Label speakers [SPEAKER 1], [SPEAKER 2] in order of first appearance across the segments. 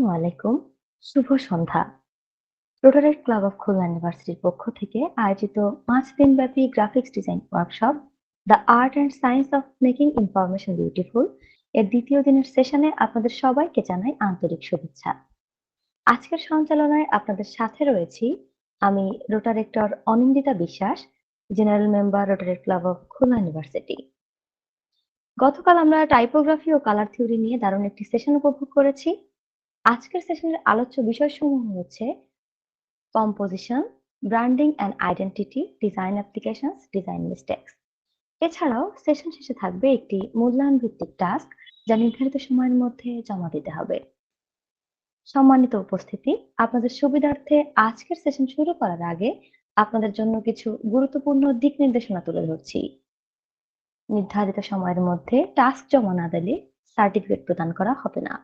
[SPEAKER 1] আসসালামু আলাইকুম। শুভ সন্ধ্যা। রোটারেট club of Khulna ইউনিভার্সিটির পক্ষ থেকে আয়োজিত ৫ দিনব্যাপী graphics design workshop the art and science of making information beautiful এর দ্বিতীয় দিনের সেশনে আপনাদের সবাইকে জানাই আন্তরিক শুভেচ্ছা। আজকের সঞ্চালনায় আপনাদের সাথে রয়েছি আমি Rotaractor Anindita Biswas, general member Rotaract club of Khulna university. গতকাল আমরা টাইপোগ্রাফি ও কালার থিওরি নিয়ে দারুণ একটি সেশন উপভোগ করেছি। আজকের সেশনের আলোচ্য বিষয়সমূহ হচ্ছে composition, branding and identity, design applications, design mistakes. এছাড়াও সেশন শেষে থাকবে একটি মূল্যায়ন ভিত্তিক টাস্ক যা নির্ধারিত সময়ের মধ্যে জমা দিতে হবে। সম্মানিত উপস্থিতি, আপনাদের সুবিধার্থে আজকের সেশন শুরু করার আগে আপনাদের জন্য কিছু গুরুত্বপূর্ণ দিক নির্দেশনা তুলে ধরছি। নির্ধারিত সময়ের মধ্যে টাস্ক জমা না দিলে সার্টিফিকেট প্রদান করা হবে না।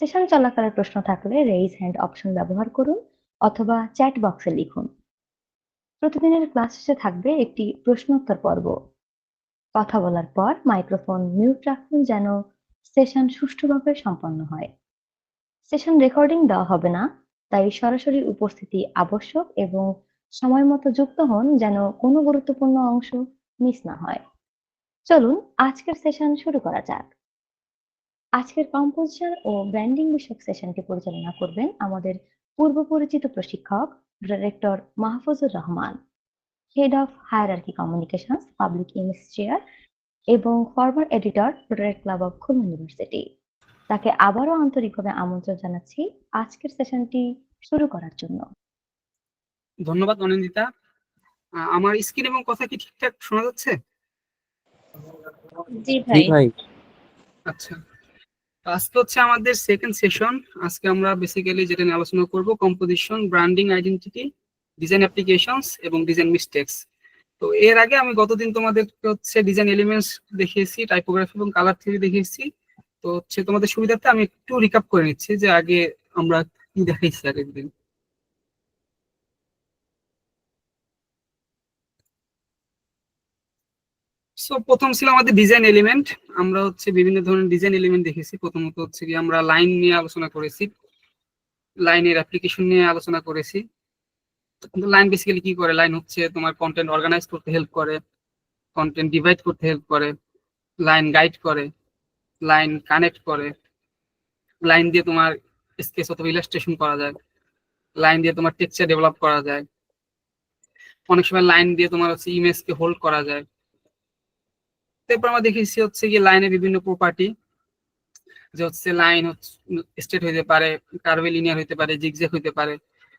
[SPEAKER 1] সেশন চলাকালে প্রশ্ন থাকলে রেইজ হ্যান্ড অপশন ব্যবহার করুন অথবা চ্যাট বক্সে লিখুন। প্রতিদিনের ক্লাস শেষে থাকবে একটি প্রশ্নোত্তর পর্ব। কথা বলার পর মাইক্রোফোন মিউট রাখুন যেন সেশন সুষ্ঠুভাবে সম্পন্ন হয়। সেশন রেকর্ডিং দেওয়া হবে না, তাই সরাসরি উপস্থিতি আবশ্যক এবং সময় মতো যুক্ত হন যেন কোনো গুরুত্বপূর্ণ অংশ মিস না হয়। চলুন আজকের সেশন শুরু করা যাক। আজকের কম্পোজিশন ও ব্র্যান্ডিং বিষয়ক সেশনটি পরিচালনা করবেন আমাদের পূর্ব পরিচিত প্রশিক্ষক director Mahfuzur Rahman, head of hierarchy communications, public image chair এবং former editor Rotary club of Khulna university. তাকে আবারও আন্তরিকভাবে আমন্ত্রণ জানাচ্ছি আজকের সেশনটি শুরু করার জন্য।
[SPEAKER 2] ধন্যবাদ অনিন্দিতা। আমার স্ক্রিন এবং কথা কি ঠিকঠাক শোনা যাচ্ছে?
[SPEAKER 3] জি ভাই।
[SPEAKER 2] আচ্ছা, আজকে হচ্ছে আমাদের সেকেন্ড সেশন। আজকে আমরা বেসিক্যালি যেটা নিয়ে আলোচনা করব composition, branding, identity, design applications এবং ডিজাইন মিস্টেকস। তো এর আগে আমি গতদিন তোমাদেরকে হচ্ছে ডিজাইন এলিমেন্টস দেখিয়েছি, টাইপোগ্রাফি এবং কালার থিওরি দেখিয়েছি। তো হচ্ছে তোমাদের সুবিধার্থে আমি একটু রিক্যাপ করে নিচ্ছি যে আগে আমরা কি দেখাইছি আগের দিন। সো প্রথম ছিল আমাদের ডিজাইন এলিমেন্ট। আমরা হচ্ছে বিভিন্ন ধরনের ডিজাইন এলিমেন্ট দেখেছি। প্রথমত হচ্ছে কি আমরা লাইন নিয়ে আলোচনা করেছি, লাইনের অ্যাপ্লিকেশন নিয়ে আলোচনা করেছি। লাইন বেসিক্যালি কি করে? লাইন হচ্ছে তোমার কন্টেন্ট অর্গানাইজ করতে হেল্প করে, কন্টেন্ট ডিভাইড করতে হেল্প করে, লাইন গাইড করে, লাইন কানেক্ট করে, লাইন দিয়ে তোমার স্কেচ অথবা ইলাস্ট্রেশন করা যায়, লাইন দিয়ে তোমার টেক্সচার ডেভেলপ করা যায়, অনেক সময় লাইন দিয়ে তোমার হচ্ছে ইমেজকে হোল্ড করা যায়। তারপর আমরা দেখেছি হচ্ছে কি লাইনের বিভিন্ন প্রপার্টি, যে হচ্ছে লাইন হচ্ছে স্ট্রেট হইতে পারে, কার্ভে লিনিয়ার হইতে পারে, জিগজ্যাগ হইতে পারে।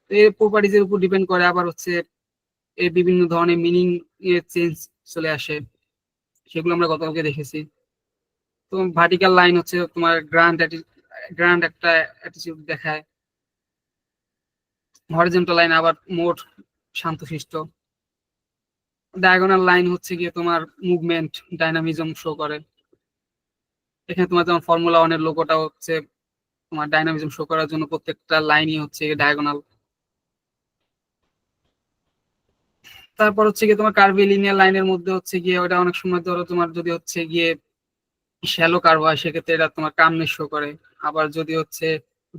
[SPEAKER 2] তো এই প্রপার্টিজের উপর ডিপেন্ড করে আবার হচ্ছে এর বিভিন্ন ধরনের মিনিং এর চেঞ্জ চলে আসে, সেগুলো আমরা গতকালকে দেখেছি। তো ভার্টিক্যাল লাইন হচ্ছে তোমার গ্র্যান্ড একটা অ্যাটিটিউড দেখায়, হরিজন্টাল লাইন আবার মোর শান্তশিষ্ট, ডায়াগোনাল লাইন হচ্ছে গিয়ে তোমার মুভমেন্ট, ডাইনামিজম শো করে। এখানে তোমার যেমন ফর্মুলা 1 এর লোগোটা হচ্ছে তোমার ডাইনামিজম শো করার জন্য প্রত্যেকটা লাইনই হচ্ছে ডায়াগোনাল। তারপর হচ্ছে গিয়ে তোমার কার্ভিলিনিয়ার লাইনের মধ্যে হচ্ছে গিয়ে ওটা অনেক সময় ধরো তোমার যদি হচ্ছে গিয়ে শ্যালো কার্ভ হয় সেক্ষেত্রে এটা তোমার কামনেস শো করে, আবার যদি হচ্ছে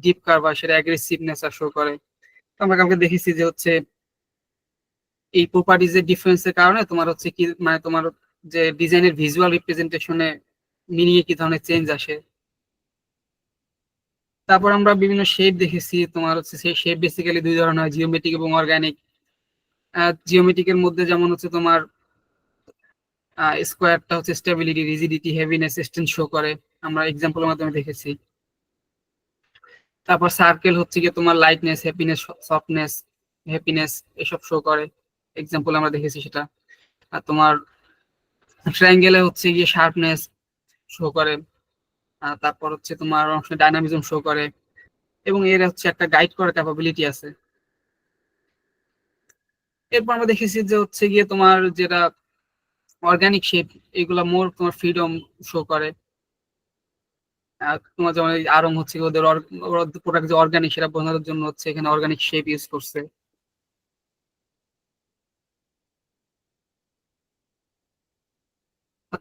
[SPEAKER 2] ডিপ কার্ভ হয় সেটা অ্যাগ্রেসিভনেস আর শো করে। আমরা কালকে দেখেছি যে হচ্ছে এই প্রপার্টিজের ডিফারেন্সের কারণে তোমার হচ্ছে কি মানে তোমার যে ডিজাইনের ভিজুয়াল রিপ্রেজেন্টেশনে মিনিং এ কি ধরনের চেঞ্জ আসে। তারপর আমরা বিভিন্ন শেপ দেখেছি, তোমার হচ্ছে সেই শেপ বেসিক্যালি দুই ধরনের হয়, জিওমেট্রিক এবং অর্গানিক। জিওমেট্রিকের মধ্যে যেমন হচ্ছে তোমার স্কোয়ারটা হচ্ছে stability, rigidity, heaviness, strength show করে, আমরা এক্সাম্পলের মাধ্যমে দেখেছি। তারপর সার্কেল হচ্ছে গিয়ে তোমার লাইটনেস, হ্যাপিনেস, সফটনেস, হ্যাপিনেস এসব শো করে, এক্সাম্পল আমরা দেখেছি সেটা। আর তোমার ট্রায়াঙ্গেলে হচ্ছে গিয়ে শার্পনেস শো করে, তারপর হচ্ছে তোমার অংশ ডাইনামিজম শো করে, এবং এর হচ্ছে একটা গাইড করার ক্যাপাবিলিটি আছে। এরপর আমরা দেখেছি যে হচ্ছে গিয়ে তোমার যেটা অর্গানিক শেপ, এগুলা মোর তোমার ফ্রিডম শো করে। তোমার যেমন আরং হচ্ছে ওদের প্রোডাক্ট যে অর্গানিক সেটা বোঝানোর জন্য হচ্ছে এখানে অর্গানিক শেপ ইউজ করছে।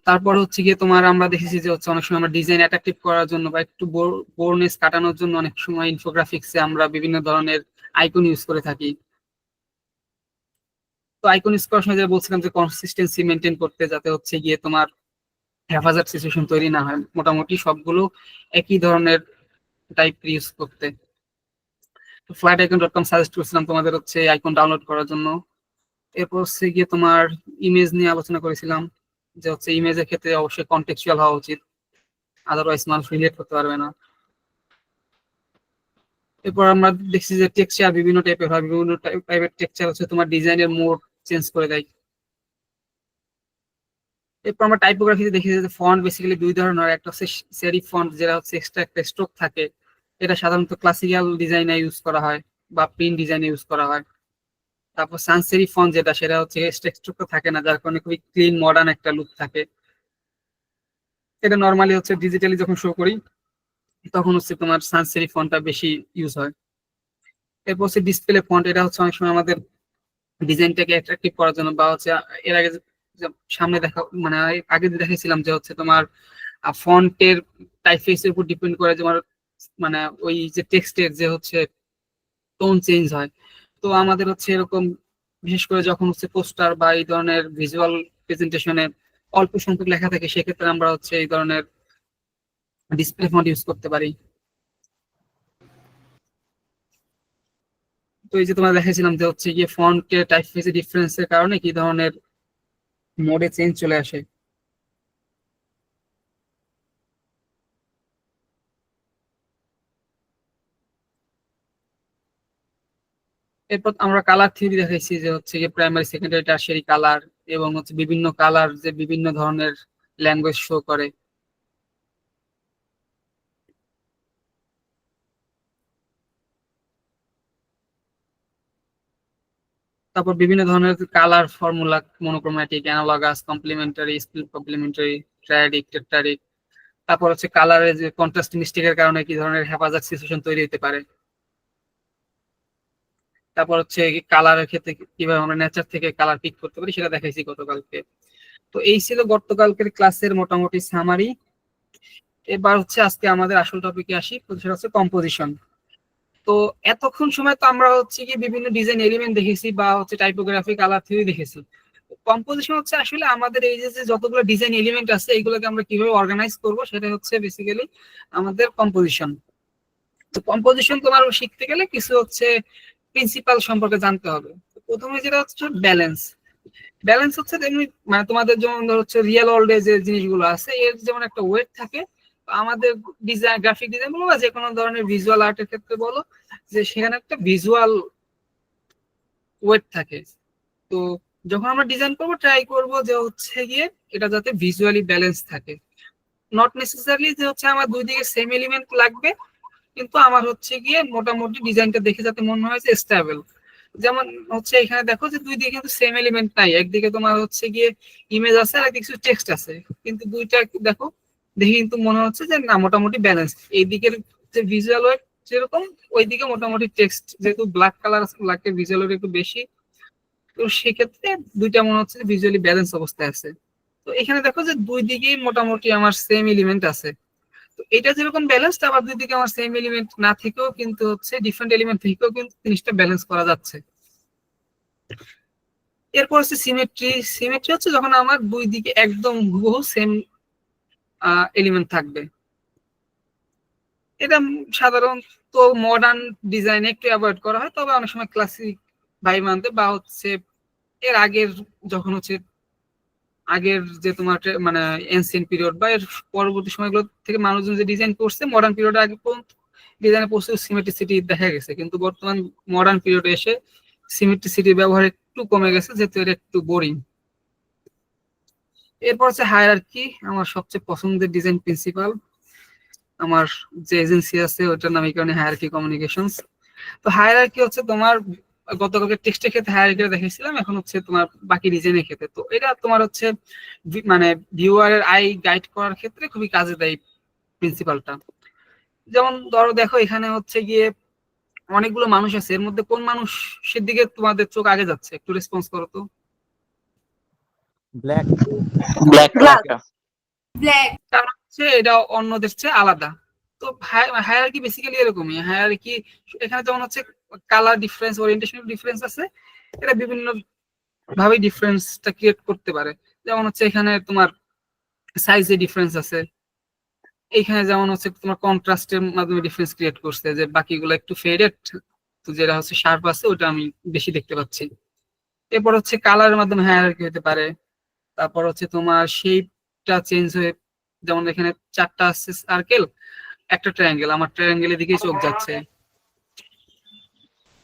[SPEAKER 2] তারপর হচ্ছে গিয়ে তোমার আমরা দেখেছি যে হচ্ছে অনেক সময় আমরা ডিজাইন অ্যাট্রাকটিভ করার জন্য বা একটু বোরনেস কাটানোর জন্য অনেক সময় ইনফোগ্রাফিক্সে আমরা বিভিন্ন ধরনের আইকন ইউজ করে থাকি। তো আইকন ইউজ করার সময় যেটা বলছিলাম যে কনসিস্টেন্সি মেনটেন করতে, যাতে হচ্ছে গিয়ে তোমার হ্যাফাজার্ড সিচুয়েশন তৈরি না হয়, মোটামুটি সবগুলো একই ধরনের টাইপ ইউজ করতে। flighticon.com সাজেস্ট করছিলাম তোমাদের হচ্ছে আইকন ডাউনলোড করার জন্য। এরপর হচ্ছে গিয়ে তোমার ইমেজ নিয়ে আলোচনা করেছিলাম, যে হচ্ছে ইমেজের ক্ষেত্রে অবশ্যই কন্টেক্সচুয়াল হওয়া উচিত, আদারওয়াইজ মানুষ রিলেট করতে পারবে না। এরপর আমরা দেখছি যে টেক্সচার বিভিন্ন টাইপের হয়, বিভিন্ন টাইপের টেক্সচার হচ্ছে তোমার ডিজাইনের মোড চেঞ্জ করে দেয়। এরপর আমরা টাইপোগ্রাফিতে দেখি যে ফন্ট বেসিক্যালি দুই ধরনের, একটা হচ্ছে সেরিফ ফন্ট, যেটা হচ্ছে এক্সট্রা একটা স্ট্রোক থাকে, এটা সাধারণত ক্লাসিক্যাল ডিজাইনে ইউজ করা হয় বা প্রিন্ট ডিজাইনে ইউজ করা হয়। তারপর সান্স সেরিফ ফন্ট যেটা, সেটা হচ্ছে এক্সট্রা স্ট্রোকটা থাকে না, যার কারণে খুবই ক্লিন মডার্ন একটা লুক থাকে। এটা নর্মালি হচ্ছে ডিজিটালি যখন শো করি তখন হচ্ছে তোমার সান্স সেরিফ ফন্টটা বেশি ইউজ হয়। এরপর হচ্ছে ডিসপ্লে ফন্ট, এটা হচ্ছে অনেক সময় আমাদের ডিজাইনটাকে অ্যাট্রাকটিভ করার জন্য বা হচ্ছে এর আগে সামনে দেখা মানে আগে দেখেছিলাম যে হচ্ছে তোমার ফন্টের টাইপফেসের উপর ডিপেন্ড করে তোমার মানে ওই যে টেক্সটের যে হচ্ছে টোন চেঞ্জ হয়। তো আমাদের হচ্ছে এরকম বিশেষ করে যখন হচ্ছে পোস্টার বা এই ধরনের ভিজুয়াল প্রেজেন্টেশনে অল্প সংখ্যক লেখা থাকে, সেক্ষেত্রে আমরা হচ্ছে এই ধরনের ডিসপ্লে ফন্ট ইউজ করতে পারি। তো এই যে তোমার দেখেছিলাম যে হচ্ছে গিয়ে ফন্টের টাইপফেসের ডিফারেন্সের কারণে কি ধরনের মোডে চেঞ্জ চলে আসে। এরপর আমরা কালার থিওরি দেখাইছি, যে হচ্ছে গিয়ে প্রাইমারি সেকেন্ডারি টারশিয়ারি কালার, এবং হচ্ছে বিভিন্ন কালার যে বিভিন্ন ধরনের ল্যাঙ্গুয়েজ শো করে। তারপর বিভিন্ন ধরনের colour formula, monochromatic, analogous, complementary, split complementary, triadic, tetradic. তারপর হচ্ছে কালারের যে কন্ট্রাস্ট মিস্টেকের কারণে কি ধরনের হেফাজত সিচুয়েশন তৈরি হতে পারে। তারপর হচ্ছে কালারের ক্ষেত্রে কিভাবে আমরা নেচার থেকে কালার পিক করতে পারি সেটা দেখাইছি গতকালকে। তো এই ছিল গতকালকের ক্লাসের মোটামুটি সামারি। এবার হচ্ছে আজকে আমাদের আসল টপিকে আসি, সেটা হচ্ছে কম্পোজিশন। তো এতক্ষণ সময় তো আমরা হচ্ছে কি বিভিন্ন ডিজাইন এলিমেন্ট দেখেছি বা হচ্ছে টাইপোগ্রাফি, কালার থিওরি দেখেছি। কম্পোজিশন হচ্ছে আসলে আমাদের এই যে যতগুলো ডিজাইন এলিমেন্ট আছে এইগুলোকে আমরা কিভাবে অর্গানাইজ করব, সেটা হচ্ছে বেসিক্যালি আমাদের কম্পোজিশন। তো কম্পোজিশন তোমার শিখতে গেলে কিছু হচ্ছে প্রিন্সিপাল সম্পর্কে জানতে হবে। প্রথমে যেটা হচ্ছে ব্যালেন্স। ব্যালেন্স হচ্ছে তেমনি মানে তোমাদের যেমন হচ্ছে রিয়েল ওয়ার্ল্ডে যে জিনিসগুলো আছে এর যেমন একটা ওয়েট থাকে, আমাদের ডিজাইন, গ্রাফিক ডিজাইন বলো বা যে কোনো ধরনের ভিজুয়াল আর্টের ক্ষেত্রে বলো, যে সেখানে একটা ভিজুয়াল ওয়েট থাকে। তো যখন আমরা ডিজাইন করব ট্রাই করব যে হচ্ছে গিয়ে এটা যাতে ভিজুয়ালি ব্যালেন্স থাকে। নট নেসেসারিলি যে হচ্ছে আমার দুই দিকে সেম এলিমেন্ট লাগবে, কিন্তু আমার হচ্ছে গিয়ে মোটামুটি ডিজাইনটা দেখে যাতে মনে হয় যে স্টেবল। যেমন হচ্ছে এখানে দেখো যে দুই দিকে কিন্তু সেম এলিমেন্ট নাই, একদিকে তোমার হচ্ছে গিয়ে ইমেজ আছে আর একদিকে কিছু টেক্সট আছে, কিন্তু দুইটা দেখো দেখে কিন্তু মনে হচ্ছে যে না মোটামুটি ব্যালেন্স। এই দিকের যে ভিজুয়াল ওয়েট যেরকম, ওইদিকে মোটামুটি টেক্সট যেহেতু ব্ল্যাক কালার আছে, ব্ল্যাকের ভিজুয়াল ওয়েট একটু বেশি, তো সেক্ষেত্রে দুইটা মনে হচ্ছে ভিজুয়ালি ব্যালেন্স অবস্থায় আছে। তো এখানে দেখো যে দুই দিকেই মোটামুটি আমার সেম এলিমেন্ট আছে। তো এটা যেরকম ব্যালেন্স, আবার দুই দিকে আমার সেম এলিমেন্ট না থেকেও কিন্তু হচ্ছে ডিফারেন্ট এলিমেন্ট থেকেও কিন্তু জিনিসটা ব্যালেন্স করা যাচ্ছে। এরপর হচ্ছে সিমেট্রি। সিমেট্রি হচ্ছে যখন আমার দুই দিকে একদম হুবহু সেম এলিমেন্ট থাকবে। এটা সাধারণত মডার্ন ডিজাইনে একটু অ্যাভয়েড করা হয়, তবে অনেক সময় ক্লাসিক ভাই মানতে বা হচ্ছে এর আগের যখন হচ্ছে আগের যে তোমার মানে এনসিয়েন্ট পিরিয়ড বা এর পরবর্তী সময়গুলো থেকে মানুষজন যে ডিজাইন করছে মডার্ন পিরিয়ড আগে পর্যন্ত ডিজাইনে প্রচুর সিমেট্রিসিটি দেখা গেছে, কিন্তু বর্তমান মডার্ন পিরিয়ডে এসে সিমেট্রিসিটি ব্যবহার একটু কমে গেছে, যেহেতু এটা একটু বোরিং। এরপর হচ্ছে হায়ারার্কি, আমার সবচেয়ে পছন্দের ডিজাইন প্রিন্সিপাল। আমার যে এজেন্সি আছে ওটার নাম এই কারণে হায়ারার্কি কমিউনিকেশনস। তো হায়ারার্কি হচ্ছে তোমার গতকালকে টেক্সটের ক্ষেত্রে হায়ারার্কি দেখেছিলাম, এখন হচ্ছে তোমার বাকি ডিজাইনের ক্ষেত্রে। তো এটা তোমার হচ্ছে মানে ভিউয়ারের আই গাইড করার ক্ষেত্রে খুবই কাজে দেয় প্রিন্সিপালটা। যেমন ধরো দেখো এখানে হচ্ছে গিয়ে অনেকগুলো মানুষ আছে, এর মধ্যে কোন মানুষের দিকে তোমাদের চোখ আগে যাচ্ছে, একটু রেসপন্স করো তো।
[SPEAKER 3] Black
[SPEAKER 4] black
[SPEAKER 1] Black.
[SPEAKER 4] ব্ল্যাক
[SPEAKER 2] কারণ হচ্ছে এটা অন্যদের চেয়ে আলাদা। তো হায়ারার্কি বেসিক্যালি এরকমই। হায়ারার্কি এখানে যেমন হচ্ছে কালার ডিফারেন্স, ওরিয়েন্টেশন ডিফারেন্স আছে, এটা বিভিন্ন ভাবে ডিফারেন্সটা ক্রিয়েট করতে পারে। যেমন হচ্ছে এখানে তোমার সাইজে ডিফারেন্স আছে, এইখানে যেমন হচ্ছে তোমার কন্ট্রাস্টের মাধ্যমে ডিফারেন্স ক্রিয়েট করছে, যে বাকিগুলো একটু ফেডেড, তো যেটা হচ্ছে শার্প আছে ওটা আমি বেশি দেখতে পাচ্ছি। এরপর হচ্ছে কালারের মাধ্যমে হায়ারার্কি হতে পারে। তারপর হচ্ছে তোমার শেপটা চেঞ্জ হয়ে, যেমন এখানে 4টা আছে সার্কেল, একটা ট্রায়াঙ্গেল, আমার ট্রায়াঙ্গেলের দিকেই চোখ যাচ্ছে।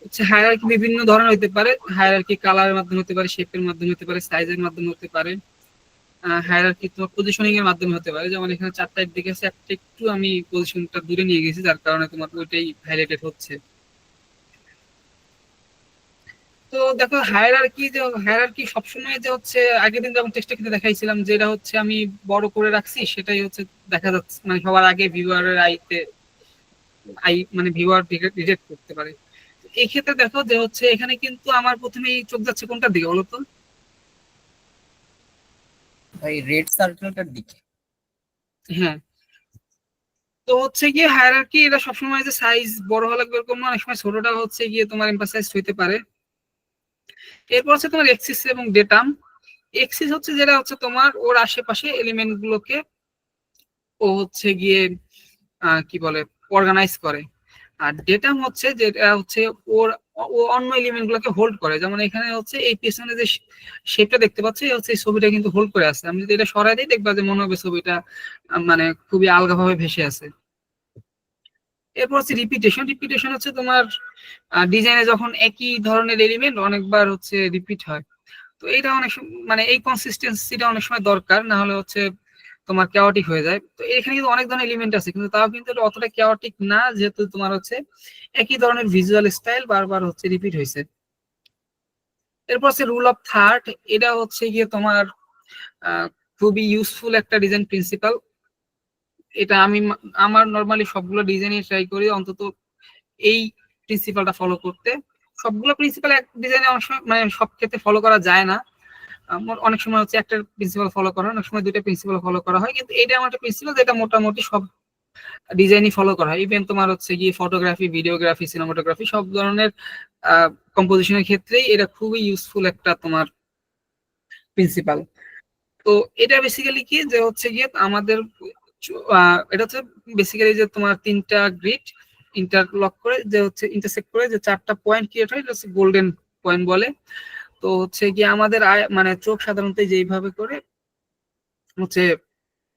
[SPEAKER 2] হচ্ছে হায়ারার্কি বিভিন্ন ধরনের হতে পারে। হায়ারার্কি কালারের মাধ্যমে হতে পারে, শেপের মাধ্যমে হতে পারে, সাইজের মাধ্যমে হতে পারে। হায়ারার্কি তোমার পজিশনিং এর মাধ্যমে হতে পারে। যেমন এখানে 4টার দিকে আছে, একটা একটু আমি পজিশনটা দূরে নিয়ে গেছি, যার কারণে তোমার ওইটাই হাইলাইটেড হচ্ছে। তো দেখো হায়ারার্কি সবসময় যে হচ্ছে আগের দিন যেমন টেস্টে ক্ষেত্রে দেখাইছিলাম, যেটা হচ্ছে আমি বড় করে রাখছি সেটাই হচ্ছে দেখা যাচ্ছে, মানে সবার আগে ভিউয়ারের মানে ভিউয়ার ডিটেক্ট করতে পারে। এই ক্ষেত্রে দেখো যে হচ্ছে এখানে কিন্তু আমার প্রথমেই চোখ যাচ্ছে কোনটার দিকে বলতো?
[SPEAKER 4] ভাই রেড সার্কেলটার দিকে।
[SPEAKER 2] হ্যাঁ, তো হচ্ছে গিয়ে হায়ারার্কি এটা সবসময় যে সাইজ বড় হলে এরকম না, অনেক সময় ছোটটা হচ্ছে গিয়ে তোমার এমফাসাইজ হইতে পারে। এরপর হচ্ছে তোমার এক্সিস এবং ডেটাম। এক্সিস হচ্ছে যেটা হচ্ছে তোমার ওর আশেপাশে এলিমেন্ট গুলোকে ও হচ্ছে গিয়ে কি বলে অর্গানাইজ করে। আর ডেটাম হচ্ছে যেটা হচ্ছে ওর ও অন্য এলিমেন্ট গুলোকে হোল্ড করে। যেমন এখানে হচ্ছে এই পিছনে যে শেপটা দেখতে পাচ্ছি, হচ্ছে এই ছবিটা কিন্তু হোল্ড করে আছে। আমি যদি এটা সরাই দিই দেখবা যে মনে হবে ছবিটা মানে খুবই আলগাভাবে ভেসে আছে। এরপর হচ্ছে রিপিটেশন। রিপিটেশন হচ্ছে তোমার ডিজাইনে যখন একই ধরনের এলিমেন্ট অনেকবার হচ্ছে রিপিট হয়, তো এইটা মানে এই কনসিস্টেন্সিটা অনেক সময় দরকার, না হলে হচ্ছে তোমার কেওয়াটিক হয়ে যায়। তো এখানে কিন্তু অনেক ধরনের এলিমেন্ট আছে, কিন্তু তাও কিন্তু এটা অতটা কেওয়াটিক না, যেহেতু তোমার হচ্ছে একই ধরনের ভিজুয়াল স্টাইল বারবার হচ্ছে রিপিট হয়েছে। এরপর হচ্ছে রুল অফ থার্ড। এটা হচ্ছে গিয়ে তোমার খুবই ইউজফুল একটা ডিজাইন প্রিন্সিপাল। এটা আমি আমার নর্মালি সবগুলো ডিজাইনে ট্রাই করি অন্তত এই প্রিন্সিপালটা ফলো করতে। সবগুলো প্রিন্সিপাল এক ডিজাইনে অনেক সময় মানে সব ক্ষেত্রে ফলো করা যায় না। আমার অনেক সময় হচ্ছে একটা প্রিন্সিপাল ফলো করা হয়, অনেক সময় দুইটা প্রিন্সিপাল ফলো করা হয়, কিন্তু এটা আমার একটা প্রিন্সিপাল যেটা মোটামুটি সব ডিজাইনই ফলো করা হয়। ইভেন তোমার হচ্ছে গিয়ে ফটোগ্রাফি, ভিডিওগ্রাফি, সিনেমাটোগ্রাফি সব ধরনের কম্পোজিশনের ক্ষেত্রেই এটা খুবই ইউজফুল একটা তোমার প্রিন্সিপাল। তো এটা বেসিক্যালি কি যে হচ্ছে গিয়ে আমাদের এটা হচ্ছে বেসিক্যালি যে তোমার 3টা গ্রিড ইন্টারলক করে যে হচ্ছে ইন্টারসেক্ট করে যে 4টা পয়েন্ট ক্রিয়েট হয়, এটা হচ্ছে গোল্ডেন পয়েন্ট বলে। তো হচ্ছে গিয়ে আমাদের মানে চোখ সাধারণত যেইভাবে করে হচ্ছে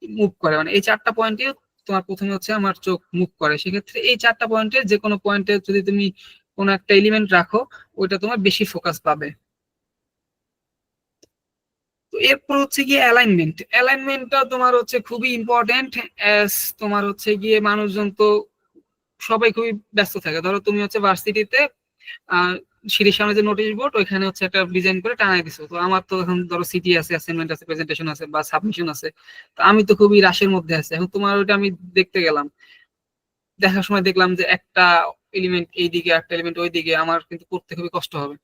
[SPEAKER 2] মুভ করে, মানে এই 4টা পয়েন্টে তোমার প্রথমে হচ্ছে আমার চোখ মুভ করে। সেক্ষেত্রে এই 4টা পয়েন্টের যে কোনো পয়েন্টে যদি তুমি কোনো একটা এলিমেন্ট রাখো, ওইটা তোমার বেশি ফোকাস পাবে। তো এরপর হচ্ছে গিয়ে অ্যালাইনমেন্টটা তোমার হচ্ছে খুবই ইম্পর্টেন্ট। অ্যাজ তোমার হচ্ছে গিয়ে মানুষজন তো সবাই খুবই ব্যস্ত থাকে। ধরো তুমি হচ্ছে ভার্সিটিতে সিঁড়ির সামনে যে নোটিশ বোর্ড, ওইখানে হচ্ছে একটা ডিজাইন করে টানাই দিছো। তো আমার তো এখন ধরো সিটি আছে, অ্যাসাইনমেন্ট আছে, প্রেজেন্টেশন আছে বা সাবমিশন আছে, তো আমি তো খুবই রাশের মধ্যে আছি। এখন তোমার ওইটা আমি দেখতে গেলাম, দেখার সময় দেখলাম যে একটা এলিমেন্ট এইদিকে, একটা এলিমেন্ট ওইদিকে, আমার কিন্তু করতে খুবই কষ্ট হবে।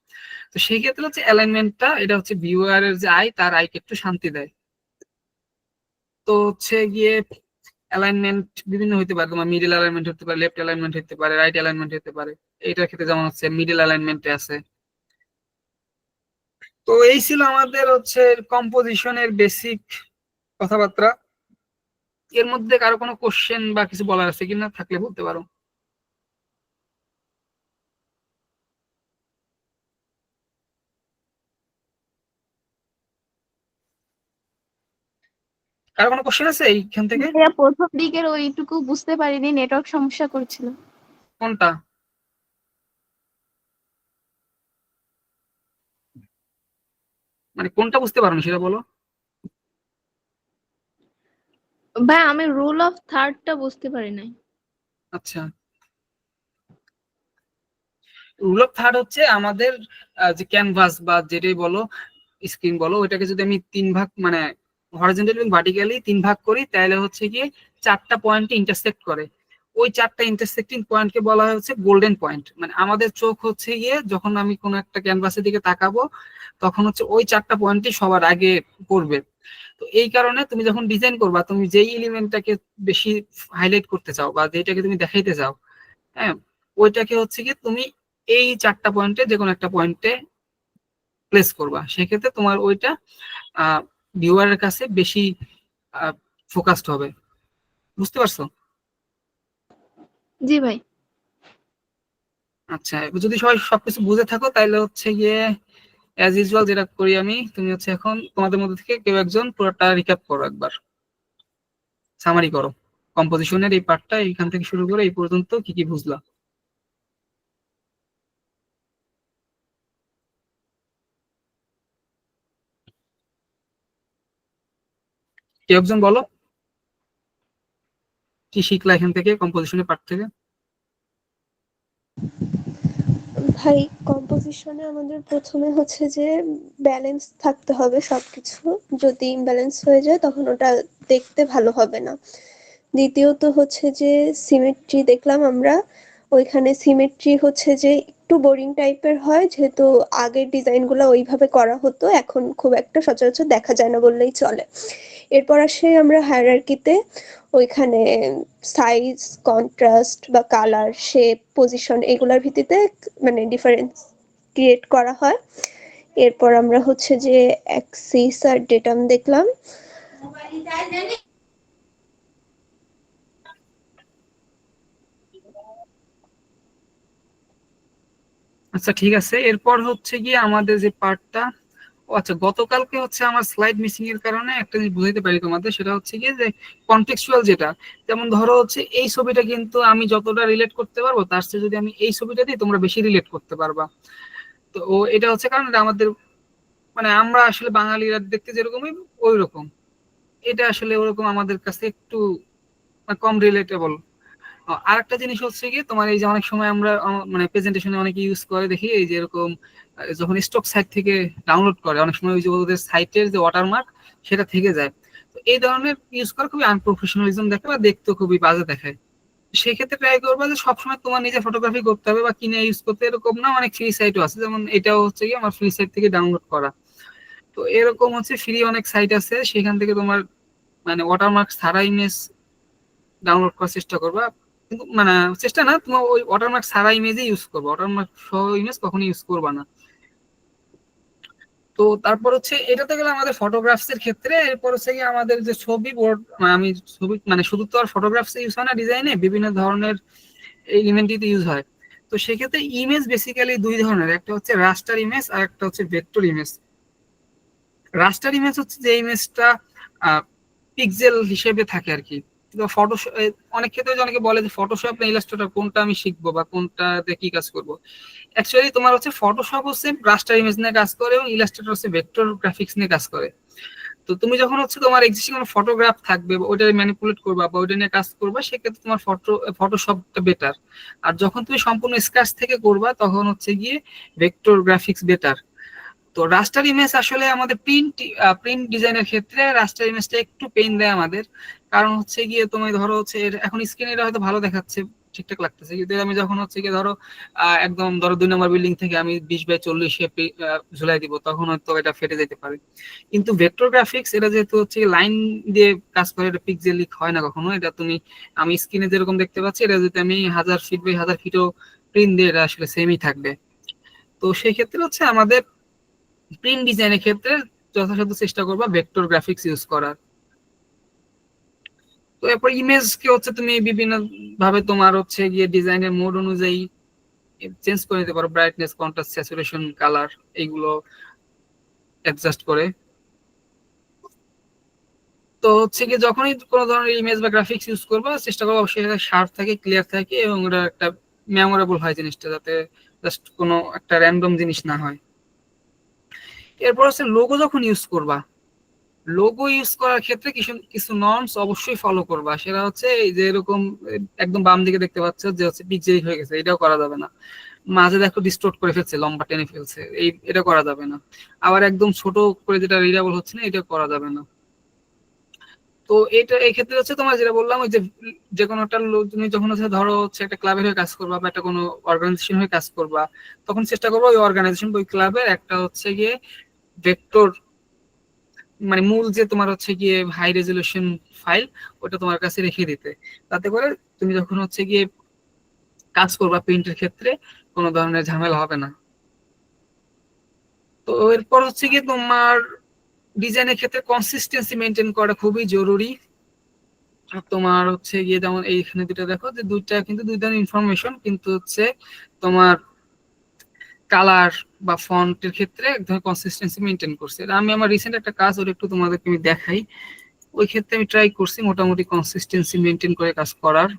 [SPEAKER 2] তো সেই ক্ষেত্রে হচ্ছে অ্যালাইনমেন্টটা এটা হচ্ছে ভিউয়ারের যে আই, তার আইকে একটু শান্তি দেয়। তো হচ্ছে গিয়ে অ্যালাইনমেন্ট বিভিন্ন হতে পারে, তোমার মিডল অ্যালাইনমেন্ট হতে পারে, লেফট অ্যালাইনমেন্ট হতে পারে, রাইট অ্যালাইনমেন্ট হতে পারে। এইটার ক্ষেত্রে যেমন হচ্ছে মিডল অ্যালাইনমেন্টে আছে। তো এই ছিল আমাদের হচ্ছে কম্পোজিশনের বেসিক কথাবার্তা। এর মধ্যে কারো কোনো কোশ্চেন বা কিছু বলার আছে কিনা, থাকলে বলতে পারো। কারো কোনো কোশ্চেন আছে এইখান থেকে?
[SPEAKER 5] ভাইয়া প্রথম দিকের ওইটুকু বুঝতে পারিনি, নেটওয়ার্ক সমস্যা করছিল।
[SPEAKER 2] কোনটা? মানে কোনটা বুঝতে পারোনি সেটা বলো।
[SPEAKER 5] ভাই আমি রুল অফ থার্ডটা বুঝতে পারি নাই।
[SPEAKER 2] আচ্ছা, রুল অফ থার্ড হচ্ছে আমাদের যে ক্যানভাস বা যেটাই বলো, স্ক্রিন বলো, ওইটাকে যদি আমি 3 ভাগ মানে হরিজন্টালি এবং ভার্টিক্যালি 3 ভাগ করি, তাহলে হচ্ছে গিয়ে 4টা পয়েন্টে ইন্টারসেক্ট করে। ওই চারটা ইন্টারসেক্টিং পয়েন্টকে বলা হয় হচ্ছে গোল্ডেন পয়েন্ট। মানে আমাদের চোখ হচ্ছে গিয়ে যখন আমি কোনো একটা ক্যানভাসের দিকে তাকাবো তখন হচ্ছে ওই চারটা পয়েন্টই সবার আগে পড়বে। তো এই কারণে তুমি যখন ডিজাইন করবা, তুমি যেই এলিমেন্টটাকে বেশি হাইলাইট করতে চাও বা যেটাকে তুমি দেখাইতে চাও, হ্যাঁ, ওইটাকে হচ্ছে কি তুমি এই চারটা পয়েন্টে যে কোনো একটা পয়েন্টে প্লেস করবা। সেক্ষেত্রে তোমার ওইটা ভিউয়ারের কাছে বেশি ফোকাসড হবে। বুঝতে পারছো?
[SPEAKER 5] জি ভাই।
[SPEAKER 2] আচ্ছা, এবার যদি সবাই সবকিছু বুঝে থাকো তাহলে হচ্ছে গিয়ে অ্যাজ ইউজুয়াল যেটা করি আমি, তুমি হচ্ছে এখন তোমাদের মধ্যে থেকে কেউ একজন পুরোটা রিক্যাপ করো, একবার সামারি করো কম্পোজিশনের এই পার্টটা, এইখান থেকে শুরু করে এই পর্যন্ত কি কি বুঝলা। কেউ একজন বলো কি শিখলা এখান থেকে, কম্পোজিশনের পার্ট থেকে।
[SPEAKER 3] ভাই, কম্পোজিশনে আমাদের প্রথমে হচ্ছে যে ব্যালেন্স থাকতে হবে সবকিছু। যদি ইমব্যালেন্স হয়ে যায় তখন ওটা দেখতে ভালো হবে না। দ্বিতীয়ত হচ্ছে যে সিমেট্রি দেখলাম আমরা, ওইখানে সিমেট্রি হচ্ছে যে একটু বোরিং টাইপের হয়, যেহেতু আগের ডিজাইনগুলো ওইভাবে করা হতো, এখন খুব একটা সচরাচর দেখা যায় না বললেই চলে। এরপর আসে আমরা হায়ারার্কিতে, ওইখানে সাইজ, কন্ট্রাস্ট বা কালার, শেপ, পজিশন এগুলোর ভিত্তিতে মানে ডিফারেন্স ক্রিয়েট করা হয়। এরপর আমরা হচ্ছে যে অ্যাক্সিস আর ডেটাম দেখলাম।
[SPEAKER 2] আচ্ছা ঠিক আছে, এরপর হচ্ছে গিয়ে আমাদের যে পার্টটা, ও আচ্ছা, গতকালকে হচ্ছে আমার স্লাইড মিসিং এর কারণে একটা জিনিস বুঝাইতে পারি তোমাদের, সেটা হচ্ছে গিয়ে যে কনটেক্সচুয়াল যেটা, যেমন ধরো হচ্ছে এই ছবিটা কিন্তু আমি যতটা রিলেট করতে পারবো তার চেয়ে যদি আমি এই ছবিটা দিই তোমরা বেশি রিলেট করতে পারবা। তো এটা হচ্ছে কারণ এটা আমাদের, মানে আমরা আসলে বাঙালিরা দেখতে যেরকমই ওই রকম, এটা আসলে ওরকম আমাদের কাছে একটু কম রিলেটেবল। আরেকটা জিনিস হচ্ছে কি, তোমার এই যে অনেক সময় আমরা মানে প্রেজেন্টেশনে অনেকে ইউজ করে দেখি, এই যে এরকম যখন স্টক সাইট থেকে ডাউনলোড করে অনেক সময় ওই যে ওদের সাইটের যে ওয়াটারমার্ক সেটা থেকে যায়। তো এই ধরনের ইউজ করা খুবই আনপ্রফেশনালিজম দেখে বা দেখতে খুবই বাজে দেখায়। সেক্ষেত্রে ট্রাই করবা যে সবসময় তোমার নিজে ফটোগ্রাফি করতে হবে বা কিনে ইউজ করতে, এরকম না, অনেক ফ্রি সাইটও আছে, যেমন এটাও হচ্ছে কি আমার ফ্রি সাইট থেকে ডাউনলোড করা। তো এরকম হচ্ছে ফ্রি অনেক সাইট আছে, সেখান থেকে তোমার মানে ওয়াটারমার্ক ছাড়া ইমেজ ডাউনলোড করার চেষ্টা করবা। কিন্তু মানে চেষ্টা না, তোমার ওই ওয়াটারমার্ক ছাড়া ইমেজই ইউজ করবা, ওয়াটারমার্ক সহ ইমেজ কখনো ইউজ করবা না। তো তারপর হচ্ছে এটাতে গেলে আমাদের ফটোগ্রাফস এর ক্ষেত্রে। এরপর হচ্ছে কি আমাদের যে ছবি বোর্ড, আমি ছবি মানে শুধু তো আর ফটোগ্রাফস ইউজ হয় না, ডিজাইনে বিভিন্ন ধরনের এলিমেন্টই ইউজ হয়। তো সেক্ষেত্রে ইমেজ বেসিক্যালি দুই ধরনের, একটা হচ্ছে রাস্টার ইমেজ আর একটা হচ্ছে ভেক্টর ইমেজ। রাস্টার ইমেজ হচ্ছে যে ইমেজটা পিক্সেল হিসেবে থাকে আর কি। তো ফটো, অনেক ক্ষেত্রে অনেকে বলে যে ফটোশপ না ইলাস্ট্রেটর কোনটা আমি শিখবো বা কোনটাতে কি কাজ করবো। অ্যাকচুয়ালি তোমার হচ্ছে ফটোশপ হচ্ছে রাস্টার ইমেজ নিয়ে কাজ করে এবং ইলাস্ট্রেটর হচ্ছে ভেক্টর গ্রাফিক্স নিয়ে কাজ করে। তো তুমি যখন হচ্ছে তোমার এক্সিস্টিং কোনো ফটোগ্রাফ থাকবে বা ওইটা ম্যানিপুলেট করবা বা ওইটা নিয়ে কাজ করবা, সেক্ষেত্রে তোমার ফটোশপটা বেটার। আর যখন তুমি সম্পূর্ণ স্ক্র্যাচ থেকে করবা তখন হচ্ছে গিয়ে ভেক্টর গ্রাফিক্স বেটার। তো রাস্টার ইমেজ আসলে আমাদের প্রিন্ট ডিজাইনের ক্ষেত্রে রাস্টার ইমেজটা একটু পেইন দেয় আমাদের। কারণ হচ্ছে গিয়ে তুমি ধরো হচ্ছে এখন স্ক্রিনে এটা হয়তো ভালো দেখাচ্ছে, ঠিকঠাক লাগতেছে, কিন্তু আমি যখন হচ্ছে গিয়ে ধরো একদম ধরো 2 নম্বর বিল্ডিং থেকে আমি 20x40 ঝুলাই দিব, তখন হয়তো এটা ফেটে যেতে পারে। কিন্তু ভেক্টর গ্রাফিক্স এটা যেহেতু হচ্ছে লাইন দিয়ে কাজ করে, এটা পিক্সেলিক হয় না কখনো। এটা তুমি, আমি স্ক্রিনে যেরকম দেখতে পাচ্ছি, এটা যদি আমি 1000 ফিট বাই 1000 ফিটও প্রিন্ট দিয়ে এটা আসলে সেমই থাকবে। তো সেই ক্ষেত্রে হচ্ছে আমাদের প্রিন্ট ডিজাইনের ক্ষেত্রে যথাসাধ্য চেষ্টা করবা ভেক্টর গ্রাফিক্স ইউজ করার। তো এরপর ইমেজকে হচ্ছে তুমি বিভিন্ন ভাবে তোমার হচ্ছে গিয়ে ডিজাইনের মোড অনুযায়ী চেঞ্জ করে নিতে পারো, ব্রাইটনেস, কন্ট্রাস্ট, স্যাচুরেশন, কালার এইগুলো অ্যাডজাস্ট করে। তো হচ্ছে গিয়ে যখনই কোনো ধরনের ইমেজ বা গ্রাফিক্স ইউজ করবা চেষ্টা করবো অবশ্যই শার্প থাকে, ক্লিয়ার থাকে এবং ওটা একটা মেমোরেবল হয় জিনিসটা, যাতে জাস্ট কোনো একটা র্যান্ডম জিনিস না হয়। এরপর হচ্ছে লোগো যখন ইউজ করবা, লোগো ইউজ করার ক্ষেত্রে কিছু কিছু নর্মস অবশ্যই ফলো করবা। সেটা হচ্ছে এই যে এরকম একদম বাম দিকে দেখতে পাচ্ছ যে হচ্ছে পিকজেরিক হয়ে গেছে, এটাও করা যাবে না। মাঝে দেখো ডিস্টোর্ট করে ফেলছে, লম্বা টেনে ফেলছে, এটা করা যাবে না। আবার একদম ছোট করে যেটা রিডেবল হচ্ছে না, এটা করা যাবে না। তো তো এটা এই ক্ষেত্রে হচ্ছে তোমার যেটা বললাম ওই যে যে কোনো একটা তুমি যখন হচ্ছে ধরো হচ্ছে একটা ক্লাবের হয়ে কাজ করবা বা একটা কোনো অর্গানাইজেশন হয়ে কাজ করবা, তখন চেষ্টা করবো ওই অর্গানাইজেশন ওই ক্লাবের একটা হচ্ছে গিয়ে ভেক্টর, মানে মূল যে তোমার হচ্ছে গিয়ে হাই রেজলিউশন ফাইল ওটা তোমার কাছে রেখে দিতে, তাতে করে তুমি যখন হচ্ছে গিয়ে কাজ করবা প্রিন্টের ক্ষেত্রে কোনো ধরনের ঝামেলা হবে না। তো এরপর হচ্ছে গিয়ে তোমার ডিজাইনের ক্ষেত্রে কনসিস্টেন্সি মেনটেন করা খুবই জরুরি। তোমার হচ্ছে গিয়ে যেমন এইখানে দুটো দেখো যে দুইটা কিন্তু দুই ধরনের ইনফরমেশন, কিন্তু হচ্ছে তোমার কালার বা ফন্টের ক্ষেত্রে এক ধরনের কনসিস্টেন্সি মেনটেন করছে। আমি আমার রিসেন্ট একটা কাজ ওটা একটু তোমাদেরকে আমি দেখাই। ওই ক্ষেত্রে আমি ট্রাই করছি মোটামুটি কনসিস্টেন্সি মেনটেন করে কাজ করার।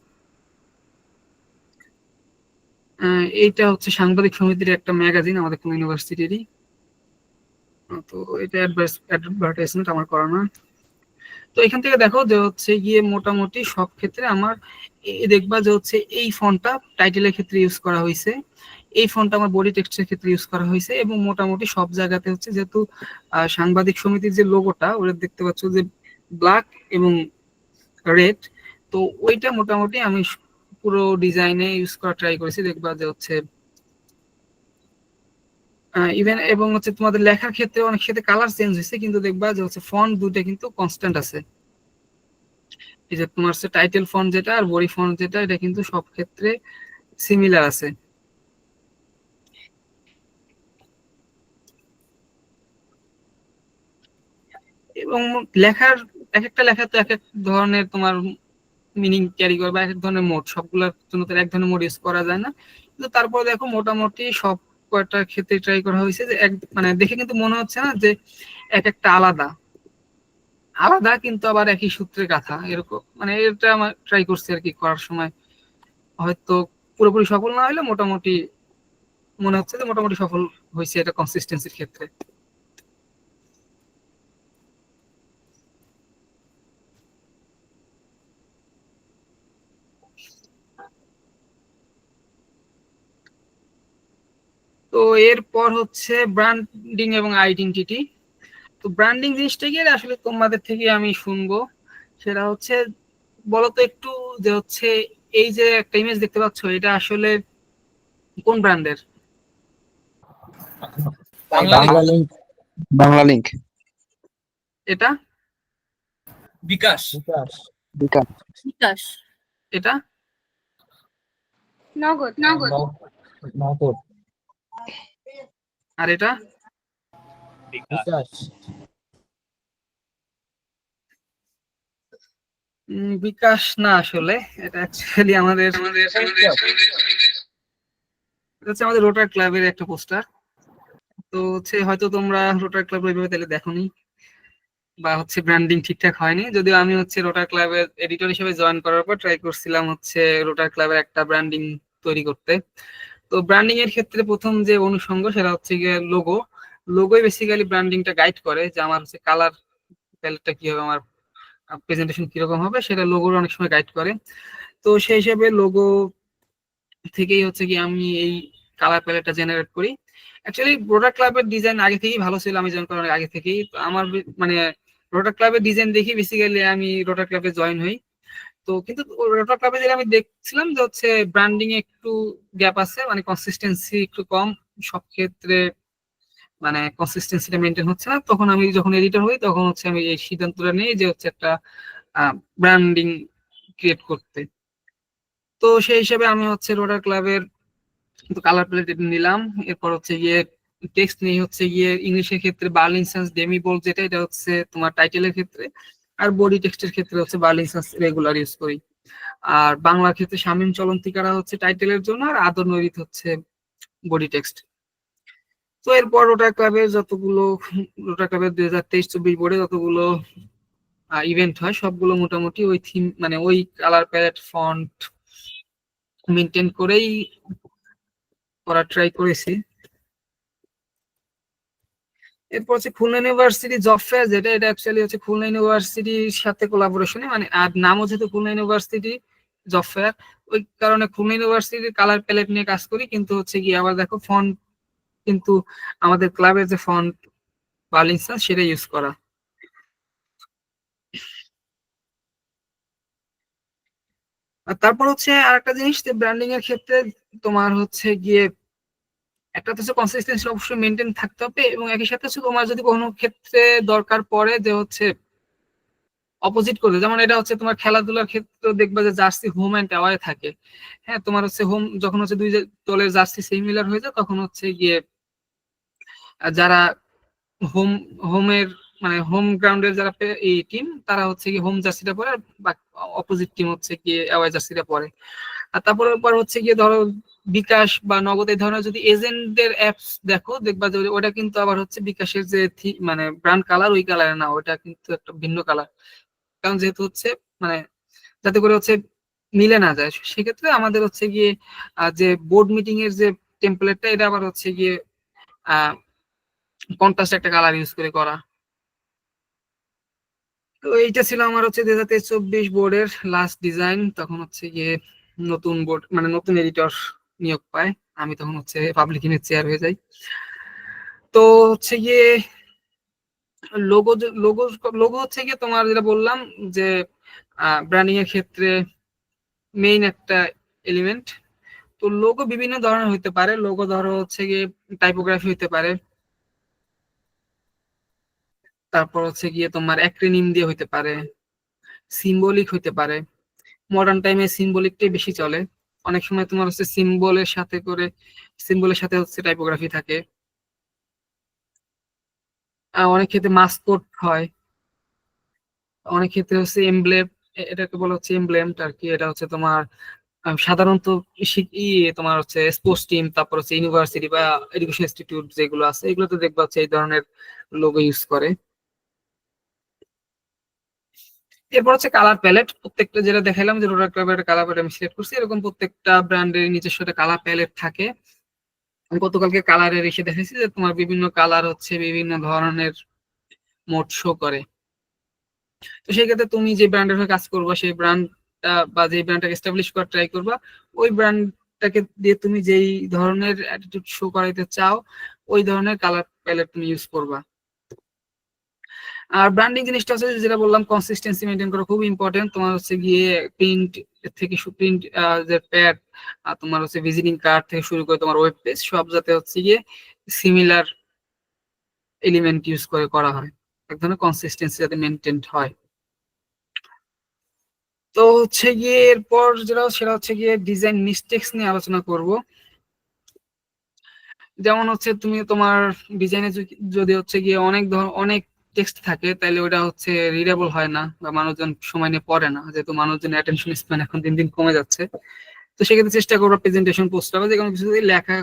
[SPEAKER 2] এইটা হচ্ছে সাংবাদিক সমিতির একটা ম্যাগাজিন আমাদের কোন ইউনিভার্সিটিরই। তো এটা অ্যাডভার্টাইজমেন্ট আমার করা না। তো এখান থেকে দেখো যে হচ্ছে গিয়ে মোটামুটি সব ক্ষেত্রে আমার দেখবা যে হচ্ছে এই ফন্টটা টাইটেলের ক্ষেত্রে ইউজ করা হয়েছে, এই ফন্টটা আমার বডি টেক্সটের ক্ষেত্রে ইউজ করা হয়েছে, এবং মোটামুটি সব জায়গাতে হচ্ছে যেহেতু সাংবাদিক সমিতির যে লোগোটা ওটা দেখতে পাচ্ছ যে ব্ল্যাক এবং রেড, তো ওইটা মোটামুটি আমি পুরো ডিজাইনে ইউজ করা ট্রাই করেছি। দেখবা যে হচ্ছে ইভেন এবং হচ্ছে তোমাদের লেখার ক্ষেত্রে অনেক ক্ষেত্রে কালার চেঞ্জ হয়েছে, কিন্তু দেখবা যে হচ্ছে ফন্ট দুটো কিন্তু কনস্ট্যান্ট আছে। এই যে তোমার টাইটেল ফন্ট যেটা আর বডি ফন্ট যেটা এটা কিন্তু সব ক্ষেত্রে সিমিলার আছে। এবং লেখার এক একটা লেখা তো এক এক ধরনের তোমার মিনিং ক্যারি করে বা এক এক ধরনের মোড, সবগুলোর জন্য তো এক ধরনের মোড ইউজ করা যায় না, কিন্তু তারপর দেখো মোটামুটি সব কয়টা ক্ষেত্রে ট্রাই করা হয়েছে যে এক মানে দেখে কিন্তু মনে হচ্ছে না যে এক একটা আলাদা আলাদা, কিন্তু আবার একই সূত্রে গাথা এরকম, মানে এটা আমার ট্রাই করছি আর কি করার সময়। হয়তো পুরোপুরি সফল না হলে মোটামুটি মনে হচ্ছে যে মোটামুটি সফল হয়েছে এটা কনসিস্টেন্সির ক্ষেত্রে। তো এরপর হচ্ছে ব্র্যান্ডিং এবং আইডেন্টিটি। তো ব্র্যান্ডিং জিনিসটা গিয়ে আসলে তোমাদের থেকে আমি শুনবো, সেটা হচ্ছে বলতো একটু যে হচ্ছে এই যে একটা ইমেজ দেখতে পাচ্ছ এটা আসলে কোন ব্র্যান্ডের?
[SPEAKER 4] বাংলা লিংক।
[SPEAKER 6] বাংলা লিংক।
[SPEAKER 2] এটা
[SPEAKER 4] বিকাশ।
[SPEAKER 6] বিকাশ।
[SPEAKER 5] বিকাশ।
[SPEAKER 2] এটা
[SPEAKER 5] নগদ।
[SPEAKER 4] নগদ।
[SPEAKER 2] আর এটা
[SPEAKER 4] বিকাশ।
[SPEAKER 2] বিকাশ না, আসলে এটা অ্যাকচুয়ালি আমাদের এটা হচ্ছে আমাদের রোটার ক্লাবের একটা পোস্টার। তো হচ্ছে হয়তো তোমরা রোটার ক্লাব ওইভাবে তাহলে দেখোনি বা হচ্ছে ব্র্যান্ডিং ঠিকঠাক হয়নি, যদিও আমি হচ্ছে রোটার ক্লাবের এডিটর হিসেবে জয়েন করার পর ট্রাই করছিলাম হচ্ছে রোটার ক্লাবের একটা ব্র্যান্ডিং তৈরি করতে। তো ব্র্যান্ডিং এর ক্ষেত্রে প্রথম যে অনুষঙ্গ সেটা হচ্ছে গিয়ে লোগো। লোগোই বেসিক্যালি ব্র্যান্ডিংটা গাইড করে যে আমার হচ্ছে কালার প্যালেটটা কি হবে, আমার প্রেজেন্টেশন কিরকম হবে, সেটা লোগোর অনেক সময় গাইড করে। তো সেই হিসেবে লোগো থেকেই হচ্ছে কি আমি এই কালার প্যালেটটা জেনারেট করি। অ্যাকচুয়ালি রোটার ক্লাবের ডিজাইন আগে থেকেই ভালো ছিল, আমি জয়েন করার আগে থেকেই। তো আমার মানে রোটার ক্লাবের ডিজাইন দেখি বেসিক্যালি আমি রোটার ক্লাবে জয়েন হই। তো কিন্তু রোটার ক্লাবে যেটা আমি দেখছিলাম যে হচ্ছে ব্র্যান্ডিং এ একটু গ্যাপ আছে, মানে কনসিস্টেন্সি একটু কম সব ক্ষেত্রে, মানে কনসিস্টেন্সিটা মেনটেন হচ্ছে না। তখন আমি যখন এডিটর হই তখন হচ্ছে আমি এই সিদ্ধান্তটা নিই যে হচ্ছে একটা ব্র্যান্ডিং ক্রিয়েট করতে। তো সেই হিসাবে আমি হচ্ছে রোটার ক্লাবের কালার প্যালেট নিলাম। এরপর হচ্ছে গিয়ে টেক্সট নিয়ে হচ্ছে গিয়ে ইংলিশের ক্ষেত্রে বার্লিনসন্স ডেমি বোল্ড যেটা, এটা হচ্ছে তোমার টাইটেলের ক্ষেত্রে, আর বডি টেক্সটের ক্ষেত্রে হচ্ছে বার্লিনসন্স রেগুলার ইউজ করি। আর বাংলার ক্ষেত্রে শামীম চলন্তিকারা হচ্ছে টাইটেলের জন্য, আর আদর নৈরিত হচ্ছে বডি টেক্সট। তো এরপর রোটার ক্লাবের যতগুলো রোটার ক্লাবের 2023-24 বোর্ডে যতগুলো ইভেন্ট হয় সবগুলো মোটামুটি ওই থিম মানে ওই কালার প্যালেট ফন্ট মেনটেন করেই করার ট্রাই করেছি। এরপর হচ্ছে খুলনা ইউনিভার্সিটি জব ফেয়ার যেটা, এটা অ্যাকচুয়ালি হচ্ছে খুলনা ইউনিভার্সিটির সাথে কোলাবোরেশনে, মানে আর নামও যেহেতু খুলনা ইউনিভার্সিটি জব ফেয়ার, ওই কারণে খুলনা ইউনিভার্সিটির কালার প্যালেট নিয়ে কাজ করি। কিন্তু হচ্ছে গিয়ে আবার দেখো ফন্ট কিন্তু আমাদের ক্লাবের যে ফন্ট বার্লিনসন্স সেটা ইউজ করা। আর তারপর হচ্ছে আরেকটা জিনিস যে ব্র্যান্ডিং এর ক্ষেত্রে তোমার হচ্ছে গিয়ে একটা তো হচ্ছে কনসিস্টেন্সি অবশ্যই মেনটেন থাকতে হবে, এবং একই সাথে হচ্ছে তোমার যদি কোনো ক্ষেত্রে দরকার পড়ে যে হচ্ছে অপোজিট করতে, যেমন এটা হচ্ছে তোমার খেলাধুলার ক্ষেত্রে দেখবা যে জার্সি হোম অ্যান্ড অ্যাওয়ে থাকে। হ্যাঁ, তোমার হচ্ছে হোম যখন হচ্ছে দুই দলের জার্সি সিমিলার হয়ে যায় তখন হচ্ছে গিয়ে যারা হোম হোমের মানে হোম গ্রাউন্ডের যারা এই টিম তারা হচ্ছে কি হোম জার্সিটা পরে, আর অপোজিট টিম হচ্ছে কি অ্যাওয়ে জার্সিটা পরে। আর তারপরে পর হচ্ছে গিয়ে ধরো বিকাশ বা নগদ এই ধরনের যদি এজেন্টদের অ্যাপস দেখো, দেখবা যে ওটা কিন্তু আবার হচ্ছে বিকাশের যে মানে ব্র্যান্ড কালার ওই কালারে না, ওটা কিন্তু একটা ভিন্ন কালার। কারণ যেহেতু হচ্ছে মানে যাতে করে হচ্ছে মিলে না যায়, সেক্ষেত্রে আমাদের হচ্ছে গিয়ে যে বোর্ড মিটিং এর যে টেমপ্লেটটা এটা আবার হচ্ছে গিয়ে কন্ট্রাস্ট একটা কালার ইউজ করে করা। তো এইটা ছিল আমার হচ্ছে 2023-24 বোর্ডের লাস্ট ডিজাইন। তখন হচ্ছে গিয়ে নতুন বোর্ড মানে নতুন এডিটর নিয়োগ পায়, আমি তখন হচ্ছে পাবলিকিনের চেয়ার হয়ে যাই। তো হচ্ছে গিয়ে লোগো লোগো লোগো হচ্ছে গিয়ে তোমার যেটা বললাম যে ব্র্যান্ডিং এর ক্ষেত্রে মেইন একটা এলিমেন্ট। তো লোগো বিভিন্ন ধরনের হইতে পারে, লোগো ধরো হচ্ছে গিয়ে টাইপোগ্রাফি হইতে পারে, তারপর হচ্ছে গিয়ে তোমার অ্যাক্রোনিম দিয়ে হইতে পারে, সিম্বলিক হইতে পারে। মডার্ন টাইমে সিম্বলিকটাই বেশি চলে। অনেক সময় তোমার হচ্ছে সিম্বলের সাথে হচ্ছে টাইপোগ্রাফি থাকে। অনেক ক্ষেত্রে মাসকোট হয়, অনেক ক্ষেত্রে হচ্ছে এমব্লেম, এটাকে বলা হচ্ছে এমব্লেমটা আর কি। এটা হচ্ছে তোমার সাধারণত তোমার হচ্ছে স্পোর্টস টিম, তারপর হচ্ছে ইউনিভার্সিটি বা এডুকেশন ইনস্টিটিউট যেগুলো আছে এগুলোতে দেখবা হচ্ছে এই ধরনের লোগো ইউজ করে। এরপর হচ্ছে কালার প্যালেট। প্রত্যেকটা যেটা দেখালাম যে রোটার ক্লাবের কালার প্যালেট আমি সিলেক্ট করছি, এরকম প্রত্যেকটা ব্র্যান্ডের নিজস্ব একটা কালার প্যালেট থাকে। আমি গতকালকে কালারের এসে দেখেছি যে তোমার বিভিন্ন কালার হচ্ছে বিভিন্ন ধরনের মোড শো করে। তো সেই ক্ষেত্রে তুমি যে ব্র্যান্ডের হয়ে কাজ করবা সেই ব্র্যান্ডটা বা যে ব্র্যান্ডটাকে এস্টাবলিশ করার ট্রাই করবা, ওই ব্র্যান্ডটাকে দিয়ে তুমি যেই ধরনের অ্যাটিটিউড শো করাইতে চাও ওই ধরনের কালার প্যালেট তুমি ইউজ করবা। আর ব্র্যান্ডিং জিনিসটা হচ্ছে যেটা বললাম কনসিস্টেন্সি মেনটেন করা খুব ইম্পর্টেন্ট। তোমার হচ্ছে গিয়ে প্রিন্ট থেকে প্রিন্ট যে প্যাড, তোমার হচ্ছে ভিজিটিং কার্ড থেকে শুরু করে তোমার ওয়েব পেজ সব যাতে হচ্ছে গিয়ে সিমিলার এলিমেন্ট ইউজ করে করা হয়, এক ধরনের কনসিস্টেন্সি যাতে মেনটেন হয়। তো হচ্ছে গিয়ে এরপর যেটা সেটা হচ্ছে গিয়ে ডিজাইন মিস্টেক্স নিয়ে আলোচনা করব। যেমন হচ্ছে তুমি তোমার ডিজাইনে যদি হচ্ছে গিয়ে অনেক টেক্সট থাকে তাহলে ওটা হচ্ছে রিডেবল হয় না বা মানুষজন সময় নিয়ে পড়ে না, যেহেতু মানুষজনের অ্যাটেনশন স্প্যান এখন দিন দিন কমে যাচ্ছে। তো সেক্ষেত্রে চেষ্টা করবো প্রেজেন্টেশন পোস্টার বা যে কোনো কিছু লেখা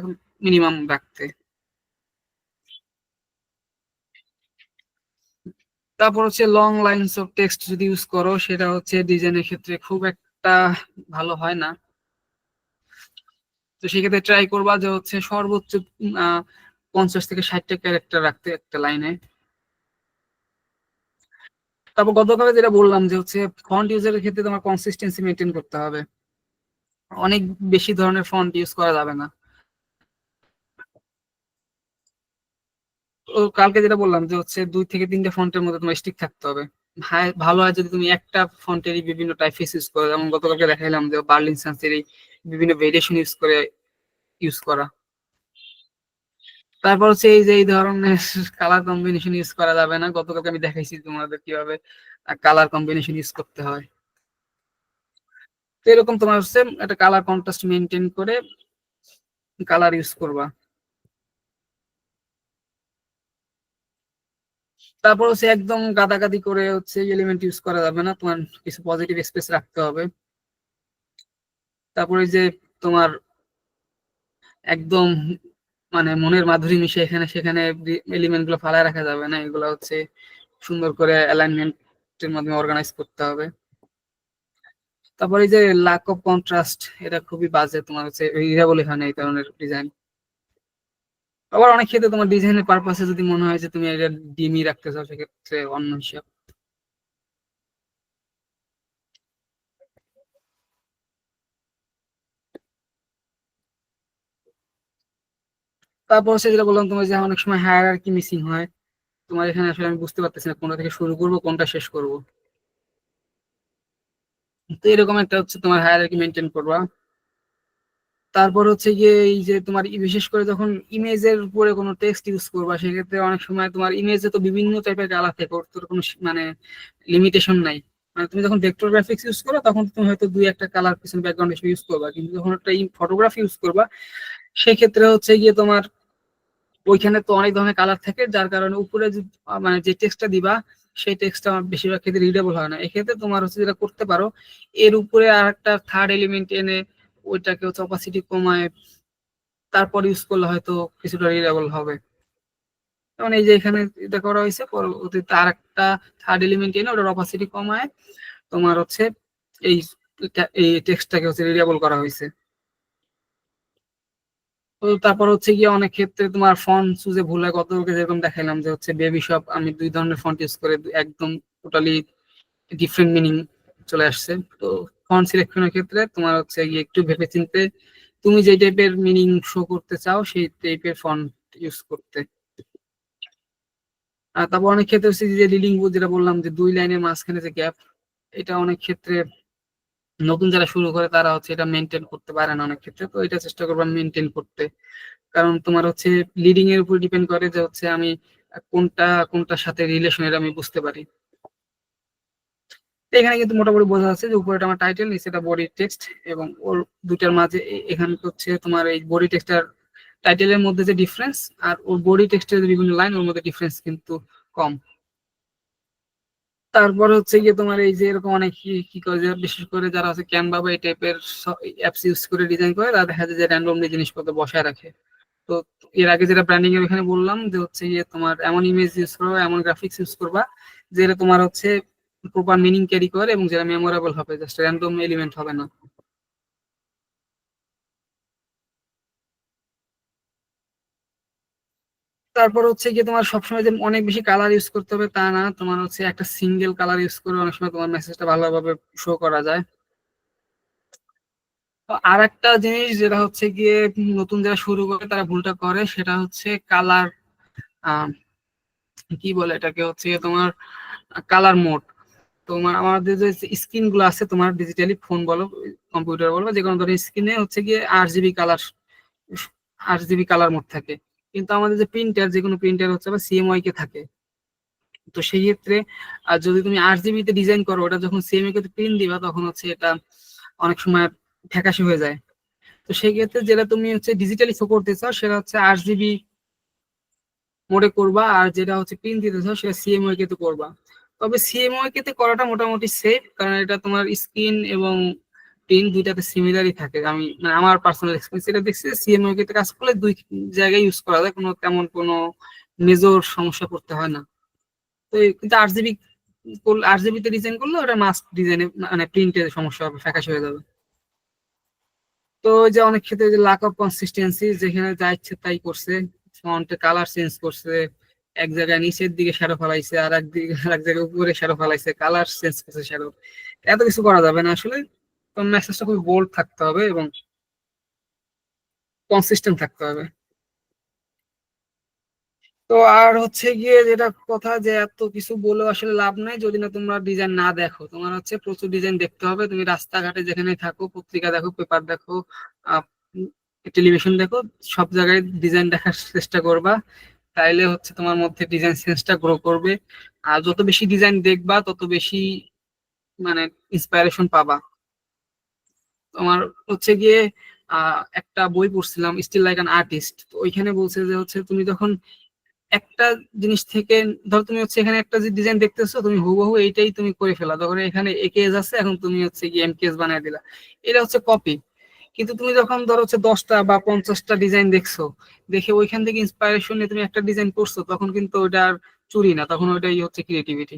[SPEAKER 2] মিনিমাম রাখতে। তারপর হচ্ছে লং লাইনস অফ টেক্সট যদি ইউজ করো সেটা হচ্ছে ডিজাইনের ক্ষেত্রে খুব একটা ভালো হয় না। তো সেক্ষেত্রে ট্রাই করবা যে হচ্ছে সর্বোচ্চ 50 থেকে 60টা ক্যারেক্টার রাখতে একটা লাইনে। তারপর গতকালে যেটা বললাম যে হচ্ছে ফন্ট ইউজের ক্ষেত্রে তোমার কনসিস্টেন্সি মেনটেন করতে হবে, অনেক বেশি ধরনের ফন্ট ইউজ করা যাবে না। তো কালকে যেটা বললাম যে হচ্ছে 2 থেকে 3টে ফন্টের মধ্যে তোমার স্টিক থাকতে হবে। ভালো হয় যদি তুমি একটা ফন্টেরই বিভিন্ন টাইপফেস ইউজ করো, যেমন গতকালকে দেখাইলাম যে বার্লিন সান্সের বিভিন্ন ভেরিয়েশন ইউজ করা। তারপর হচ্ছে এই যে এই ধরনের কালার কম্বিনেশন ইউজ করা যাবে না, গতকালকে আমি দেখাইছি তোমাদের কিভাবে কালার কম্বিনেশন ইউজ করতে হয়। তো এরকম তোমার হচ্ছে একটা কালার কন্ট্রাস্ট মেনটেন করে কালার ইউজ করবা। তারপর হচ্ছে একদম গাদাগাদি করে হচ্ছে এলিমেন্ট ইউজ করা যাবে না, তোমার কিছু পজিটিভ স্পেস রাখতে হবে। তারপরে যে তোমার একদম মানে মনের মাধুরী মিশে এখানে সেখানে এলিমেন্ট গুলো ফালায় রাখা যাবে না, এগুলো হচ্ছে সুন্দর করে অ্যালাইনমেন্টের মাধ্যমে অর্গানাইজ করতে হবে। তারপরে যে ল্যাক অফ কন্ট্রাস্ট, এটা খুবই বাজে, তোমার হচ্ছে রিডেবল এখানে এই ধরনের ডিজাইন। আবার অনেক ক্ষেত্রে তোমার ডিজাইনের পারপাসে যদি মনে হয় যে তুমি এটা ডিমি রাখতে চাও সেক্ষেত্রে অন্য হিসাব। তারপর হচ্ছে যেটা বললাম তোমার যে অনেক সময় হায়ারার্কি মিসিং হয়, তোমার এখানে আসলে আমি বুঝতে পারতেছি না কোনটা থেকে শুরু করবো কোনটা শেষ করব। তো এরকম একটা হচ্ছে তোমার হায়ারার্কি মেনটেন করবা। তারপর হচ্ছে গিয়ে এই যে তোমার বিশেষ করে যখন ইমেজের উপরে কোনো টেক্সট ইউজ করবা, সেক্ষেত্রে অনেক সময় তোমার ইমেজে তো বিভিন্ন টাইপের কালার থাকে, ওর তোর কোনো মানে লিমিটেশন নাই। মানে তুমি যখন ভেক্টর গ্রাফিক্স ইউজ করো তখন তুমি হয়তো দুই একটা কালার পিছনে ব্যাকগ্রাউন্ড হিসেবে ইউজ করবা, কিন্তু যখন একটা ফটোগ্রাফি ইউজ করবা সেক্ষেত্রে হচ্ছে গিয়ে তোমার ওইখানে তো অনেক ধরনের কালার থাকে, যার কারণে উপরে মানে যে টেক্সটটা দিবা সেই টেক্সটটা বেশিরভাগ ক্ষেত্রে রিডেবল হয় না। এক্ষেত্রে তোমার হচ্ছে যেটা করতে পারো, এর উপরে আর একটা থার্ড এলিমেন্ট এনে ওইটাকে হচ্ছে অপাসিটি কমায় তারপর ইউজ করলে হয়তো কিছুটা রিডেবল হবে। যেমন এই যে এখানে এটা করা হয়েছে, পরবর্তীতে আর একটা থার্ড এলিমেন্ট এনে ওটার অপাসিটি কমায় তোমার হচ্ছে এই এই টেক্সটটাকে হচ্ছে রিডেবল করা হয়েছে। তো তারপর হচ্ছে গিয়ে অনেক ক্ষেত্রে তোমার ফন্ট চুজে ভুল হয়, গতকালকে যেরকম দেখাইলাম যে হচ্ছে বেবি শপ আমি দুই ধরনের ফন্ট ইউজ করে একদম টোটালি ডিফারেন্ট মিনিং চলে আসছে। তো ফন্ট সিলেকশনের ক্ষেত্রে তোমার হচ্ছে গিয়ে একটু ভেবে চিন্তে তুমি যে টাইপের মিনিং শো করতে চাও সেই টাইপের ফন্ট ইউজ করতে। আর তারপর অনেক ক্ষেত্রে হচ্ছে যে লিডিং বুথ যেটা বললাম যে দুই লাইনের মাঝখানে যে গ্যাপ, এটা অনেক ক্ষেত্রে নতুন যারা শুরু করে তারা হচ্ছে এটা মেনটেন করতে পারে না অনেক ক্ষেত্রে। তো এটা চেষ্টা করবা মেনটেন করতে, কারণ তোমার হচ্ছে লিডিং এর উপর ডিপেন্ড করে যে হচ্ছে আমি কোনটা কোনটার সাথে রিলেশনের আমি বুঝতে পারি। তো এখানে কিন্তু মোটামুটি বোঝা যাচ্ছে যে উপরে আমার টাইটেল, নিচে এটা বডি টেক্সট, এবং ওর দুইটার মাঝে এখানে হচ্ছে তোমার এই বডি টেক্সটার টাইটেলের মধ্যে যে ডিফারেন্স আর ওর বডি টেক্সটের বিভিন্ন লাইন, ওর মধ্যে ডিফারেন্স কিন্তু কম। তারপর হচ্ছে গিয়ে তোমার এই যে এরকম অনেক কি করে, যে বিশেষ করে যারা হচ্ছে ক্যানভা বা এই টাইপের অ্যাপস ইউজ করে ডিজাইন করে, তারা দেখা যায় যে র্যান্ডমলি জিনিসপত্র বসায় রাখে। তো এর আগে যেটা ব্র্যান্ডিং এর এখানে বললাম যে হচ্ছে গিয়ে তোমার এমন ইমেজ ইউজ করবা, এমন গ্রাফিক্স ইউজ করবা যেটা তোমার হচ্ছে প্রপার মিনিং ক্যারি করে এবং যেটা মেমোরেবল হবে, জাস্ট র্যান্ডম এলিমেন্ট হবে না। তারপর হচ্ছে গিয়ে তোমার সবসময় যে অনেক বেশি কালার ইউজ করতে হবে তা না, তোমার হচ্ছে একটা সিঙ্গেল কালার ইউজ করে অনেক সময় তোমার মেসেজটা ভালোভাবে শো করা যায়। তো আর একটা জিনিস যেটা হচ্ছে গিয়ে নতুন যারা শুরু করে তারা ভুলটা করে, সেটা হচ্ছে কালার, কি বলে এটাকে, হচ্ছে গিয়ে তোমার কালার মোড। তোমার আমাদের যে স্ক্রিন গুলো আছে তোমার ডিজিটালি ফোন বলো কম্পিউটার বলো যে কোনো ধরনের স্ক্রিনে হচ্ছে গিয়ে 8 জিবি কালার মোড থাকে, কিন্তু আমাদের যে প্রিন্টার, যে কোনো প্রিন্টার হচ্ছে বা সিএমওয়াই কে থাকে। তো সেই ক্ষেত্রে যদি তুমি 8 জিবি তে ডিজাইন করো, ওটা যখন সিএমওয়াই কে প্রিন্ট দিবা তখন হচ্ছে এটা অনেক সময় ফ্যাকাশে হয়ে যায়। তো সেই ক্ষেত্রে যেটা তুমি হচ্ছে ডিজিটালি শো করতে চাও সেটা হচ্ছে 8 জিবি মোডে করবা, আর যেটা হচ্ছে প্রিন্ট দিতে চাও সেটা সিএমওয়াই কে তে করবা। তবে সিএমওয়াই কে তে করাটা মোটামুটি সেফ, কারণ এটা তোমার স্ক্রিন এবং প্রিন্ট দুইটাতে সিমিলারই থাকে। আমি মানে আমার পার্সোনাল এক্সপিরিয়েন্স এটা দেখছি, সিএমওয়াই কে তে কাজ করলে দুই জায়গায় ইউজ করা যায়, কোনো তেমন কোনো মেজর সমস্যা করতে হয় না। তো কিন্তু 8 জিবি 8 জিবি তে ডিজাইন করলে ওটা মাস্ট ডিজাইনে মানে প্রিন্টের সমস্যা হবে, ফ্যাকাশে হয়ে যাবে। তো ওই যে অনেক ক্ষেত্রে যে লাক অফ কনসিস্টেন্সি, যেখানে যা ইচ্ছে তাই করছে, ফন্টে কালার চেঞ্জ করছে, এক জায়গায় নিচের দিকে শ্যাডো ফেলাইছে, আর এক জায়গায় উপরে শ্যাডো ফেলাইছে, কালার চেঞ্জ করছে শ্যাডো, এত কিছু করা যাবে না আসলে। তো মেসেজটা খুবই বোল্ড থাকতে হবে এবং কনসিস্টেন্ট থাকতে হবে। তো আর হচ্ছে গিয়ে যেটা কথা, যে এত কিছু বলে আসলে লাভ নাই যদি না তোমরা ডিজাইন না দেখো। তোমার হচ্ছে প্রচুর ডিজাইন দেখতে হবে, তুমি রাস্তাঘাটে যেখানে থাকো, পত্রিকা দেখো, পেপার দেখো, টেলিভিশন দেখো, সব জায়গায় ডিজাইন দেখার চেষ্টা করবা, তাইলে হচ্ছে তোমার মধ্যে ডিজাইন সেন্সটা গ্রো করবে। আর যত বেশি ডিজাইন দেখবা তত বেশি মানে ইন্সপায়ারেশন পাবা। তোমার হচ্ছে গিয়ে একটা বই পড়ছিলাম, স্টিল লাইক অ্যান আর্টিস্ট, তো ওইখানে বলছে যে হচ্ছে তুমি যখন একটা জিনিস থেকে, ধর তুমি হচ্ছে এখানে একটা যে ডিজাইন দেখতেছো, তুমি হুবহু এইটাই তুমি করে ফেলা, তখন এখানে এ কেজ আছে, এখন তুমি হচ্ছে কি এম কেজ বানায় দিলা, এটা হচ্ছে কপি। কিন্তু তুমি যখন ধর হচ্ছে 10টা বা 50টা ডিজাইন দেখছো, দেখে ওইখান থেকে ইন্সপায়ারেশন নিয়ে তুমি একটা ডিজাইন করছো, তখন কিন্তু ওইটা আর চুরি না, তখন ওইটাই হচ্ছে ক্রিয়েটিভিটি।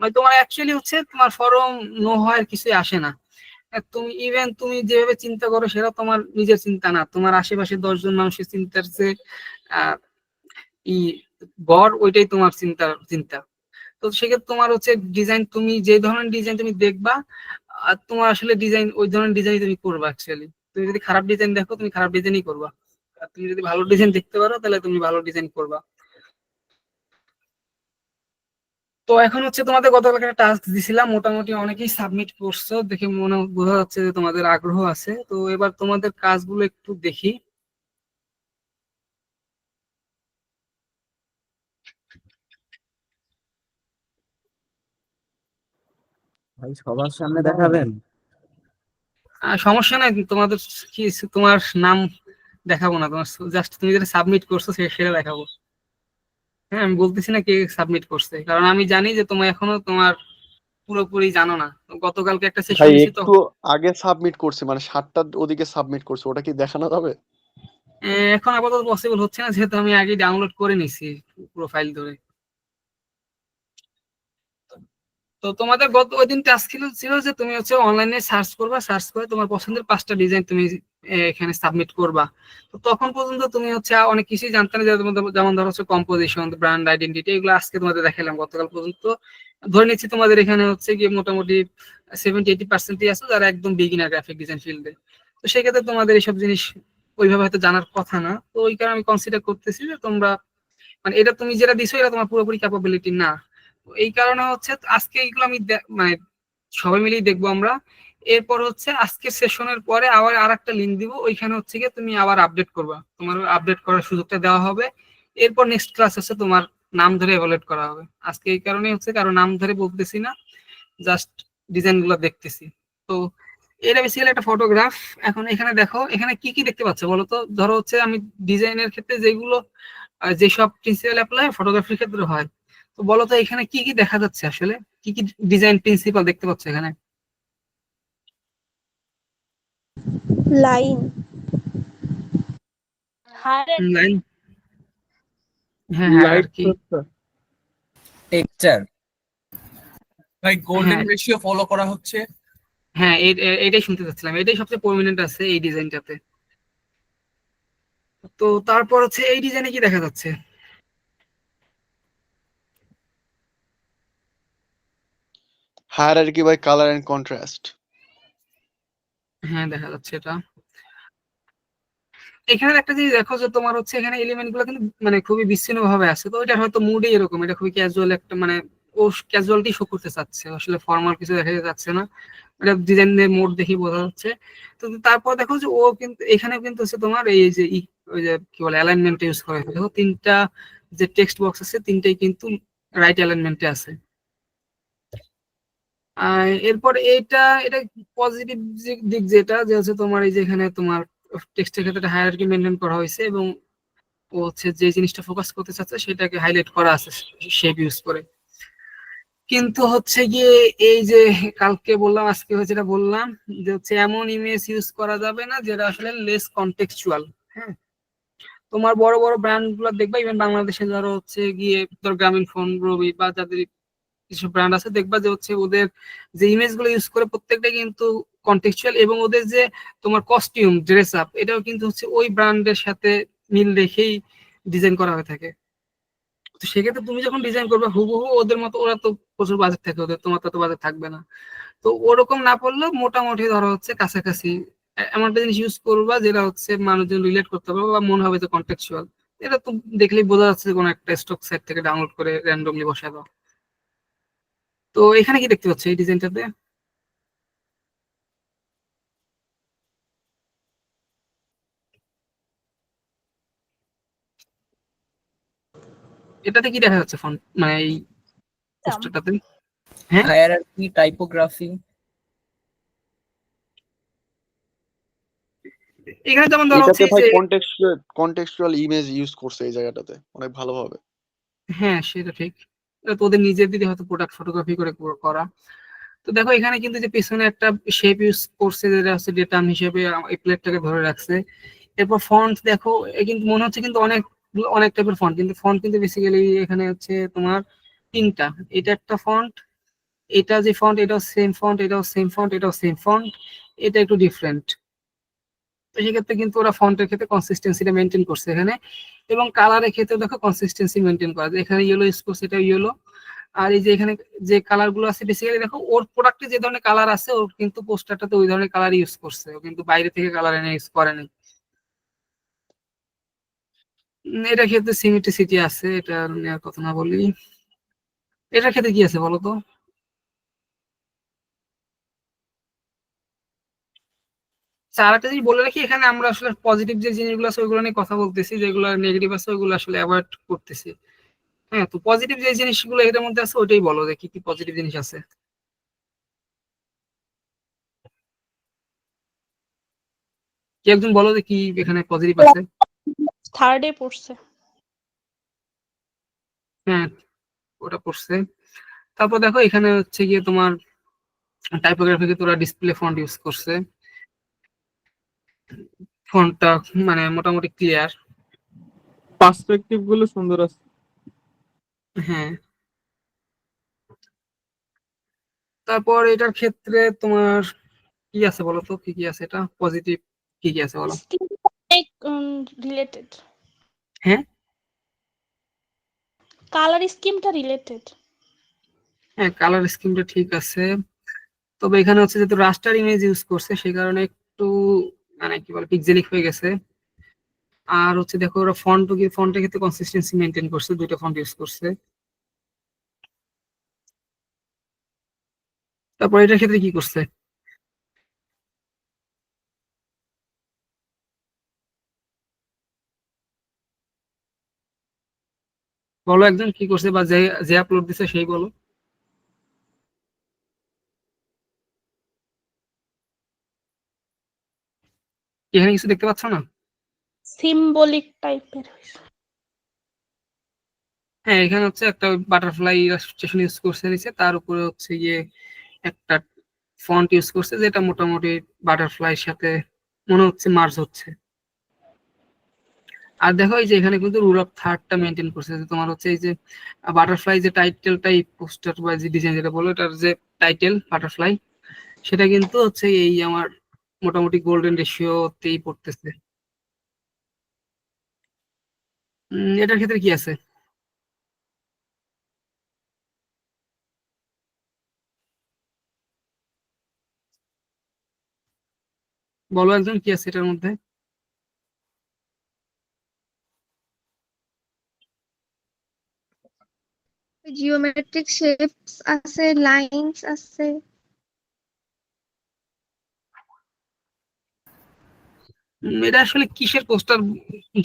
[SPEAKER 2] মানে তোমার অ্যাকচুয়ালি হচ্ছে তোমার ফরম নো হওয়ার কিছুই আসে না। তুমি ইভেন তুমি যেভাবে চিন্তা করো সেটা তোমার নিজের চিন্তা না, তোমার আশেপাশে 10 জন মানুষের চিন্তার যে আহ ই গড়, ওইটাই তোমার চিন্তা। তো সেক্ষেত্রে তোমার হচ্ছে ডিজাইন, তুমি যে ধরনের ডিজাইন তুমি দেখবা, আর তোমার আসলে ডিজাইন ওই ধরনের ডিজাইন তুমি করবা অ্যাকচুয়ালি। তুমি যদি খারাপ ডিজাইন দেখো, তুমি খারাপ ডিজাইনই করবা, আর তুমি যদি ভালো ডিজাইন দেখতে পারো তাহলে তুমি ভালো ডিজাইন করবা। তো এখন হচ্ছে তোমাদের গতকাল একটা টাস্ক দিছিলাম, মোটামুটি অনেকেই সাবমিট করছো, দেখে মনে বোঝা যাচ্ছে যে তোমাদের আগ্রহ আছে। তো এবার তোমাদের কাজগুলো একটু দেখি।
[SPEAKER 4] ভাই সবার সামনে দেখাবেন?
[SPEAKER 2] সমস্যা নাই, তোমাদের কি তোমার নাম দেখাবো না, তোমার জাস্ট তুমি যেটা সাবমিট করছো সেটা দেখাবো। হ্যাঁ, আমি বলতেছি না কে সাবমিট করছে, কারণ আমি জানি যে তোমার এখনো তোমার পুরোপুরি জানো না। তো গতকালকে একটা সেশন
[SPEAKER 7] ভাই
[SPEAKER 2] দিছি তো,
[SPEAKER 7] একটু আগে সাবমিট করছি, মানে 7টার ওদিকে সাবমিট করছি, ওটা কি দেখানো যাবে?
[SPEAKER 2] এখন আপাতত পসিবল হচ্ছে না, যেহেতু আমি আগে ডাউনলোড করে নিছি প্রোফাইল ধরে। তো তোমাদের গত ওই দিন টাস্ক ছিল যে তুমি হচ্ছে অনলাইনে সার্চ করবা, সার্চ করে তোমার পছন্দের 5টা ডিজাইন তুমি এখানে সাবমিট করবা। তো তখন পর্যন্ত তুমি হচ্ছে অনেক কিছুই জানতে না, যেমন ধরো হচ্ছে কম্পোজিশন, ব্র্যান্ড আইডেন্টিটি, এগুলো আজকে তোমাদের দেখালাম। গতকাল পর্যন্ত ধরে নিচ্ছি তোমাদের এখানে হচ্ছে গিয়ে মোটামুটি 70-80% আছে যারা একদম বিগিনার গ্রাফিক ডিজাইন ফিল্ডে। তো সেক্ষেত্রে তোমাদের এইসব জিনিস ওইভাবে হয়তো জানার কথা না। তো ওই কারণে আমি কনসিডার করতেছি যে তোমরা মানে এটা তুমি যেটা দিছো এটা তোমার পুরোপুরি ক্যাপাবিলিটি না। তো এই কারণে হচ্ছে আজকে এইগুলো আমি মানে সবাই মিলেই দেখবো আমরা। এরপর হচ্ছে আজকের সেশনের পরে আবার আরেকটা লিঙ্ক দিব, ওইখানে হচ্ছে গিয়ে তুমি আবার আপডেট করবা, তোমার আপডেট করার সুযোগটা দেওয়া হবে। এরপর নেক্সট ক্লাস হচ্ছে তোমার নাম ধরে এভালুয়েট করা হবে। আজকে এই কারণে হচ্ছে কারো নাম ধরে বলতেছি না, জাস্ট ডিজাইন গুলো দেখতেছি। তো এটা বেসিক্যালি একটা ফটোগ্রাফ। এখন এখানে দেখো, এখানে কি কি দেখতে পাচ্ছ বলো তো? ধরো হচ্ছে আমি ডিজাইনের ক্ষেত্রে যেগুলো যেসব প্রিন্সিপাল অ্যাপ্লাই ফটোগ্রাফির ক্ষেত্রে হয়, তো বলো তো এখানে কি কি দেখা যাচ্ছে আসলে, কি কি ডিজাইন প্রিন্সিপাল দেখতে পাচ্ছ এখানে?
[SPEAKER 3] লাইন,
[SPEAKER 2] লাইন, হ্যাঁ হ্যাঁ আর
[SPEAKER 7] লাইট
[SPEAKER 2] কি,
[SPEAKER 4] টেক্সচার। ভাই গোল্ডেন
[SPEAKER 2] হ্যাঁ
[SPEAKER 4] রেশিও ফলো করা হচ্ছে।
[SPEAKER 2] হ্যাঁ এটাই শুনতে চাচ্ছিলাম, এটাই সবচেয়ে প্রমিনেন্ট আছে এই ডিজাইনটাতে। তো তারপর হচ্ছে এই ডিজাইনে কি দেখা যাচ্ছে?
[SPEAKER 7] Hierarchy by colour and contrast.
[SPEAKER 2] হ্যাঁ দেখা যাচ্ছে এটা। এখানে একটা জিনিস দেখো যে তোমার হচ্ছে এখানে এলিমেন্ট গুলো কিন্তু মানে খুবই বিচ্ছিন্ন ভাবে আছে। তো এটা হয়তো মুডে এরকম, এটা খুবই ক্যাজুয়াল একটা মানে ও ক্যাজুয়ালিটি শো করতে চাচ্ছে, আসলে ফর্মাল কিছু দেখা যাচ্ছে না। এটা ডিজাইনের মোড দেখি বোঝা যাচ্ছে। তো তারপর দেখো যে ও কিন্তু এখানে কিন্তু হচ্ছে তোমার এই যে ওই যে কি বলে অ্যালাইনমেন্ট ইউজ করা হয়েছে। দেখো তিনটা যে টেক্সট বক্স আছে তিনটাই কিন্তু রাইট অ্যালাইনমেন্টে আছে। এরপর এটা পজিটিভ দিক যেটা যে হচ্ছে তোমার এই যে এখানে তোমার টেক্সটের ক্ষেত্রে হায়ারার্কি মেনটেন করা হয়েছে, এবং ও হচ্ছে যে জিনিসটা ফোকাস করতে চাচ্ছে সেটাকে হাইলাইট করা আছে শেপ ইউজ করে। কিন্তু হচ্ছে গিয়ে এই যে কালকে বললাম আজকে হচ্ছে যেটা বললাম যে হচ্ছে এমন ইমেজ ইউজ করা যাবে না যেটা আসলে লেস কন্টেক্সচুয়াল। হ্যাঁ, তোমার বড় বড় ব্র্যান্ড গুলো দেখবা, ইভেন বাংলাদেশে ধরো হচ্ছে গিয়ে তোর গ্রামীণ ফোন, রবি বা যাদের কিছু ব্র্যান্ড আছে, দেখবা যে হচ্ছে ওদের যে ইমেজ গুলো ইউজ করে প্রত্যেকটা কিন্তু কন্টেক্সচুয়াল, এবং ওদের যে তোমার কস্টিউম ড্রেস আপ এটাও কিন্তু হচ্ছে ওই ব্র্যান্ডের সাথে মিল রেখেই ডিজাইন করা হয়ে থাকে। তো সেক্ষেত্রে তুমি যখন ডিজাইন করবে হুবহু ওদের মতো, ওরা তো প্রচুর বাজেট থাকে ওদের, তোমার তো বাজেট থাকবে না। তো ওরকম না পড়লেও মোটামুটি ধরো হচ্ছে কাছাকাছি এমন একটা জিনিস ইউজ করবা যেটা হচ্ছে মানুষজন রিলেট করতে পারবে বা মনে হবে যে কন্টেক্সচুয়াল। এটা তো দেখলেই বোঝা যাচ্ছে যে কোনো একটা স্টক সাইট থেকে ডাউনলোড করে র্যান্ডমলি বসায় দাও। তো এখানে কি দেখতে পাচ্ছ এই ডিজাইনটাতে? এটাতে কি দেখা যাচ্ছে ফন্ট মানে এই পোস্টারটাতে? হ্যাঁ
[SPEAKER 4] হায়ারার্কি, টাইপোগ্রাফি।
[SPEAKER 2] এখানে যেমন ধরো হচ্ছে
[SPEAKER 7] এটাতে
[SPEAKER 2] এই
[SPEAKER 7] ভাই
[SPEAKER 2] যে,
[SPEAKER 7] কন্টেক্সচুয়াল ইমেজ ইউজ করছে এই জায়গাটাতে অনেক ভালোভাবে।
[SPEAKER 2] হ্যাঁ সেটা ঠিক, এটা তোদের নিজের দিদি হয়তো প্রোডাক্ট ফটোগ্রাফি করে করা। তো দেখো এখানে কিন্তু যে পেছনে একটা শেপ ইউজ করছে যেটা হচ্ছে ডেটাম হিসেবে এই প্লেটটাকে ধরে রাখছে। এরপর ফন্ট দেখো, কিন্তু মনে হচ্ছে কিন্তু অনেক অনেক টাইপের ফন্ট, কিন্তু ফন্ট কিন্তু বেসিক্যালি এখানে হচ্ছে তোমার তিনটা। এটা একটা ফন্ট, এটা যে ফন্ট এটাও সেম ফন্ট, এটাও সেম ফন্ট, এটাও সেম ফন্ট, এটা একটু ডিফারেন্ট। তো সেক্ষেত্রে কিন্তু ওরা ফন্টের ক্ষেত্রে কনসিস্টেন্সিটা মেনটেন করছে এখানে, এবং কালারের ক্ষেত্রে দেখো কনসিস্টেন্সি মেনটেন করা যায়। এখানে ইয়েলো ইউজ করছে, এটা ইয়েলো। আর এই যে এখানে যে কালার গুলো আছে বেসিক্যালি দেখো ওর প্রোডাক্টে যে ধরনের কালার আছে ওর কিন্তু পোস্টারটাতে ওই ধরনের কালার ইউজ করছে, ও কিন্তু বাইরে থেকে কালার এনে ইউজ করে নাই। এটা ক্ষেত্রে সিমিট্রিসিটি আছে, এটা নিয়ে আর কথা না বলি। এটার ক্ষেত্রে কি আছে বলো তো? আর একটা জিনিস বলে রাখি, এখানে আমরা আসলে পজিটিভ যে জিনিসগুলো আছে ওইগুলো নিয়ে কথা বলতেছি, যেগুলো নেগেটিভ আছে ওইগুলো আসলে অ্যাভয়েড করতেছি। হ্যাঁ, তো পজিটিভ যে জিনিসগুলো এটার মধ্যে আছে ওইটাই বলো যে কি কি পজিটিভ জিনিস আছে। কি একজন বলো যে কি এখানে পজিটিভ আছে।
[SPEAKER 5] থার্ডে পড়ছে।
[SPEAKER 2] হ্যাঁ, ওটা পড়ছে। তারপর দেখো এখানে হচ্ছে গিয়ে তোমার টাইপোগ্রাফিকে তোরা ডিসপ্লে ফন্ট ইউজ করছে, ফন্টটা মানে মোটামুটি ক্লিয়ার।
[SPEAKER 8] পার্সপেক্টিভ গুলো সুন্দর আছে।
[SPEAKER 2] হ্যাঁ, তারপর এটার ক্ষেত্রে তোমার কি আছে বলো তো, কি কি আছে এটা পজিটিভ, কি কি আছে বলো।
[SPEAKER 5] অনেক রিলেটেড,
[SPEAKER 2] হ্যাঁ,
[SPEAKER 5] কালার স্কিমটা রিলেটেড।
[SPEAKER 2] হ্যাঁ কালার স্কিমটা ঠিক আছে, তবে এখানে হচ্ছে যেহেতু রাস্টার ইমেজ ইউজ করছে সেই কারণে একটু মানে কি বলে পিক্সেলিক হয়ে গেছে। আর হচ্ছে দেখো ওরা ফন্টের ক্ষেত্রে কনসিস্টেন্সি মেনটেন করছে, দুইটা ফন্ট ইউজ করছে। তারপর এটার ক্ষেত্রে কি করছে বলো একজন, কি করছে বা যে যে আপলোড দিছে সেই বলো। এখানে কিছু দেখতে পাচ্ছ না?
[SPEAKER 5] সিম্বলিক টাইপের হয়েছে।
[SPEAKER 2] হ্যাঁ, এখানে হচ্ছে একটা বাটারফ্লাই ইলাস্ট্রেশন ইউজ করছে নিচে, তার উপরে হচ্ছে গিয়ে একটা ফন্ট ইউজ করছে যেটা মোটামুটি বাটারফ্লাইয়ের সাথে মনে হচ্ছে মার্জ হচ্ছে। আর দেখো এই যে এখানে কিন্তু রুল অফ থার্ডটা মেনটেন করছে, যে তোমার হচ্ছে এই যে বাটারফ্লাই যে টাইটেলটাই পোস্টার বা যে ডিজাইন যেটা বলো এটার যে টাইটেল বাটারফ্লাই, সেটা কিন্তু হচ্ছে এই আমার মোটামুটি গোল্ডেন রেশিওতেই পড়তেছে। এটার ক্ষেত্রে কি আছে বলো একজন, কি আছে এটার মধ্যে?
[SPEAKER 9] জিওমেট্রিক শেপস আছে, লাইনস আছে।
[SPEAKER 2] এটা আসলে কিসের পোস্টার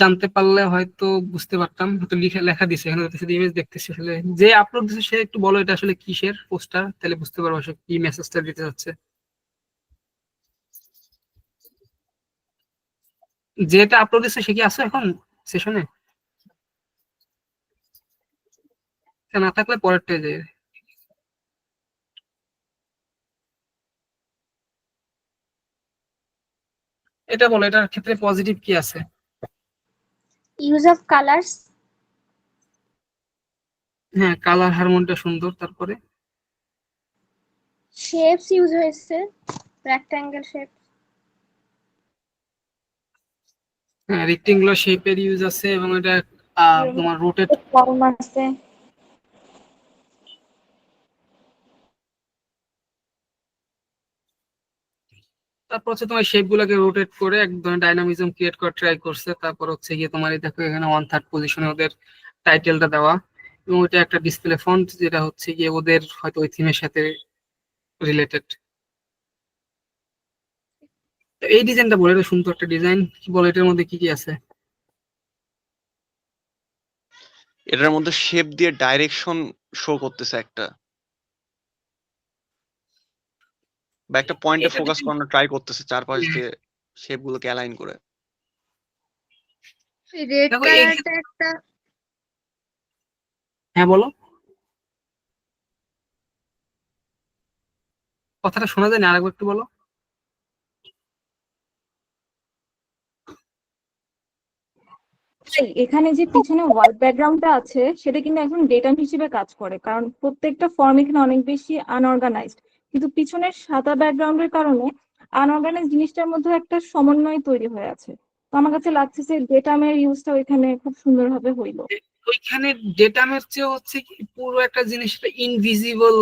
[SPEAKER 2] জানতে পারলে হয়তো বুঝতে পারতাম, হয়তো লিখে লেখা দিছে এখানে, শুধু ইমেজ দেখতেছি আসলে। যে আপলোড দিছে সে একটু বলো এটা আসলে কিসের পোস্টার, তাহলে বুঝতে পারবো আসলে কি মেসেজটা দিতে যাচ্ছে। যেটা আপলোড দিছে সে কি আছে এখন সেশনে? না থাকলে পরেরটাই যায়। এটা বলো এটার ক্ষেত্রে পজিটিভ কি আছে।
[SPEAKER 9] Use of colours.
[SPEAKER 2] হ্যাঁ, কালার হারমোনটা সুন্দর। তারপরে
[SPEAKER 9] শেপস ইউজ হয়েছে, রেক্ট্যাঙ্গেল শেপ।
[SPEAKER 2] হ্যাঁ, রেক্টেঙ্গুলার শেপের ইউজ আছে এবং এটা তোমার রোটেট।
[SPEAKER 9] ফর্ম আছে।
[SPEAKER 2] তারপর হচ্ছে তোমার শেপ গুলাকে রোটেট করে এক ধরনের ডাইনামিজম ক্রিয়েট করার ট্রাই করছে। তারপর হচ্ছে গিয়ে তোমার এই দেখো এখানে 1/3 পজিশনে ওদের টাইটেলটা দেওয়া, এবং ওইটা একটা ডিসপ্লে ফন্ট যেটা হচ্ছে গিয়ে ওদের হয়তো ওই থিমের সাথে রিলেটেড। এই ডিজাইনটা বলে, এটা সুন্দর একটা ডিজাইন, কি বলে এটার মধ্যে কি কি আছে।
[SPEAKER 7] এটার মধ্যে শেপ দিয়ে ডাইরেকশন শো করতেছে একটা, বা একটা পয়েন্টে
[SPEAKER 2] এটা
[SPEAKER 7] ফোকাস করানোর ট্রাই করতেছে চারপাশ দিয়ে শেপ গুলোকে অ্যালাইন করে।
[SPEAKER 9] রেড
[SPEAKER 2] দেখো
[SPEAKER 9] কালারটা একটা।
[SPEAKER 2] হ্যাঁ বলো, কথাটা শোনা যায় না, আরেকবার একটু বলো।
[SPEAKER 10] এখানে যে পিছনে হোয়াইট ব্যাকগ্রাউন্ডটা আছে সেটা কিন্তু একদম ডেটা হিসেবে কাজ করে, কারণ প্রত্যেকটা ফর্ম এখানে অনেক বেশি আনঅর্গানাইজড, কিন্তু পিছনের সাদা ব্যাকগ্রাউন্ডের কারণে আনঅর্গানাইজ জিনিসটার মধ্যে একটা সমন্বয় তৈরি হয়ে আছে। তো আমার কাছে লাগছে যে ডেটামের ইউজটা ওইখানে খুব সুন্দরভাবে হইলো।
[SPEAKER 2] ওইখানে ডেটামের চেয়ে হচ্ছে কি পুরো একটা জিনিস ইনভিজিবল,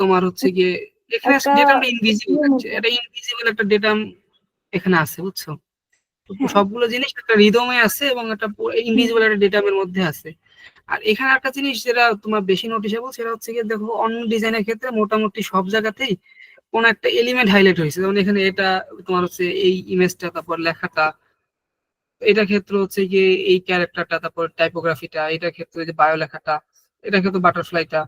[SPEAKER 2] তোমার হচ্ছে গিয়ে এখানে
[SPEAKER 10] একটা
[SPEAKER 2] ডেটামটা ইনভিজিবল,
[SPEAKER 10] মতো।
[SPEAKER 2] এটা ইনভিজিবল একটা ডেটাম এখানে আছে, বুঝছো? তো
[SPEAKER 10] হ্যাঁ।
[SPEAKER 2] সবগুলো জিনিস একটা রিদমে আছে এবং একটা ইনভিজিবল একটা ডেটামের মধ্যে আছে। আর এখানে একটা জিনিস যেটা তোমার বেশি নোটিসেবল, সেটা হচ্ছে কি দেখো অন্য ডিজাইনের ক্ষেত্রে মোটামুটি সব জায়গাতেই কোন একটা এলিমেন্ট হাইলাইট হয়েছে, যেমন এখানে এটা তোমার হচ্ছে এই ইমেজটা, তারপর লেখাটা, এটা ক্ষেত্রে হচ্ছে গিয়ে এই ক্যারেক্টারটা, তারপর টাইপোগ্রাফিটা, এটা ক্ষেত্রে যে বায়ো লেখাটা, এটা ক্ষেত্রে বাটারফ্লাইটা,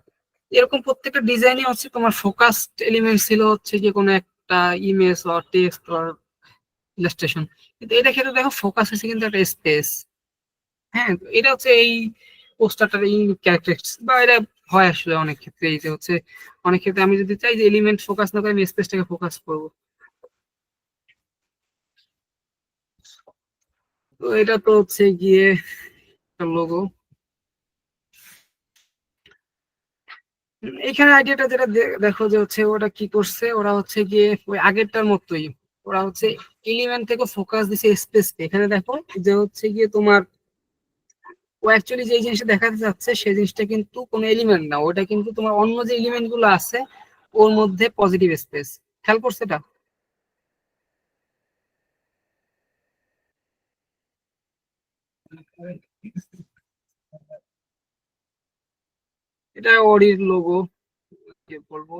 [SPEAKER 2] এরকম প্রত্যেকটা ডিজাইনই হচ্ছে তোমার ফোকাসড এলিমেন্ট ছিল হচ্ছে গিয়ে কোনো একটা image or text or illustration. কিন্তু এটা ক্ষেত্রে দেখো ফোকাস হচ্ছে কিন্তু একটা স্পেস। হ্যাঁ, তো এটা হচ্ছে এই পোস্টারটার এই ক্যারেক্টারিস্টিক্স, বা এটা হয় আসলে অনেক ক্ষেত্রে, এই যে হচ্ছে অনেক ক্ষেত্রে আমি যদি চাই যে এলিমেন্ট ফোকাস না করে আমি স্পেসটাকে ফোকাস করবো, তো এটা তো হচ্ছে গিয়ে একটা লোগো। এখানে আইডিয়াটা যেটা দেখো যে হচ্ছে ওরা কি করছে, ওরা হচ্ছে গিয়ে ওই আগেরটার মতোই, ওরা হচ্ছে এলিমেন্ট থেকে ফোকাস দিছে স্পেসকে। এখানে দেখো যে হচ্ছে গিয়ে তোমার ও অ্যাকচুয়ালি যে জিনিসটা দেখাতে যাচ্ছে সেই জিনিসটা কিন্তু কোনো এলিমেন্ট না, ওটা কিন্তু তোমার অন্য যে এলিমেন্ট গুলো আছে ওর মধ্যে পজিটিভ স্পেস। খেয়াল করছে এটা? এটা ওরির লোগো, কি বলবো,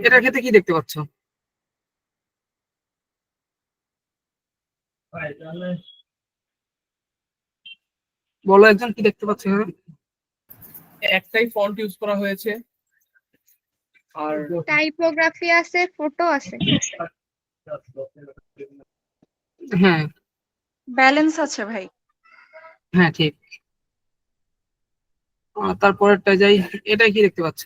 [SPEAKER 2] এটার ক্ষেত্রে কি দেখতে পাচ্ছ? বলো একজন, কি দেখতে পাচ্ছ এখানে?
[SPEAKER 4] একটাই ফন্ট ইউজ করা হয়েছে আর
[SPEAKER 9] টাইপোগ্রাফি আছে, ফটো আছে।
[SPEAKER 2] হ্যাঁ
[SPEAKER 10] ব্যালেন্স আছে ভাই।
[SPEAKER 2] হ্যাঁ ঠিক। তারপরেরটা যাই, এটা কি দেখতে পাচ্ছ?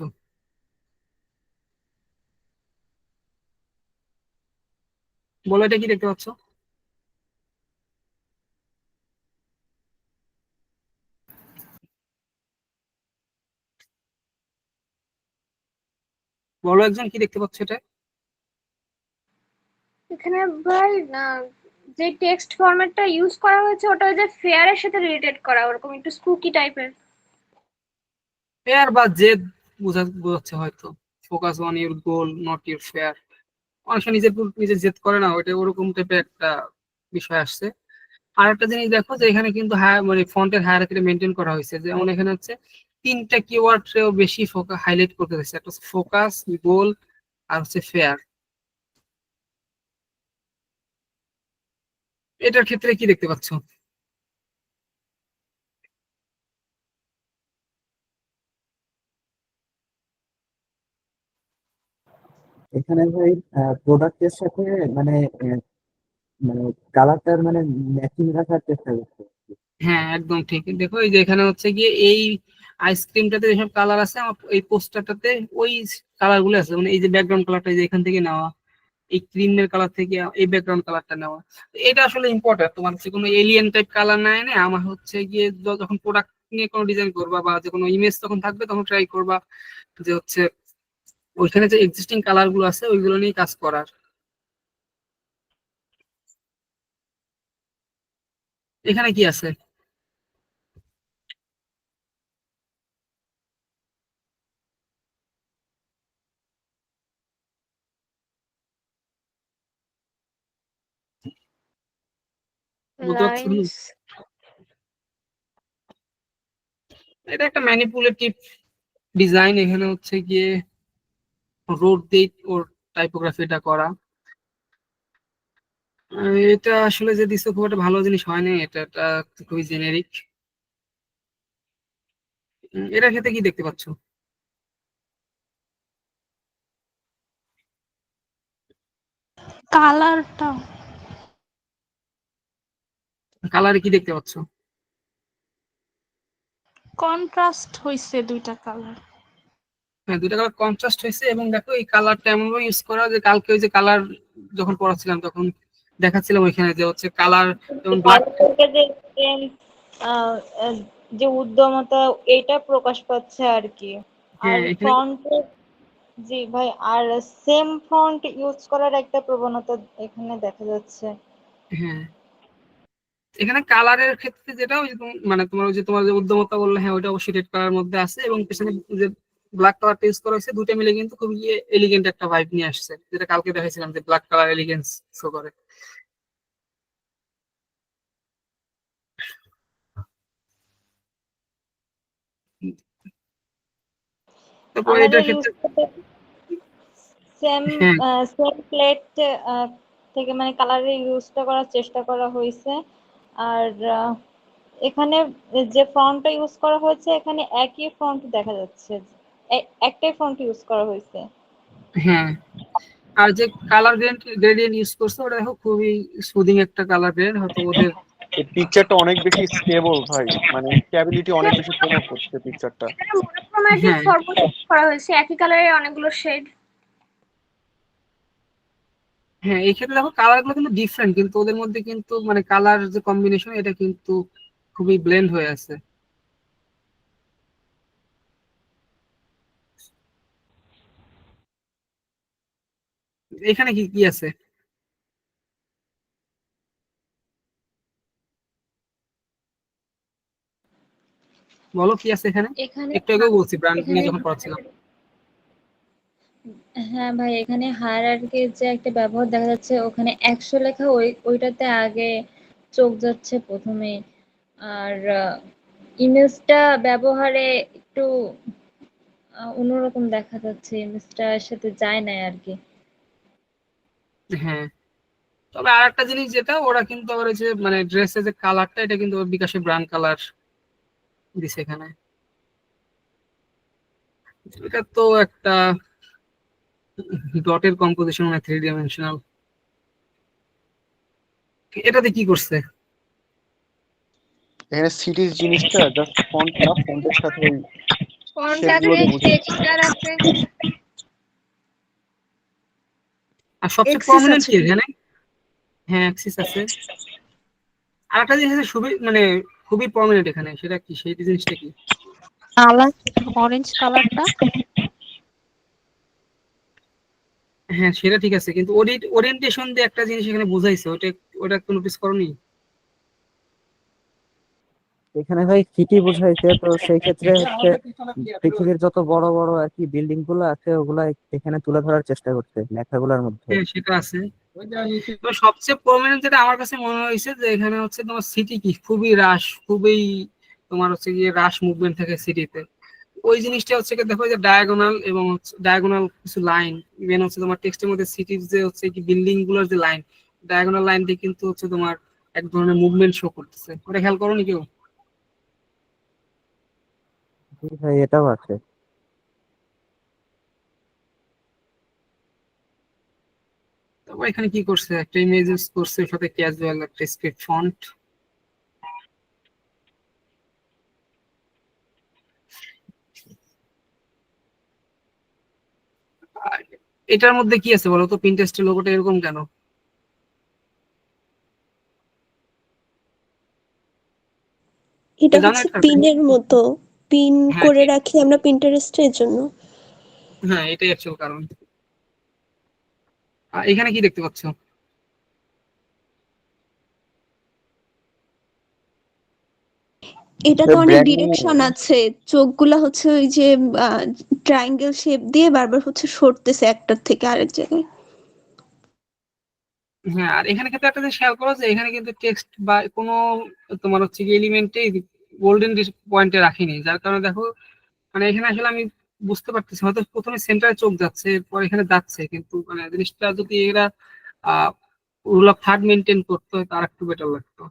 [SPEAKER 2] বলো এটা কি দেখতে পাচ্ছ? বলো একজন, কি দেখতে পাচ্ছ এটা?
[SPEAKER 9] এখানে ভাই না, যে টেক্সট ফরম্যাটটা ইউজ করা হয়েছে ওটা ওই যে ফেয়ারের সাথে রিলেটেড করা, ওরকম একটু স্পুকি টাইপের।
[SPEAKER 2] ফেয়ার বা জেদ বোঝাচ্ছে হয়তো, focus on your goal not your fair. অনেক সময় নিজের ভুল নিজে জেদ করে না, ওইটা ওরকম টাইপের একটা বিষয় আসছে। আর একটা জিনিস দেখো যে এখানে কিন্তু মানে ফন্টের হায়ারার্কিটা মেনটেন করা হয়েছে, যেমন এখানে হচ্ছে তিনটা কিওয়ার্ড বেশি হাইলাইট করতে হয়েছে, একটা হচ্ছে ফোকাস, গোল, আর হচ্ছে ফেয়ার। এটার ক্ষেত্রে কি দেখতে পাচ্ছ?
[SPEAKER 4] এখানে ভাই প্রোডাক্টের সাথে মানে মানে কালারটার মানে ম্যাচিং রাখার চেষ্টা করছে।
[SPEAKER 2] হ্যাঁ একদম ঠিক। দেখো এই যে এখানে হচ্ছে গিয়ে এই আইসক্রিমটাতে যেসব কালার আছে, আমার এই পোস্টারটাতে ওই কালার গুলো আছে, মানে এই যে ব্যাকগ্রাউন্ড কালারটা যে এখান থেকে নেওয়া, এই ক্রিমের কালার থেকে এই ব্যাকগ্রাউন্ড কালারটা নেওয়া। তো এটা আসলে ইম্পর্টেন্ট, তোমার হচ্ছে কোনো এলিয়েন টাইপ কালার না এনে আমার হচ্ছে গিয়ে যখন প্রোডাক্ট নিয়ে কোনো ডিজাইন করবা বা যে কোনো ইমেজ তখন থাকবে তখন ট্রাই করবা যে হচ্ছে ওইখানে যে এক্সিস্টিং কালার গুলো আছে ওইগুলো নিয়ে কাজ করার। এখানে কি আছে? বুঝতে পারছো?
[SPEAKER 9] লাইনস।
[SPEAKER 2] এটা একটা ম্যানিপুলেটিভ ডিজাইন, এখানে হচ্ছে গিয়ে রোড দিয়ে ওর টাইপোগ্রাফিটা করা। এটা আসলে যে দিচ্ছে খুব একটা ভালো জিনিস হয় না, এটা একটা খুবই জেনেরিক। এটার ক্ষেত্রে কি দেখতে পাচ্ছ?
[SPEAKER 5] কালারটা
[SPEAKER 2] কালারে কি দেখতে পাচ্ছ?
[SPEAKER 5] কন্ট্রাস্ট হইছে দুইটা কালার।
[SPEAKER 2] হ্যাঁ দুইটা কালার কন্ট্রাস্ট হয়েছে, এবং দেখো এই কালারটা এমন ভাবে ইউজ করা যে কালকে ওই যে কালার যখন পড়াচ্ছিলাম তখন দেখাচ্ছিলাম ওইখানে যে হচ্ছে কালার যেমন ব্ল্যাক।
[SPEAKER 11] যে উদ্যমতা এটা প্রকাশ পাচ্ছে আর কি। আর
[SPEAKER 2] হ্যাঁ এখানে
[SPEAKER 11] ফন্টে জি ভাই, আর সেম ফন্ট ইউজ করার একটা প্রবণতা এখানে দেখা যাচ্ছে।
[SPEAKER 2] হ্যাঁ এখানে কালারের ক্ষেত্রে যেটা ওই যে মানে তোমার ওই যে তোমার যে উদ্যমতা বললে, হ্যাঁ ওইটা অবশ্যই রেড কালার মধ্যে আছে, এবং পেছনে যে ব্ল্যাক কালারটা ইউজ করা হয়েছে দুটো মিলে কিন্তু খুবই এলিগেন্ট একটা ভাইব নিয়ে আসছে, যেটা কালকে দেখাইছিলাম যে ব্ল্যাক কালার এলিগেন্স শো করে। তারপর এটার
[SPEAKER 11] কালারের ইউজ
[SPEAKER 2] ক্ষেত্রে
[SPEAKER 11] সেম
[SPEAKER 2] হ্যাঁ
[SPEAKER 11] সেম প্লেট থেকে মানে কালারের ইউজটা করার চেষ্টা করা হয়েছে। আর এখানে যে ফন্টটা ইউজ করা হয়েছে এখানে একই ফন্ট দেখা যাচ্ছে, একটাই ফন্ট ইউজ করা হয়েছে।
[SPEAKER 2] হ্যাঁ আর যে কালার গ্রেডিয়েন্ট ইউজ করছে ওটা দেখো খুবই সুদিং একটা কালার গ্রেডিয়েন্ট, হয়তো ওদের
[SPEAKER 7] এই পিকচারটা অনেক বেশি স্টেবল ভাই, মানে স্টেবিলিটি অনেক বেশি প্রমোট করছে পিকচারটা।
[SPEAKER 9] এখানে মোনোক্রোম্যাটিক
[SPEAKER 2] হ্যাঁ
[SPEAKER 9] ফরম্যাট করা হয়েছে, একই কালারের অনেকগুলো শেড।
[SPEAKER 2] হ্যাঁ এই ক্ষেত্রে দেখো কালার গুলো কিন্তু ডিফারেন্ট, কিন্তু ওদের মধ্যে কিন্তু মানে কালার যে কম্বিনেশন এটা কিন্তু খুবই ব্লেন্ড হয়ে আছে। এখানে কি কি আছে বলো, কি আছে এখানে?
[SPEAKER 11] এখানে
[SPEAKER 2] একটু আগেও বলছি ব্র্যান্ড
[SPEAKER 11] এখানে
[SPEAKER 2] নিয়ে যখন পড়াচ্ছিলাম।
[SPEAKER 11] হ্যাঁ ভাই, এখানে হায়ারার্কির যে একটা ব্যবহার দেখা যাচ্ছে, ওখানে 100 লেখা ওইটাতে আগে চোখ যাচ্ছে প্রথমে। আর ইমেজটা ব্যবহারে একটু অন্যরকম দেখা যাচ্ছে, ইমেজটার সাথে যায় না আর কি।
[SPEAKER 2] হ্যাঁ তবে আর একটা জিনিস যেটা ওরা কিন্তু আবার ওই যে মানে ড্রেসের যে কালারটা এটা কিন্তু ওর বিকাশে ব্রাউন কালার দিছে এখানে। এটা তো একটা ডটের কম্পোজিশন মানে 3 ডাইমেনশনাল। এটাতে কি করছে?
[SPEAKER 7] এখানে সিরিজ জিনিসটা জাস্ট ফন্ট না, ফন্টের সাথে ওই
[SPEAKER 9] ফন্ট
[SPEAKER 7] শেপগুলো
[SPEAKER 9] আছে,
[SPEAKER 7] দিয়ে বোঝাচ্ছে।
[SPEAKER 9] টেক্সচার আছে,
[SPEAKER 2] আর সবচেয়ে
[SPEAKER 3] এক্সিস
[SPEAKER 2] প্রমিনেন্ট
[SPEAKER 3] আছে
[SPEAKER 2] কি
[SPEAKER 3] কি?
[SPEAKER 2] এখানে? হ্যাঁ অ্যাক্সিস আছে। আর একটা জিনিস আছে খুবই মানে খুবই প্রমিনেন্ট এখানে, সেটা কি, সেই জিনিসটা কি?
[SPEAKER 5] কালার, অরেঞ্জ কালারটা।
[SPEAKER 2] হ্যাঁ সেটা ঠিক আছে, কিন্তু ওরিয়েন্টেশন দিয়ে একটা জিনিস এখানে বুঝাইছে, ওটা ওটা একটু নোটিস করনি?
[SPEAKER 4] এখানে ভাই সিটি বোঝাইছে, তো সেই ক্ষেত্রে হচ্ছে পৃথিবীর যত বড় বড় আর কি বিল্ডিং গুলো আছে ওগুলা এখানে তুলে ধরার চেষ্টা করছে লেখাগুলোর মধ্যে।
[SPEAKER 2] হ্যাঁ সেটা আছে। তো সবচেয়ে প্রমিনেন্ট যেটা আমার কাছে মনে হয়েছে যে এখানে হচ্ছে তোমার সিটি কি খুবই রাশ, খুবই তোমার হচ্ছে গিয়ে রাশ মুভমেন্ট থাকে সিটিতে। ওই জিনিসটা হচ্ছে কি দেখো যে ডায়াগোনাল এবং ডায়াগোনাল কিছু লাইন, ইভেন হচ্ছে তোমার টেক্সটের মধ্যে সিটির যে হচ্ছে কি বিল্ডিং গুলোর যে লাইন, ডায়াগোনাল লাইন দিয়ে কিন্তু হচ্ছে তোমার এক ধরনের মুভমেন্ট শো করতেছে, ওটা খেয়াল করো নি কেউ?
[SPEAKER 4] জি ভাই এটাও আছে।
[SPEAKER 2] তারপর এখানে কি করছে, একটা ইমেজ ইউজ করছে, ওর সাথে ক্যাজুয়াল একটা স্ক্রিপ্ট ফন্ট। এটার মধ্যে কি আছে বলো তো, পিন্টারেস্টের লোগোটা এরকম কেন?
[SPEAKER 3] এটা
[SPEAKER 2] জানো
[SPEAKER 3] হচ্ছে
[SPEAKER 2] এটা?
[SPEAKER 3] পিনের মতো, পিন
[SPEAKER 2] হ্যাঁ
[SPEAKER 3] করে রাখি আমরা পিন্টারেস্টের জন্য।
[SPEAKER 2] হ্যাঁ এটাই অ্যাকচুয়াল কারণ। আর এখানে কি দেখতে পাচ্ছ?
[SPEAKER 3] এটাতে অনেক
[SPEAKER 6] ব্র্যান্ডিং
[SPEAKER 3] ডিরেকশন আছে, চোখগুলা হচ্ছে ওই যে ট্রায়াঙ্গেল শেপ দিয়ে বারবার হচ্ছে সরতেছে একটার থেকে আরেক জায়গায়।
[SPEAKER 2] হ্যাঁ আর এখানে কিন্তু একটা জিনিস খেয়াল করো যে এখানে কিন্তু টেক্সট বা কোনো তোমার হচ্ছে কি এলিমেন্টে গোল্ডেন পয়েন্টে রাখিনি, যার কারণে দেখো মানে এখানে আসলে আমি বুঝতে পারতেছি হয়তো প্রথমে সেন্টারে চোখ যাচ্ছে, এরপর এখানে যাচ্ছে, কিন্তু মানে জিনিসটা যদি এরা রুল অফ থার্ড মেনটেন করতো তার একটু বেটার লাগতো।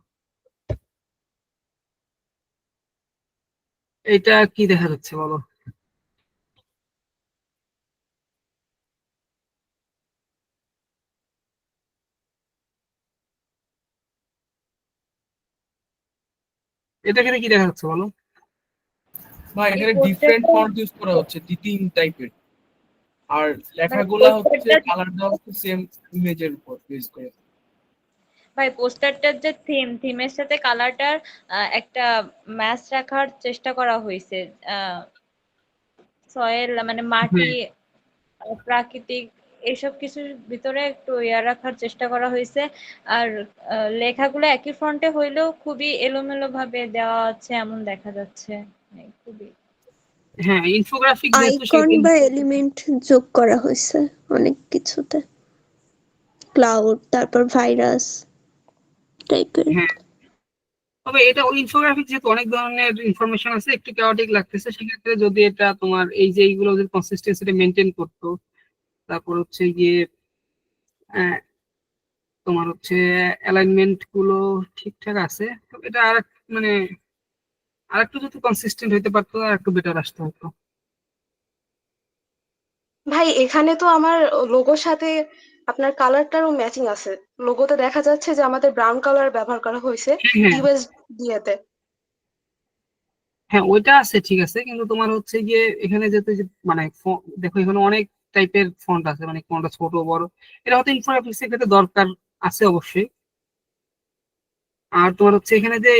[SPEAKER 2] এটা কি দেখা যাচ্ছে বলো? এটা এখানে কি দেখা যাচ্ছে বলো?
[SPEAKER 8] ভাই
[SPEAKER 9] এই
[SPEAKER 8] এখানে ডিফারেন্ট
[SPEAKER 9] পোস্টারটা,
[SPEAKER 8] ফন্ট ইউজ করা হচ্ছে, তিন টাইপের। আর লেখাগুলা হচ্ছে কালার দেওয়া হচ্ছে সেম ইমেজের উপর বেস করে।
[SPEAKER 11] ভাই পোস্টারটার যে থিমের সাথে কালারটার একটা ম্যাচ রাখার চেষ্টা করা হয়েছে। সয়েল মানে মাটি,
[SPEAKER 2] হ্যাঁ
[SPEAKER 11] প্রাকৃতিক এসব কিছুর ভিতরে একটু রাখার চেষ্টা করা হয়েছে। আর লেখাগুলো একই ফন্টে হইলেও খুবই এলোমেলো ভাবে দেওয়া আছে এমন দেখা যাচ্ছে, মানে খুবই।
[SPEAKER 2] হ্যাঁ ইনফোগ্রাফিক যেহেতু
[SPEAKER 3] আইকন
[SPEAKER 2] সেহেতু
[SPEAKER 3] বা এলিমেন্ট যোগ করা হয়েছে অনেক কিছুতে, ক্লাউড তারপর ভাইরাস টাইপের।
[SPEAKER 2] হ্যাঁ তবে এটা ওই ইনফোগ্রাফিক যেহেতু অনেক ধরনের ইনফরমেশন আছে, একটু chaotic লাগতেছে। সেক্ষেত্রে যদি এটা তোমার এই যে এইগুলো যদি কনসিস্টেন্সিটা মেনটেন করতো, তারপর হচ্ছে গিয়ে আহ, তোমার হচ্ছে অ্যালাইনমেন্ট গুলো ঠিকঠাক আছে, তো এটা আর মানে আর একটু যদি কনসিস্টেন্ট হইতে পারতো আর একটু বেটার আসতে হতো।
[SPEAKER 12] ভাই এখানে তো আমার লোগোর সাথে আপনার কালারটারও ম্যাচিং আছে। লোগোতে দেখা যাচ্ছে যে আমাদের ব্রাউন কালার ব্যবহার করা হয়েছে
[SPEAKER 2] হ্যাঁ হ্যাঁ
[SPEAKER 12] ইউএস দিয়েতে।
[SPEAKER 2] হ্যাঁ, ওইটা আছে ঠিক আছে, কিন্তু তোমার হচ্ছে গিয়ে এখানে যেতে যে মানে দেখো এখানে অনেক টাইপের ফন্ট আছে, মানে কোনটা ছোট বড়, এটা হয়তো ইনফোগ্রাফিক্স এর ক্ষেত্রে দরকার আছে অবশ্যই। আর তোমার হচ্ছে এখানে যে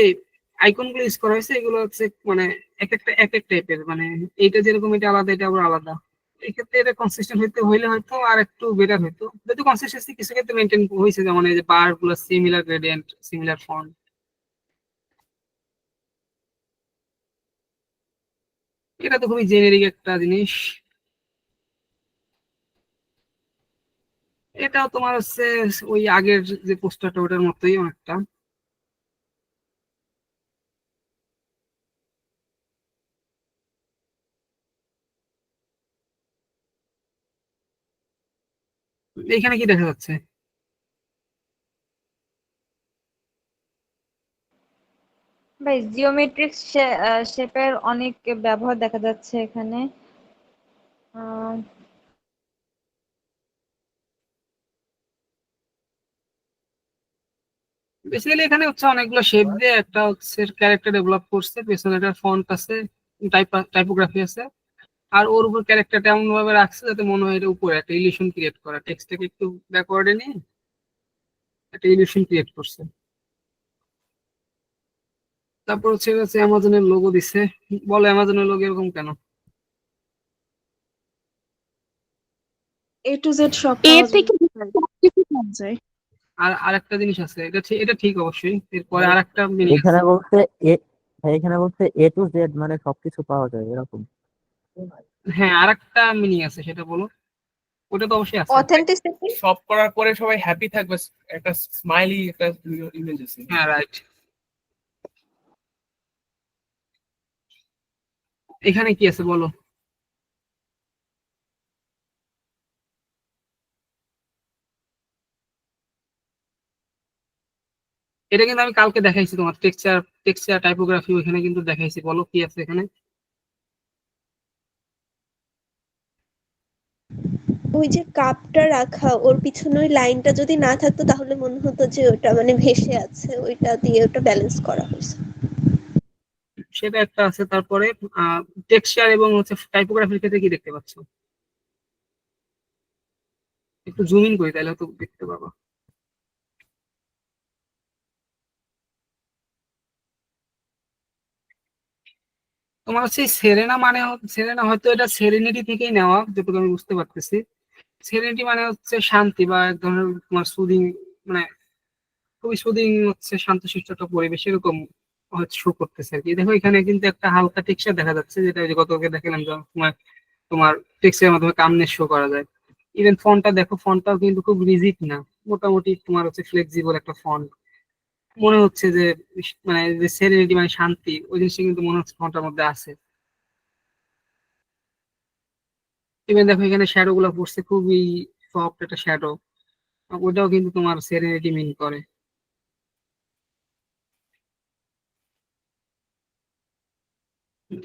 [SPEAKER 2] আইকন গুলো ইউজ করা হয়েছে এগুলো হচ্ছে মানে এক এক টাইপের, মানে এইটা যেরকম এটা আলাদা, এটা আবার আলাদা। এই ক্ষেত্রে এটা কনসিস্টেন্ট হইলে হয়তো আর একটু বেটার হইতো, যদি কনসিস্টেন্সি কিছু ক্ষেত্রে মেনটেন হয়েছে, যেমন এই যে বার গুলো সিমিলার গ্রেডিয়েন্ট, সিমিলার ফন্ট। এটা তো খুবই জেনেরিক একটা জিনিস। এটাও তোমার হচ্ছে ওই আগের যে পোস্টারটা ওটার মতোই অনেকটা। এখানে কি দেখা যাচ্ছে?
[SPEAKER 11] ভাই জিওমেট্রিক শেপের অনেক ব্যবহার দেখা যাচ্ছে এখানে। আহ,
[SPEAKER 2] বেসিক্যালি এখানে হচ্ছে অনেকগুলো শেপ দিয়ে একটা হচ্ছে ক্যারেক্টার ডেভেলপ করছে, পেছনে একটা ফন্ট আছে, টাইপোগ্রাফি আছে, আর ওর উপর ক্যারেক্টারটা এমন ভাবে রাখছে যাতে মনে হয় এটা উপরে একটা ইলিউশন ক্রিয়েট করা, টেক্সটটাকে একটু ব্যাকওয়ার্ডে নিয়ে একটা ইলিউশন ক্রিয়েট করছে। তারপর হচ্ছে অ্যামাজনের লোগো দিছে। বলো অ্যামাজনের লোগো এরকম কেন?
[SPEAKER 12] এ টু জেড সব
[SPEAKER 10] এ
[SPEAKER 12] পাওয়া
[SPEAKER 10] থেকে
[SPEAKER 12] যায়।
[SPEAKER 10] সবকিছু পাওয়া যায়।
[SPEAKER 2] আর আরেকটা জিনিস আছে, এটা ঠিক অবশ্যই, এরপরে আরেকটা মিনিং
[SPEAKER 4] এখানে
[SPEAKER 2] আছে।
[SPEAKER 4] বলছে এখানে বলছে A to Z মানে সবকিছু পাওয়া যায় এরকম।
[SPEAKER 2] হ্যাঁ, আরেকটা মিনিং আছে, সেটা বলো। ওটা তো অবশ্যই আছে।
[SPEAKER 3] অথেন্টিসিটি।
[SPEAKER 8] সব করার পরে সবাই হ্যাপি থাকবে, একটা স্মাইলি একটা ইমেজ আছে।
[SPEAKER 2] হ্যাঁ রাইট। এখানে কি আছে বলো? এটা কিন্তু আমি কালকে দেখাইছি তোমার টেক্সচার টাইপোগ্রাফি, ওইখানে কিন্তু দেখাইছি। বলো কি আছে এখানে?
[SPEAKER 3] ওই যে কাপটা রাখা, ওর পিছনে ওই লাইনটা যদি না থাকতো তাহলে মনে হতো যে ওটা মানে ভেসে আছে, ওইটা দিয়ে ওটা ব্যালেন্স করা হয়েছে।
[SPEAKER 2] সেটা একটা আছে। তারপরে টেক্সচার এবং হচ্ছে টাইপোগ্রাফির ক্ষেত্রে কি দেখতে পাচ্ছ? একটু জুম ইন করি তাহলে তো দেখতে পাবো। তোমার হচ্ছে সেরেনা হয়তো এটা সেরেনিটি থেকেই নেওয়া, যতটুকু আমি বুঝতে পারতেছি। সেরেনিটি মানে হচ্ছে শান্তি বা এক ধরনের তোমার সুদিং, মানে খুবই সুদিং হচ্ছে শান্তশিষ্ট একটা পরিবেশ, এরকম হচ্ছে শো করতেছে আর কি। দেখো এখানে কিন্তু একটা হালকা টেক্সচার দেখা যাচ্ছে, যেটা ওই যে গতকে দেখালাম যে তোমার তোমার টেক্সচারের মাধ্যমে কামনেস শো করা যায়। ইভেন ফন্টটা দেখো, ফন্টটাও কিন্তু খুব রিজিড না, মোটামুটি তোমার হচ্ছে ফ্লেক্সিবল একটা ফন্ট। মনে হচ্ছে যে মানে যে সেরেনিটি মানে শান্তি, ওই জিনিসটা কিন্তু মনে হচ্ছে ফন্টটার মধ্যে আছে। ইভেন দেখো এখানে শ্যাডো গুলো পড়ছে, খুবই সফট একটা শ্যাডো, ওটাও কিন্তু তোমার সেরেনিটি মিন করে।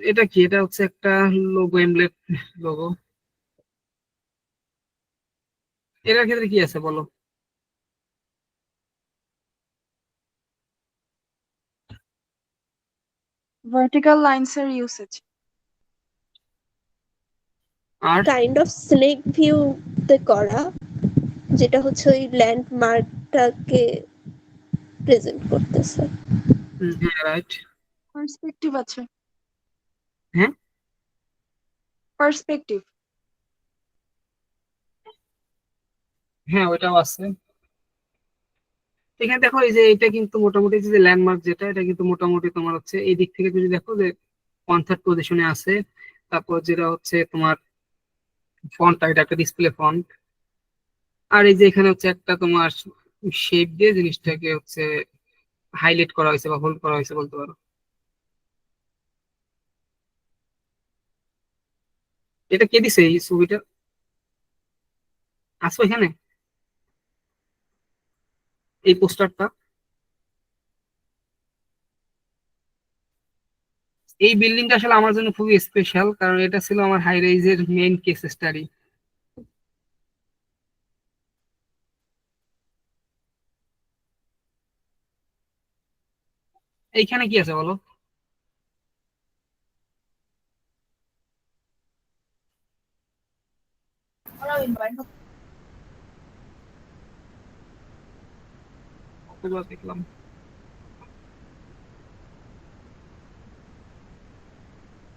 [SPEAKER 2] এটা কি? এটা হচ্ছে একটা লোগো, এমলেট লোগো। এটার ক্ষেত্রে কি আছে বলো?
[SPEAKER 10] ভার্টিক্যাল লাইনস এর usage.
[SPEAKER 2] R
[SPEAKER 3] kind of snake ভিউতে করা, যেটা হচ্ছে ওই ল্যান্ডমার্কটাকে প্রেজেন্ট করতেছে।
[SPEAKER 2] হ্যাঁ রাইট।
[SPEAKER 10] পার্সপেক্টিভ আছে।
[SPEAKER 2] হ্যাঁ
[SPEAKER 10] পার্সপেক্টিভ।
[SPEAKER 2] হ্যাঁ, ওইটাও আছে। এখানে দেখো এই যে এটা কিন্তু মোটামুটি যে ল্যান্ডমার্ক যেটা, এটা কিন্তু মোটামুটি তোমার হচ্ছে এই দিক থেকে যদি দেখো যে 1/3 পজিশনে আছে। তারপর যেটা হচ্ছে তোমার ফন্টটা, এটা একটা ডিসপ্লে ফন্ট। আর এই যে এখানে হচ্ছে একটা তোমার শেপ দিয়ে জিনিসটাকে হচ্ছে হাইলাইট করা হয়েছে বা হোল্ড করা হয়েছে বলতে পারো। এটা কে দিছে এই ছবিটা? আসো এখানে এই পোস্টারটা। এই বিল্ডিংটা আসলে আমার জন্য খুবই স্পেশাল, কারণ এটা ছিল আমার হাই রাইজের মেইন কেস স্টাডি। এইখানে কি আছে বলো? কতগুলো দেখলাম।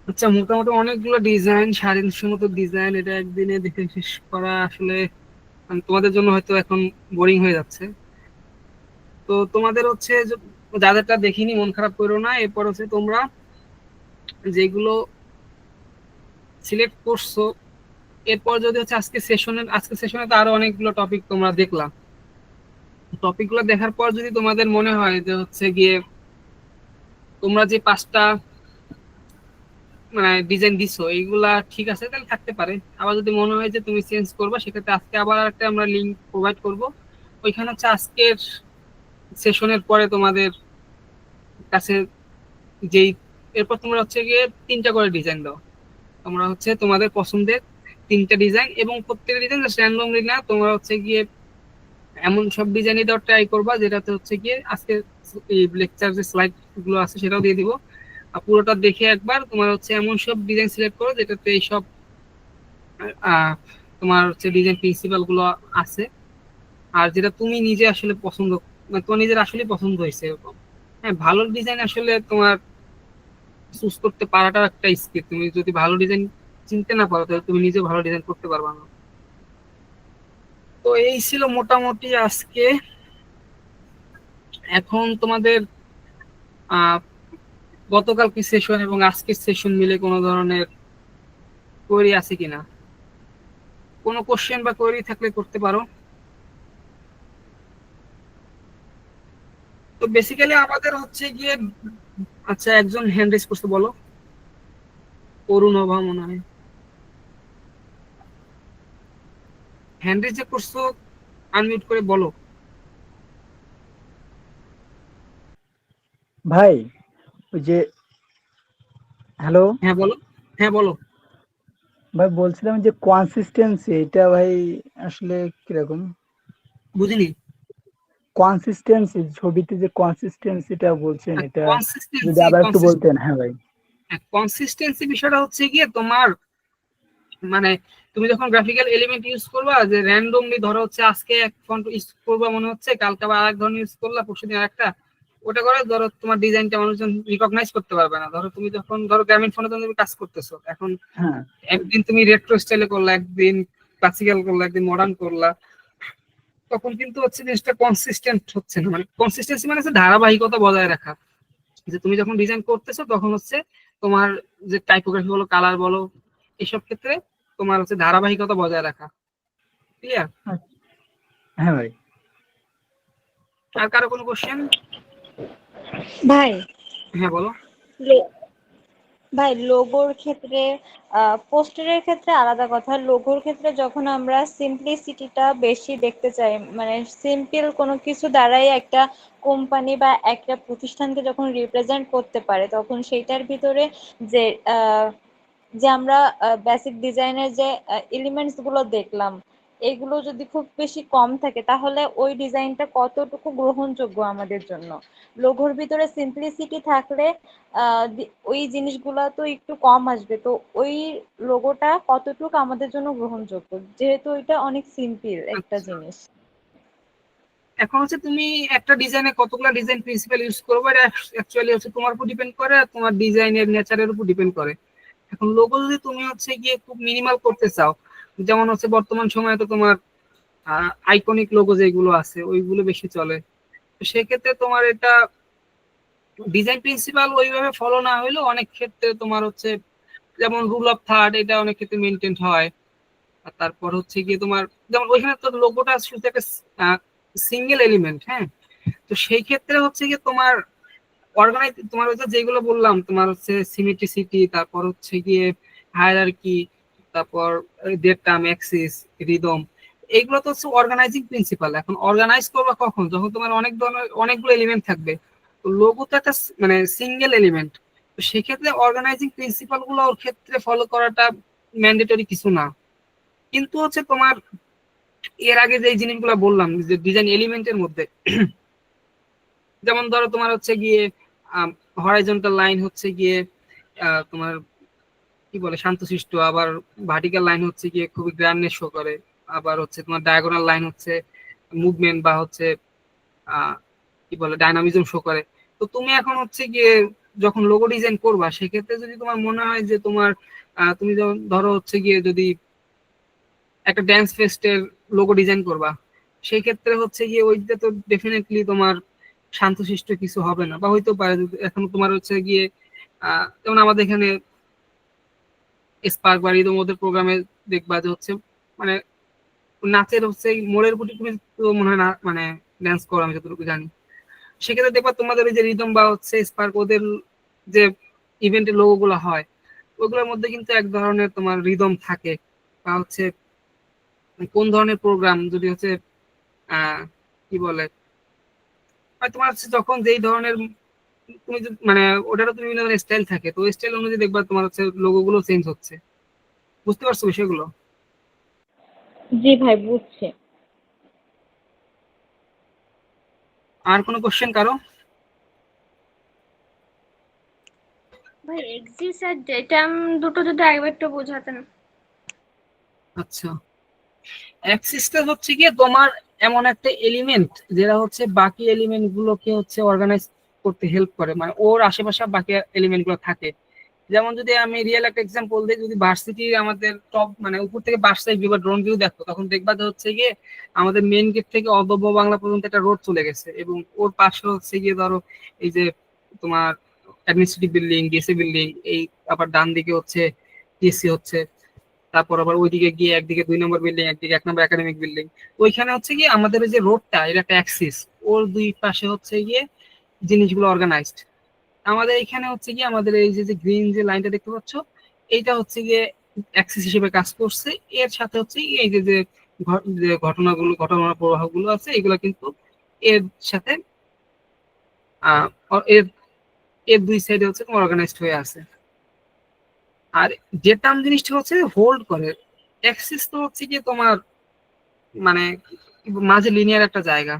[SPEAKER 2] আচ্ছা, মোটামুটি অনেকগুলো ডিজাইন, 350 মতো ডিজাইন, এটা একদিনে দেখে শেষ করা আসলে তোমাদের জন্য হয়তো এখন বোরিং হয়ে যাচ্ছে। তো তোমাদের হচ্ছে যাদেরটা দেখিনি মন খারাপ করো না, এরপর হচ্ছে তোমরা যেগুলো সিলেক্ট করছো, এরপর যদি হচ্ছে আজকে সেশনে তো আরো অনেকগুলো টপিক তোমরা দেখলাম। টপিকগুলো দেখার পর যদি তোমাদের মনে হয় যে হচ্ছে গিয়ে তোমরা যে 5টা মানে ডিজাইন দিছো এইগুলা ঠিক আছে, তাহলে থাকতে পারে। আবার যদি মনে হয় যে তুমি চেঞ্জ করবা, সেক্ষেত্রে আজকে আবার একটা আমরা লিংক প্রোভাইড করব। ওইখানে হচ্ছে আজকের সেশনের পরে তোমাদের কাছে যেই এরপর তোমরা হচ্ছে গিয়ে 3টা করে ডিজাইন দাও। তোমরা হচ্ছে তোমাদের পছন্দের 3টা ডিজাইন, এবং প্রত্যেকটা ডিজাইন জাস্ট র্যান্ডমলি না, তোমরা হচ্ছে গিয়ে এমন সব ডিজাইনই দেওয়ার ট্রাই করবা যেটাতে হচ্ছে গিয়ে আজকে এই লেকচার যে স্লাইড গুলো আছে সেটাও দিয়ে দিব। আর পুরোটা দেখে একবার তোমার হচ্ছে এমন সব ডিজাইন সিলেক্ট করো যেটাতে এই সব তোমার হচ্ছে ডিজাইন প্রিন্সিপাল গুলো আছে, আর যেটা তুমি নিজে আসলে পছন্দ, মানে তোমার নিজের আসলে পছন্দ হয়েছে এরকম। হ্যাঁ, ভালো ডিজাইন আসলে তোমার চুজ করতে পারাটা একটা স্কিল। তুমি যদি ভালো ডিজাইন চিনতে না পারো, তাহলে তুমি নিজে ভালো ডিজাইন করতে পারবা না। তো এই ছিল মোটামুটি আজকে। এখন তোমাদের গতকাল কি সেশন এবং আজকের সেশন মিলে কোনো ধরনের কোয়েরি আছে কিনা? কোনো কোশ্চেন বা কোয়েরি থাকলে করতে পারো। তো বেসিক্যালি আমাদের হচ্ছে গিয়ে, আচ্ছা একজন হ্যান্ড রেজ করতে বলো, অরুণভা মনে হয় হ্যান্ড রেজ যে করছো, আনমিউট করে বলো।
[SPEAKER 13] ভাই ওই যে হ্যালো
[SPEAKER 2] হ্যাঁ বলো, হ্যাঁ বলো।
[SPEAKER 13] ভাই, বলছিলাম যে কনসিস্টেন্সি এটা ভাই আসলে কিরকম?
[SPEAKER 2] বুঝিনি।
[SPEAKER 13] কনসিস্টেন্সি ছবিতে যে কনসিস্টেন্সিটা বলছেন, এটা যদি
[SPEAKER 2] কনসিস্টেন্সি
[SPEAKER 13] আবার একটু বলতেন। হ্যাঁ ভাই,
[SPEAKER 2] কনসিস্টেন্সি বিষয়টা হচ্ছে গিয়ে তোমার মানে তুমি যখন গ্রাফিক্যাল এলিমেন্ট ইউজ করবা, যে র্যান্ডমলি ধরো হচ্ছে আজকে এক ফন্ট ইউজ করবা মনে হচ্ছে, কালকে আবার আরেক ধরনের ইউজ করলা, পরশুদিন আরেকটা, ওটা করে ধরো তোমার ডিজাইনটা মানুষজন রিকগনাইজ করতে পারবে না। ধরো তুমি যখন গ্রামীণ ফোনে তুমি কাজ করতেছো, এখন
[SPEAKER 13] হ্যাঁ
[SPEAKER 2] একদিন তুমি রেট্রো স্টাইলে করলা, একদিন ক্লাসিক্যাল করলা, একদিন মডার্ন করলা, তখন কিন্তু হচ্ছে জিনিসটা কনসিস্টেন্ট হচ্ছে না। মানে কনসিস্টেন্সি মানে হচ্ছে ধারাবাহিকতা বজায় রাখা। যে তুমি যখন ডিজাইন করতেছো তখন হচ্ছে তোমার যে টাইপোগ্রাফি বলো, কালার বলো, এসব ক্ষেত্রে তোমার হচ্ছে ধারাবাহিকতা বজায় রাখা। ক্লিয়ার?
[SPEAKER 13] হ্যাঁ ভাই।
[SPEAKER 2] আর কারো কোনো কোশ্চেন?
[SPEAKER 9] ভাই
[SPEAKER 2] হ্যাঁ বলো।
[SPEAKER 11] ভাই লোগোর ক্ষেত্রে পোস্টারের ক্ষেত্রে আলাদা কথা, লোগোর ক্ষেত্রে যখন আমরা সিম্পলিসিটিটা বেশি দেখতে চাই, মানে সিম্পল কোনো কিছু দ্বারাই একটা কোম্পানি বা একটা প্রতিষ্ঠানকে যখন রিপ্রেজেন্ট করতে পারে, তখন সেইটার ভিতরে যে যে আমরা বেসিক ডিজাইনের যে এলিমেন্টস গুলো দেখলাম, এগুলো যদি খুব বেশি কম থাকে তাহলে ওই ডিজাইনটা কতটুকু গ্রহণযোগ্য আমাদের জন্য। লোগোর ভিতরে সিম্পলিসিটি থাকলে ওই জিনিসগুলো তো একটু কম আসবে, তো ওই লোগোটা কতটুকু আমাদের জন্য গ্রহণযোগ্য, যেহেতু এটা অনেক সিম্পল একটা জিনিস।
[SPEAKER 2] এখন হচ্ছে তুমি একটা ডিজাইনে কতগুলো ডিজাইন প্রিন্সিপাল ইউজ করবে, এটা অ্যাকচুয়ালি হচ্ছে তোমার উপর ডিপেন্ড করে, আর তোমার ডিজাইনের নেচারের উপর ডিপেন্ড করে। এখন লোগো যদি তুমি হচ্ছে গিয়ে খুব মিনিমাল করতে চাও, যেমন হচ্ছে বর্তমান সময়ে তো তোমার আইকনিক লোগো যেগুলো আছে ওইগুলো বেশি চলে, তো সেক্ষেত্রে তোমার এটা ডিজাইন প্রিন্সিপাল ওইভাবে ফলো না হইলেও অনেক ক্ষেত্রে তোমার হচ্ছে যেমন রুল অফ থার্ড, এটা অনেক ক্ষেত্রে মেনটেন হয়। আর তারপর হচ্ছে গিয়ে তোমার যেমন ওইখানে তো লোগোটা শুধু একটা সিঙ্গেল এলিমেন্ট, হ্যাঁ, তো সেই ক্ষেত্রে হচ্ছে গিয়ে তোমার অর্গানাইজ, তোমার হচ্ছে যেগুলো বললাম, তোমার হচ্ছে সিমেট্রিসিটি, তারপর হচ্ছে গিয়ে হায়ারার্কি, তারপর ডেটা অ্যাক্সিস, রিদম, এগুলো তো হচ্ছে অর্গানাইজিং প্রিন্সিপাল। এখন অর্গানাইজ করবা কখন? যখন তোমার অনেক ধরনের অনেকগুলো এলিমেন্ট থাকবে। লোগো তো একটা মানে সিঙ্গেল এলিমেন্ট, তো সেক্ষেত্রে অর্গানাইজিং প্রিন্সিপাল গুলো ওর ক্ষেত্রে ফলো করাটা ম্যান্ডেটরি কিছু না। কিন্তু হচ্ছে তোমার এর আগে যে জিনিসগুলো বললাম যে ডিজাইন এলিমেন্টের মধ্যে, যেমন ধরো তোমার হচ্ছে গিয়ে হরাইজন্টাল লাইন হচ্ছে গিয়ে তোমার কি বলে শান্তশিষ্ট, আবার ভার্টিক্যাল লাইন হচ্ছে গিয়ে খুবই গ্র্যান্ডনেস শো করে, আবার হচ্ছে তোমার ডায়াগোনাল লাইন হচ্ছে মুভমেন্ট বা হচ্ছে কি বলে ডাইনামিজম শো করে। তো তুমি এখন হচ্ছে গিয়ে যখন লোগো ডিজাইন করবা, সেক্ষেত্রে যদি তোমার মনে হয় যে তোমার তুমি ধরো হচ্ছে গিয়ে যদি একটা ড্যান্স ফেস্টের লোগো ডিজাইন করবা, সেই ক্ষেত্রে হচ্ছে গিয়ে ওইটা তো ডেফিনেটলি তোমার শান্তশিষ্ট কিছু হবে না, বা হইতেও পারে। এখন তোমার হচ্ছে গিয়ে যেমন আমাদের এখানে স্পার্ক বা রিদম ওদের প্রোগ্রামে দেখবা যে হচ্ছে মানে নাচের হচ্ছে মোড়ের প্রতি তুমি তো মনে হয় না মানে ড্যান্স করো, আমি যতটুকু জানি। সেক্ষেত্রে দেখবা তোমাদের ওই যে রিদম বা হচ্ছে স্পার্ক ওদের যে ইভেন্টের লোগো গুলো হয়, ওগুলোর মধ্যে কিন্তু এক ধরনের তোমার রিদম থাকে, বা হচ্ছে কোন ধরনের প্রোগ্রাম যদি হচ্ছে কি বলে তোমার হচ্ছে যখন যেই ধরনের তুমি মানে ওটারও তুমি বিভিন্ন স্টাইল থাকে, তো ওই স্টাইল অনুযায়ী দেখবা তোমার হচ্ছে লোগো গুলো চেঞ্জ হচ্ছে। বুঝতে পারছো বিষয়গুলো?
[SPEAKER 11] জি ভাই, বুঝছি।
[SPEAKER 2] আর কোনো কোশ্চেন কারো?
[SPEAKER 9] ভাই এক্সিস আর ডেটাম দুটো যদি আরেকবার একটু বোঝাতেন।
[SPEAKER 2] আচ্ছা, অ্যাক্সিসটা হচ্ছে গিয়ে তোমার এমন একটা এলিমেন্ট যেটা হচ্ছে বাকি এলিমেন্ট গুলোকে হচ্ছে অর্গানাইজ করতে হেল্প করে, মানে ওর আশেপাশে বাকি এলিমেন্ট গুলো থাকে। যেমন যদি আমি রিয়েল একটা এক্সাম্পল দিই, যদি ভার্সিটি আমাদের টপ মানে উপর থেকে বাসায় ভিউ বা ড্রোন ভিউ দেখো, তখন দেখবা যে হচ্ছে গিয়ে আমাদের মেইন গেট থেকে অদব্য বাংলা পর্যন্ত একটা রোড চলে গেছে, এবং ওর পাশে হচ্ছে গিয়ে ধরো এই যে তোমার অ্যাডমিনিস্ট্রেটিভ বিল্ডিং, ডিএসি বিল্ডিং, এই আবার ডান দিকে হচ্ছে টিএসসি হচ্ছে, তারপর আবার ওইদিকে গিয়ে একদিকে 2 নম্বর বিল্ডিং, একদিকে 1 নম্বর একাডেমিক বিল্ডিং। ওইখানে হচ্ছে গিয়ে আমাদের ওই যে রোডটা, এটা একটা অ্যাক্সিস, ওর দুই পাশে হচ্ছে গিয়ে জিনিসগুলো অর্গানাইজড। আমাদের এখানে হচ্ছে গিয়ে আমাদের এই যে গ্রিন যে লাইনটা দেখতে পাচ্ছ, এইটা হচ্ছে গিয়ে অ্যাক্সিস হিসেবে কাজ করছে। এর সাথে হচ্ছে এই যে যে ঘটনার প্রবাহগুলো আছে, এগুলো কিন্তু এর সাথে এর এর দুই সাইডে হচ্ছে তোমার অর্গানাইজড হয়ে আছে। আর ডেটাম জিনিসটা হচ্ছে হোল্ড করে। অ্যাক্সিস তো হচ্ছে গিয়ে তোমার মানে মাঝে লিনিয়ার একটা জায়গা,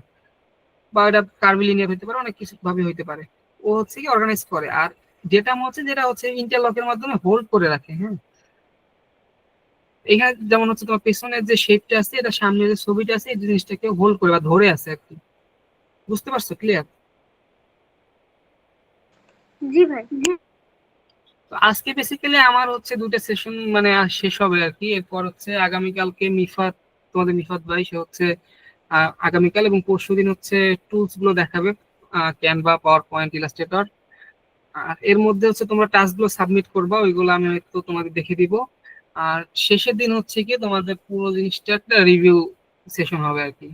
[SPEAKER 2] বা এটা কার্ভি লিনিয়ার হতে পারে, অনেক কিছু ভাবে হইতে পারে। ও হচ্ছে কি অর্গানাইজ করে। আর ডেটাম হচ্ছে যেটা হচ্ছে ইন্টারলকের মাধ্যমে হোল্ড করে রাখে। হ্যাঁ, এখানে যেমন হচ্ছে তোমার পেছনের যে শেপটা আছে, এটা সামনে যে ছবিটা আছে, এই জিনিসটাকে হোল্ড করে বা ধরে আছে আর কি। বুঝতে পারছো? ক্লিয়ার?
[SPEAKER 9] জি ভাই।
[SPEAKER 2] তো আজকে বেসিক্যালি আমার হচ্ছে 2টা সেশন মানে শেষ হবে আর কি। এরপর হচ্ছে আগামীকালকে মিফাত, তোমাদের মিফাত ভাই, সে হচ্ছে আগামীকাল এবং পরশুদিন হচ্ছে টুলস গুলো দেখাবে, ক্যানভা, পাওয়ার পয়েন্ট, ইলাস্ট্রেটর। আর এর মধ্যে হচ্ছে তোমরা টাস্ক গুলো সাবমিট করবা, ওইগুলো আমি হয়তো তোমাদের দেখে দিব। আর শেষের দিন হচ্ছে কি তোমাদের পুরো জিনিসটা একটা রিভিউ সেশন হবে আর কি।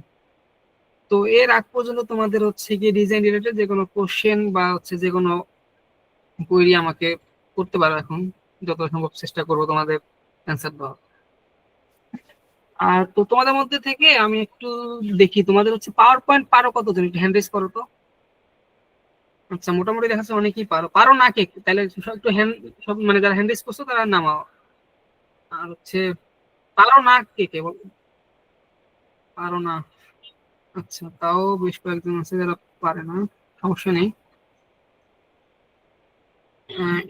[SPEAKER 2] তো এর আগ পর্যন্ত তোমাদের হচ্ছে কি ডিজাইন রিলেটেড যে কোনো কোশ্চেন বা হচ্ছে যে কোনো কোয়েরি আমাকে করতে পারো, এখন যত সম্ভব চেষ্টা করবো তোমাদের অ্যান্সার দেওয়া। আর তো তোমাদের মধ্যে থেকে আমি একটু দেখি তোমাদের হচ্ছে পাওয়ার পয়েন্ট পারো কতজন, একটু হ্যান্ড রেজ করো তো। আচ্ছা, মোটামুটি দেখা যাচ্ছে অনেকেই পারো। পারো না কে? তাহলে সব একটু হ্যান্ড, সব মানে যারা হ্যান্ড রেজ করছো তারা নামাও। আর হচ্ছে পারো না কে কে পারো না? আচ্ছা, তাও বেশ কয়েকজন আছে যারা পারে না, সমস্যা নেই।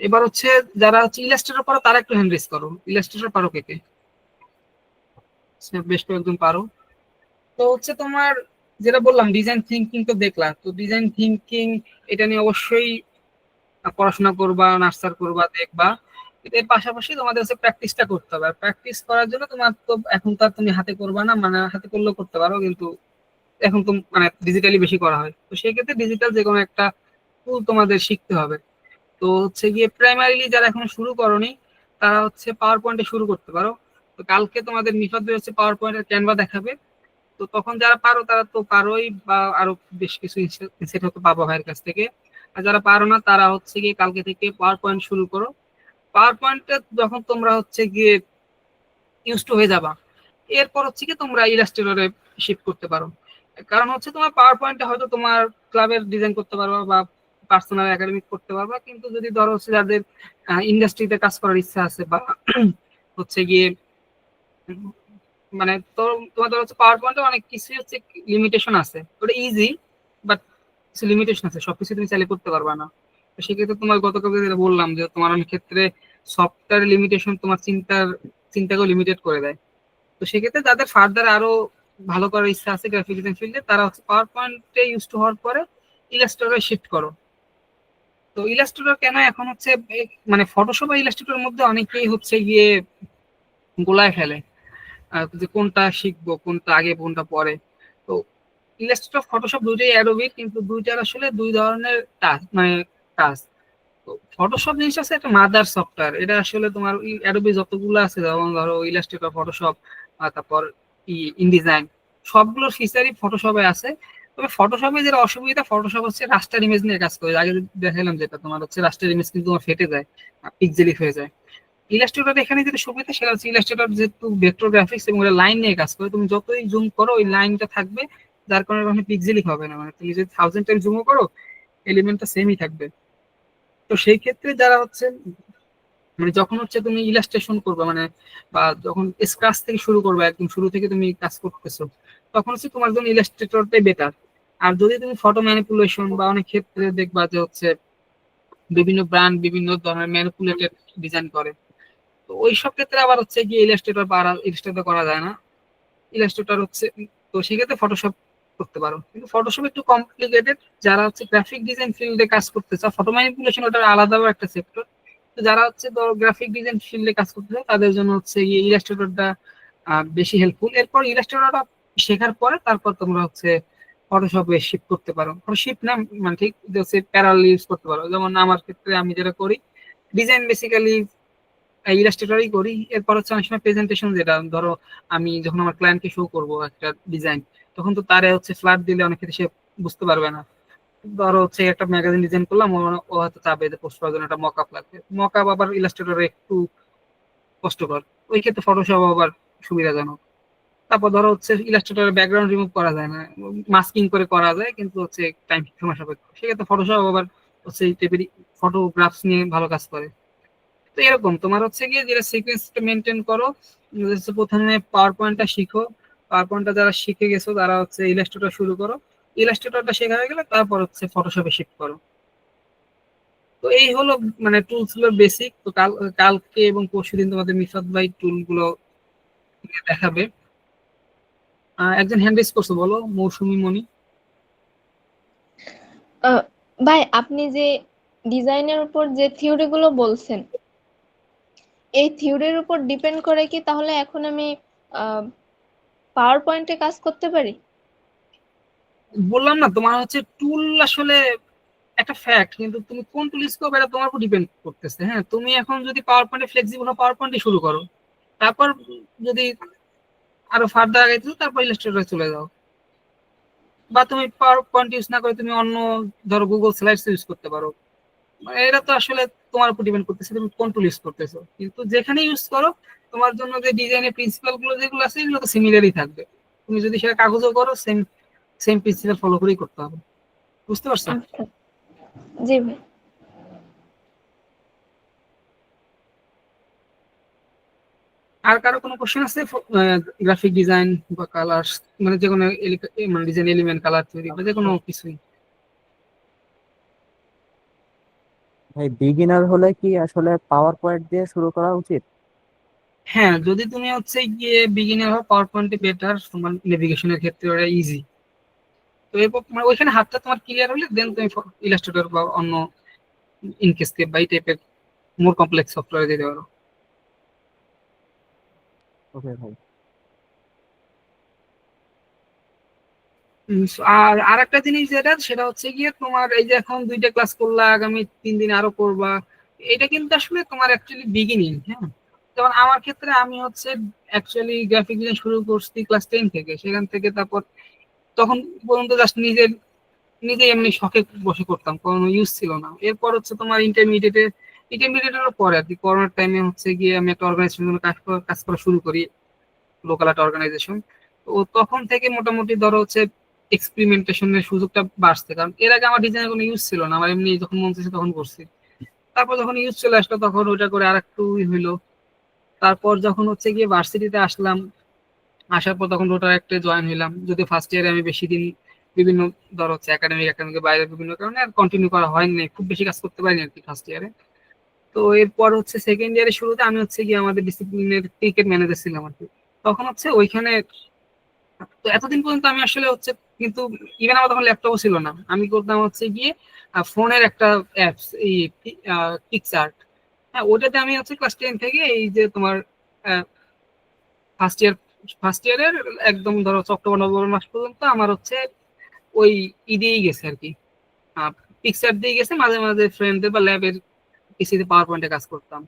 [SPEAKER 2] এবার হচ্ছে যারা হচ্ছে ইলাস্ট্রেটর পারো তারা একটু হ্যান্ড রেজ করো। ইলাস্ট্রেটর পারো কে কে? আচ্ছা, বেশ কয়েকজন পারো। তো হচ্ছে তোমার যেটা বললাম ডিজাইন থিঙ্কিং তো দেখলাম, তো ডিজাইন থিঙ্কিং এটা নিয়ে অবশ্যই পড়াশোনা করবা, নার্সার করবা, দেখবা। এর পাশাপাশি তোমাদের হচ্ছে প্র্যাকটিসটা করতে হবে। আর প্র্যাকটিস করার জন্য তোমার তো এখন তো আর তুমি হাতে করবা না, মানে হাতে করলেও করতে পারো, কিন্তু এখন তো মানে ডিজিটালি বেশি করা হয়। তো সেই ক্ষেত্রে ডিজিটাল যে কোনো একটা টুল তোমাদের শিখতে হবে। তো হচ্ছে গিয়ে প্রাইমারিলি যারা এখন শুরু করনি, তারা হচ্ছে পাওয়ার পয়েন্টে শুরু করতে পারো। তো কালকে তোমাদের মিফাত ভাই হচ্ছে পাওয়ার পয়েন্টের ক্যানভা দেখাবে। তো তখন যারা পারো তারা তো পারোই, বা আরো বেশ কিছু ইনসাইট হতে পাবো ভাইয়ের কাছ থেকে। আর যারা পারো না তারা হচ্ছে গিয়ে কালকে থেকে পাওয়ার পয়েন্ট শুরু করো। পাওয়ার পয়েন্টে যখন তোমরা হচ্ছে গিয়ে ইউজ টু হয়ে যাবা, এরপর হচ্ছে কি তোমরা ইলাস্ট্রেটরে শিফট করতে পারো। কারণ হচ্ছে তোমার পাওয়ার পয়েন্টে হয়তো তোমার ক্লাবের ডিজাইন করতে পারবা বা পার্সোনাল একাডেমিক করতে পারবা, কিন্তু যদি ধরো হচ্ছে যাদের ইন্ডাস্ট্রিতে কাজ করার ইচ্ছা আছে বা হচ্ছে গিয়ে মানে তোমাদের হচ্ছে পাওয়ার পয়েন্টে অনেক কিছু হচ্ছে লিমিটেশন আছে, ওটা ইজি বাট কিছু লিমিটেশন আছে, সবকিছু তুমি চাইলে করতে পারবা না। তো সেক্ষেত্রে তোমার গতকাল যেটা বললাম যে তোমার অনেক ক্ষেত্রে সফটওয়্যার লিমিটেশন তোমার চিন্তাকেও লিমিটেড করে দেয়। তো সেক্ষেত্রে যাদের ফার্দার আরো ভালো করার ইচ্ছা আছে গ্রাফিক ডিজাইন ফিল্ডে, তারা হচ্ছে পাওয়ার পয়েন্টে ইউজ টু হওয়ার পরে ইলাস্ট্রেটরে শিফট করো। তো ইলাস্ট্রেটর কেন এখন হচ্ছে মানে ফটোশপ আর ইলাস্ট্রেটরের মধ্যে অনেকেই হচ্ছে গিয়ে গোলায় ফেলে যে কোনটা শিখবো, কোনটা আগে কোনটা পরে। তো ইলাস্ট্রেটর ফটোশপ দুইটাই অ্যাডোবির, কিন্তু দুইটার আসলে দুই ধরনের কাজ। তো ফটোশপ জিনিস আছে একটা মাদার সফটওয়্যার, এটা আসলে তোমার অ্যাডোবি যতগুলো আছে যেমন ধরো ইলাস্ট্রেটর, ফটোশপ, তারপর ইনডিজাইন, সবগুলোর ফিচারই ফটোশপে আছে। তবে ফটোশপে যেটা অসুবিধা, ফটোশপ হচ্ছে রাস্টার ইমেজ নিয়ে কাজ করে, আগে দেখালাম যেটা তোমার হচ্ছে রাস্টার ইমেজ কিন্তু তোমার ফেটে যায়, পিক্সেলিক হয়ে যায়। ইলাস্ট্রেটর এখানে যেটা সুবিধা সেটা হচ্ছে ইলাস্ট্রেটর যেহেতু ভেক্টর গ্রাফিক্স এবং লাইন নিয়ে কাজ করে, তুমি যতই জুম করো ওই লাইনটা থাকবে, যার কারণে ওখানে পিক্সেলিক হবে না, মানে তুমি যদি 1000 টাইম জুমও করো এলিমেন্টটা সেমই থাকবে। তো সেই ক্ষেত্রে যারা হচ্ছে মানে যখন হচ্ছে তুমি ইলাস্ট্রেশন করবে মানে বা যখন স্ক্র্যাচ থেকে শুরু করবে, একদম শুরু থেকে তুমি কাজ করতেছো, তখন হচ্ছে তোমার জন্য ইলাস্ট্রেটরটাই বেটার। আর যদি তুমি ফটো ম্যানিপুলেশন বা অনেক ক্ষেত্রে দেখবা যে হচ্ছে বিভিন্ন ব্র্যান্ড বিভিন্ন ধরনের ম্যানিপুলেটেড ডিজাইন করে, তো ওই সব ক্ষেত্রে আবার হচ্ছে গিয়ে ইলাস্ট্রেটর করা যায় না, ইলাস্ট্রেটর হচ্ছে। তো সেক্ষেত্রে ফটোশপ করতে পারো, কিন্তু ফটোশপ একটু কমপ্লিকেটেড। যারা হচ্ছে গ্রাফিক ডিজাইন ফিল্ডে কাজ করতে চাও, ফটো ম্যানিপুলেশন ওটা আলাদা একটা সেক্টর। তো যারা হচ্ছে গ্রাফিক ডিজাইন ফিল্ডে কাজ করতে চাও তাদের জন্য হচ্ছে ইলাস্ট্রেটরটা বেশি হেল্পফুল। এরপর ইলাস্ট্রেটরটা শেখার পরে তারপর তোমরা হচ্ছে ফটোশপে শিফট করতে পারো। শিফট না মানে ঠিক হচ্ছে প্যারাল ইউজ করতে পারো। যেমন আমার ক্ষেত্রে আমি যেটা করি ডিজাইন বেসিক্যালি ইলাস্ট্রেটরই করি। এরপর হচ্ছে অনেক সময় প্রেজেন্টেশন, যেটা ধরো আমি যখন আমার ক্লায়েন্টকে শো করবো একটা ডিজাইন, তখন তো তারে হচ্ছে ফ্ল্যাট দিলে অনেক ক্ষেত্রে সে বুঝতে পারবে না। ধরো হচ্ছে একটা ম্যাগাজিন ডিজাইন করলাম, ও হয়তো চাবে যে পোস্ট করার জন্য একটা মক আপ লাগবে, মক আপ আবার ইলাস্ট্রেটরে একটু কষ্টকর, ওই ক্ষেত্রে ফটোশপ আবার সুবিধাজনক। তারপর ধরো হচ্ছে ইলাস্ট্রেটরের ব্যাকগ্রাউন্ড রিমুভ করা যায় না, মাস্কিং করে করা যায়, কিন্তু হচ্ছে টাইম সময় সাপেক্ষ, সেক্ষেত্রে ফটোশপ আবার হচ্ছে এই টাইপের ফটোগ্রাফস নিয়ে ভালো কাজ করে। তো এরকম তোমার হচ্ছে গিয়ে যেটা সিকোয়েন্সটা মেনটেন করো, প্রথমে পাওয়ার পয়েন্টটা শিখো, পাওয়ার পয়েন্টটা যারা শিখে গেছো তারা হচ্ছে ইলাস্ট্রেটর শুরু করো, ইলাস্ট্রেটরটা শেখা হয়ে গেলে তারপর হচ্ছে ফটোশপে শিফট করো। তো এই হলো মানে টুলস গুলোর বেসিক। তো কালকে এবং পরশুদিন তোমাদের মিফাত ভাই টুল গুলো দেখাবে। একজন হ্যান্ড রেজ করছে, বলো মৌসুমী মনি।
[SPEAKER 5] ভাই আপনি যে ডিজাইনের উপর যে থিওরি গুলো বলছেন, এই থিওরির উপর ডিপেন্ড করে কি তাহলে এখন আমি পাওয়ার পয়েন্টে কাজ করতে পারি?
[SPEAKER 2] বললাম না তোমার হচ্ছে টুল আসলে একটা ফ্যাক্ট, কিন্তু তুমি কোন টুল ইউজ করবে এটা তোমার উপর ডিপেন্ড করতেছে। হ্যাঁ, তুমি এখন যদি পাওয়ার পয়েন্টে ফ্লেক্সিবল হও পাওয়ার পয়েন্টে শুরু করো, তারপর যদি আরো ফার্দার আগাইতে চাও তারপর ইলাস্ট্রেটরে চলে যাও, বা তুমি পাওয়ার পয়েন্ট ইউজ না করে তুমি অন্য ধরো গুগল স্লাইডস ইউজ করতে পারো। এটা তো আসলে তোমার উপর ডিপেন্ড করতেছে তুমি কোন টুল ইউজ করতেছো, কিন্তু যেখানে ইউজ করো তোমার জন্য যে ডিজাইনের প্রিন্সিপাল গুলো যেগুলো আছে এগুলো তো সিমিলারই থাকবে। তুমি যদি সেটা কাগজেও করো সেম সেম প্রিন্সিপাল ফলো করেই করতে হবে। বুঝতে পারছো?
[SPEAKER 5] জি ভাই।
[SPEAKER 2] আর কারো কোনো কোশ্চেন আছে গ্রাফিক ডিজাইন বা কালার মানে যে কোনো মানে ডিজাইন এলিমেন্ট কালার তৈরি বা যে কোনো কিছুই?
[SPEAKER 4] ভাই বিগিনার হলে কি আসলে পাওয়ার পয়েন্ট দিয়ে শুরু করা উচিত?
[SPEAKER 2] হ্যাঁ, যদি তুমি হচ্ছে গিয়ে বিগিনার হও পাওয়ার পয়েন্টে বেটার, তোমার নেভিগেশনের ক্ষেত্রে ওটা ইজি। তো এরপর মানে ওইখানে হাতটা তোমার ক্লিয়ার হলে দেন তুমি ইলাস্ট্রেটর বা অন্য ইনকেসকেপ বা এই টাইপের মোর কমপ্লেক্স সফটওয়্যার দিতে পারো।
[SPEAKER 4] ওকে ভাই।
[SPEAKER 2] আর আরেকটা জিনিস যেটা সেটা হচ্ছে গিয়ে তোমার এই যে এখন 2টা ক্লাস করলা, আগামী 3 দিন আরো করবা, এটা কিন্তু আসলে তোমার অ্যাকচুয়ালি বিগিনিং। হ্যাঁ, তো যেমন আমার ক্ষেত্রে আমি হচ্ছে অ্যাকচুয়ালি গ্রাফিক ডিজাইন শুরু করছি ক্লাস 10 থেকে, সেখান থেকে তারপর তখন পর্যন্ত জাস্ট নিজে এমনি শখে বসে করতাম, কোনো ইউজ ছিল না। এরপর হচ্ছে তোমার ইন্টারমিডিয়েটের পরে আর কি, করোনার টাইমে হচ্ছে গিয়ে আমি একটা অর্গানাইজেশনের জন্য কাজ করা শুরু করি, লোকাল একটা অর্গানাইজেশন। তো তখন থেকে মোটামুটি ধরো হচ্ছে এক্সপেরিমেন্টেশনের সুযোগটা বাড়ছে, কারণ এর আগে আমার ডিজাইনের কোনো ইউজ ছিল না, আমার এমনি যখন মন চাইছে তখন করছি। তারপর যখন ইউজ চলে আসলো তখন ওটা করে আর একটু হইলো। তারপর যখন হচ্ছে গিয়ে ভার্সিটিতে আসলাম, আসার পর তখন রোটারেক্টে জয়েন হইলাম, যদি ফার্স্ট ইয়ারে আমি বেশি দিন বিভিন্ন ধর হচ্ছে একাডেমিকের বাইরে বিভিন্ন কারণে আর কন্টিনিউ করা হয়নি, খুব বেশি কাজ করতে পারিনি আর কি ফার্স্ট ইয়ারে। তো এরপর হচ্ছে সেকেন্ড ইয়ারের শুরুতে আমি হচ্ছে গিয়ে আমাদের ডিসিপ্লিনের ক্রিকেট ম্যানেজার ছিলাম আর কি। তখন হচ্ছে ওইখানে, তো এতদিন পর্যন্ত আমি আসলে হচ্ছে, কিন্তু ইভেন আমার তখন ল্যাপটপও ছিল না, আমি করতাম হচ্ছে গিয়ে ফোনের একটা অ্যাপস, এই পিকচার্ট। হ্যাঁ, ওটাতে আমি হচ্ছে ক্লাস 10 থেকে এই যে তোমার ফার্স্ট ইয়ারের একদম ধরো অক্টোবর নভেম্বর মাস পর্যন্ত আমার হচ্ছে ওই দিয়েই গেছে আর কি, পিকচার দিয়ে গেছে। মাঝে মাঝে ফ্রেন্ডদের বা ল্যাবের পিসিতে পাওয়ার পয়েন্টে কাজ করতাম।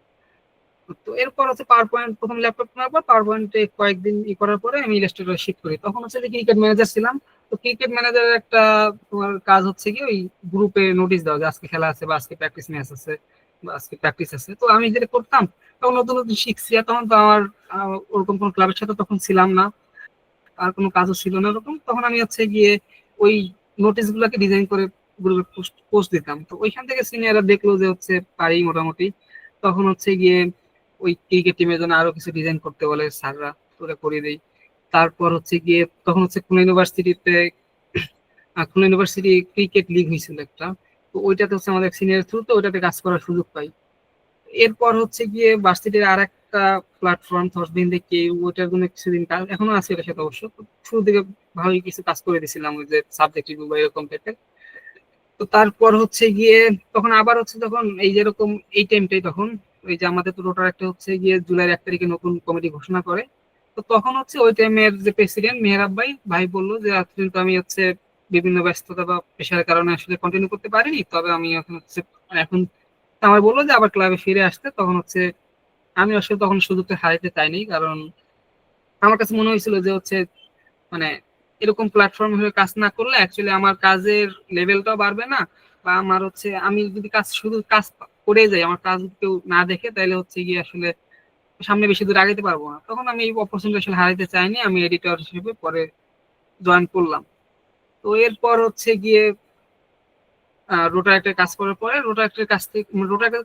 [SPEAKER 2] তো এরপর হচ্ছে পাওয়ার পয়েন্ট, প্রথম ল্যাপটপ নেওয়ার পর পাওয়ার পয়েন্টে কয়েকদিন করার পরে আমি ইলাস্ট্রেটর শিফট করি। তখন হচ্ছে যে ক্রিকেট ম্যানেজার ছিলাম। তো ক্রিকেট ম্যানেজারের একটা তোমার কাজ হচ্ছে কি, ওই গ্রুপে নোটিশ দেওয়া যে আজকে খেলা আছে বা আজকে প্র্যাকটিস ম্যাচ আছে বা আজকে প্র্যাকটিস আছে। তো আমি যেটা করতাম, তখন নতুন নতুন শিখছি, আর তখন তো আমার ওরকম কোনো ক্লাবের সাথে তখন ছিলাম না, আর কোনো কাজও ছিল না ওরকম। তখন আমি হচ্ছে গিয়ে ওই নোটিশ গুলাকে ডিজাইন করে গ্রুপে পোস্ট দিতাম। তো ওইখান থেকে সিনিয়ররা দেখলো যে হচ্ছে পারি মোটামুটি, তখন হচ্ছে গিয়ে ওই ক্রিকেট টিমের জন্য আরো কিছু ডিজাইন করতে বলে স্যাররা, ওটা করে দেই। তারপর হচ্ছে গিয়ে তখন হচ্ছে খুলনা ইউনিভার্সিটি ক্রিকেট লিগ হয়েছিল একটা, তো ওইটাতে হচ্ছে আমাদের সিনিয়র থ্রুতে ওইটাতে কাজ করার সুযোগ পাই। এরপর হচ্ছে গিয়ে ভার্সিটির আর একটা প্ল্যাটফর্ম থসবিন দেখি, ওইটার জন্য কিছুদিন কাজ এখনো আছে এটার সাথে অবশ্য। শুরু থেকে ভালোই কিছু কাজ করে দিয়েছিলাম, ওই যে সাবজেক্ট রিভিউ বা এরকম টাইপের। তো তারপর হচ্ছে গিয়ে তখন আবার হচ্ছে তখন এই যেরকম এই টাইমটাই তখন ওই যে আমাদের তো রোটার একটা হচ্ছে গিয়ে জুলাইয়ের 1 তারিখে নতুন কমিটি ঘোষণা করে। তো তখন হচ্ছে ওই টাইমের যে প্রেসিডেন্ট মেহরাব ভাই বললো যে এতদিন তো আমি হচ্ছে বিভিন্ন ব্যস্ততা বা পেশার কারণে আসলে কন্টিনিউ করতে পারিনি, তবে আমি এখন আমার বললো যে আবার ক্লাবে ফিরে আসতে। তখন হচ্ছে আমি আসলে তখন সুযোগটা হারাইতে চাইনি, কারণ আমার কাছে মনে হয়েছিল যে হচ্ছে মানে এরকম প্ল্যাটফর্ম হয়ে কাজ না করলে অ্যাকচুয়ালি আমার কাজের লেভেলটাও বাড়বে না, বা আমার হচ্ছে আমি যদি শুধু কাজ করে যাই, আমার কাজ কেউ না দেখে, তাহলে হচ্ছে গিয়ে আসলে সামনে বেশি দূর আগাইতে পারবো না। তখন আমি এই অপরচুনিটি আসলে হারাইতে চাইনি, আমি এডিটর হিসেবে পরে জয়েন করলাম। তো এরপর হচ্ছে গিয়ে রোটারেক্টের কাজ করার পরে রোটারেক্টের